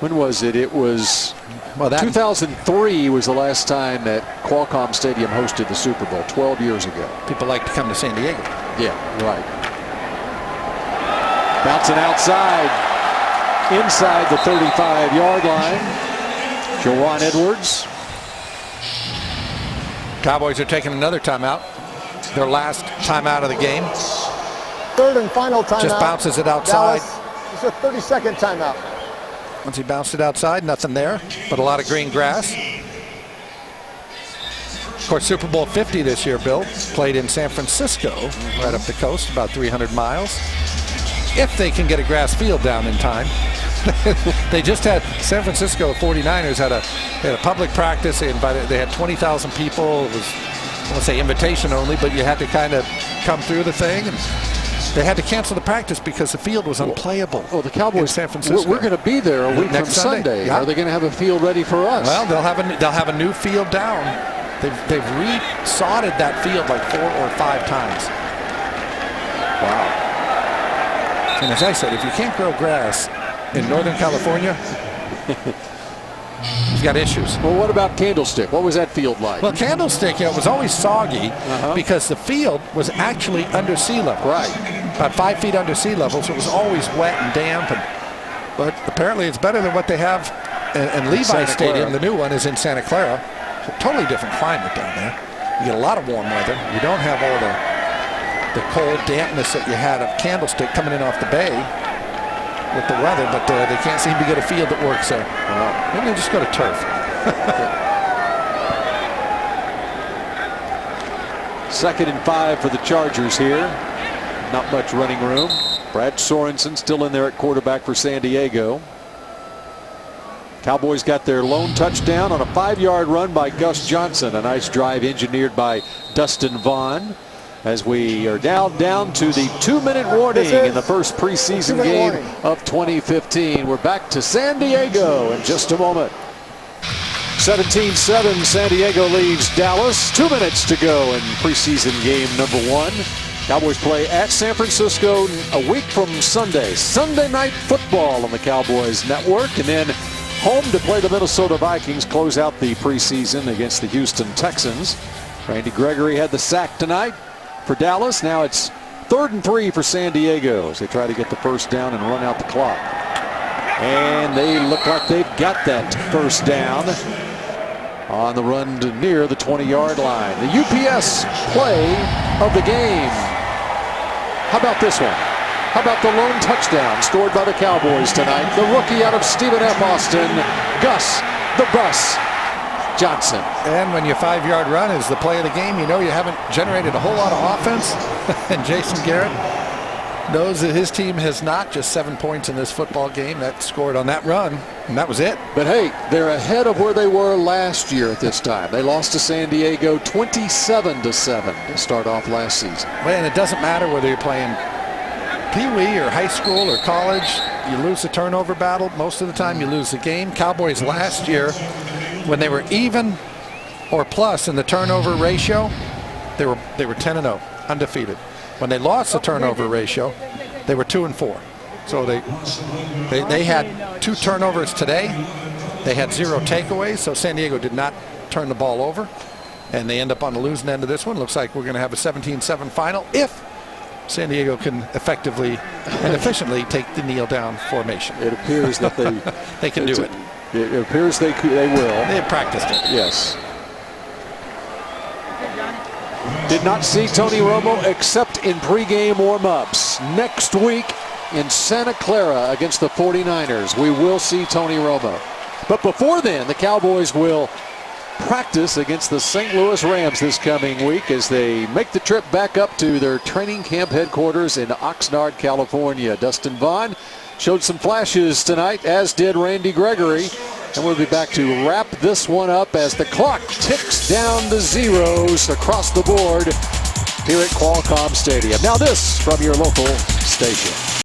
Speaker 1: when was it? It was 2003 was the last time that Qualcomm Stadium hosted the Super Bowl, 12 years ago.
Speaker 2: People like to come to San Diego.
Speaker 1: Yeah, right. Bouncing outside, inside the 35-yard line. Jawan Edwards.
Speaker 2: Cowboys are taking another timeout. Their last timeout of the game.
Speaker 4: Third and final timeout.
Speaker 2: Just bounces it outside.
Speaker 4: Dallas, it's a 32nd timeout.
Speaker 2: Once he bounced it outside, nothing there, but a lot of green grass. Of course, Super Bowl 50 this year, Bill, played in San Francisco, right up the coast, about 300 miles. If they can get a grass field down in time. They just had San Francisco 49ers had a public practice. They had 20,000 people. It was, I won't say invitation only, but you had to kind of come through the thing. And they had to cancel the practice because the field was unplayable.
Speaker 1: Well, the Cowboys,
Speaker 2: in San Francisco.
Speaker 1: We're going to be there a week
Speaker 2: next
Speaker 1: from Sunday.
Speaker 2: Yeah.
Speaker 1: Are they going to have a field ready for us?
Speaker 2: Well, they'll have a new field down. They've re-sodded that field like 4 or 5 times.
Speaker 1: Wow.
Speaker 2: And as I said, if you can't grow grass in Northern California, you've got issues.
Speaker 1: Well, what about Candlestick? What was that field like?
Speaker 2: Well, Candlestick, it was always soggy because the field was actually under sea level.
Speaker 1: Right.
Speaker 2: About 5 feet under sea level, so it was always wet and damp. But apparently it's better than what they have in Levi Stadium. The new one is in Santa Clara, totally different climate down there. You get a lot of warm weather. You don't have all the cold dampness that you had of Candlestick coming in off the bay with the weather, but they can't seem to get a field that works there. Maybe they just go to turf.
Speaker 1: Second and 5 for the Chargers here. Not much running room. Brad Sorensen still in there at quarterback for San Diego. Cowboys got their lone touchdown on a 5-yard run by Gus Johnson. A nice drive engineered by Dustin Vaughn. As we are now down to the 2-minute warning in the first preseason game of 2015. We're back to San Diego in just a moment. 17-7, San Diego leads Dallas. 2 minutes to go in preseason game number 1. Cowboys play at San Francisco a week from Sunday. Sunday Night Football on the Cowboys Network. And then home to play the Minnesota Vikings, close out the preseason against the Houston Texans. Randy Gregory had the sack tonight for Dallas. Now it's 3rd and 3 for San Diego as they try to get the first down and run out the clock. And they look like they've got that first down on the run to near the 20-yard line. The UPS play of the game. How about this one? How about the lone touchdown scored by the Cowboys tonight? The rookie out of Stephen F. Austin, Gus the Bus Johnson.
Speaker 2: And when your 5-yard run is the play of the game, you know you haven't generated a whole lot of offense. And Jason Garrett knows that his team has not just 7 points in this football game that scored on that run, and that was it.
Speaker 1: But hey, they're ahead of where they were last year at this time. They lost to San Diego 27-7 to start off last season.
Speaker 2: Man, it doesn't matter whether you're playing Pee-wee or high school or college. You lose the turnover battle. Most of the time you lose the game. Cowboys last year, when they were even or plus in the turnover ratio, they were 10-0, undefeated. When they lost the turnover ratio, they were 2-4. So they had 2 turnovers today. They had 0 takeaways, so San Diego did not turn the ball over. And they end up on the losing end of this one. Looks like we're going to have a 17-7 final if San Diego can effectively and efficiently take the kneel down formation.
Speaker 1: It appears that
Speaker 2: they can do it.
Speaker 1: It appears they will.
Speaker 2: They have practiced it.
Speaker 1: Yes. Did not see Tony Romo except in pregame warm-ups. Next week in Santa Clara against the 49ers, we will see Tony Romo. But before then, the Cowboys will practice against the St. Louis Rams this coming week as they make the trip back up to their training camp headquarters in Oxnard, California. Dustin Vaughn showed some flashes tonight, as did Randy Gregory. And we'll be back to wrap this one up as the clock ticks down the zeros across the board here at Qualcomm Stadium. Now this from your local station.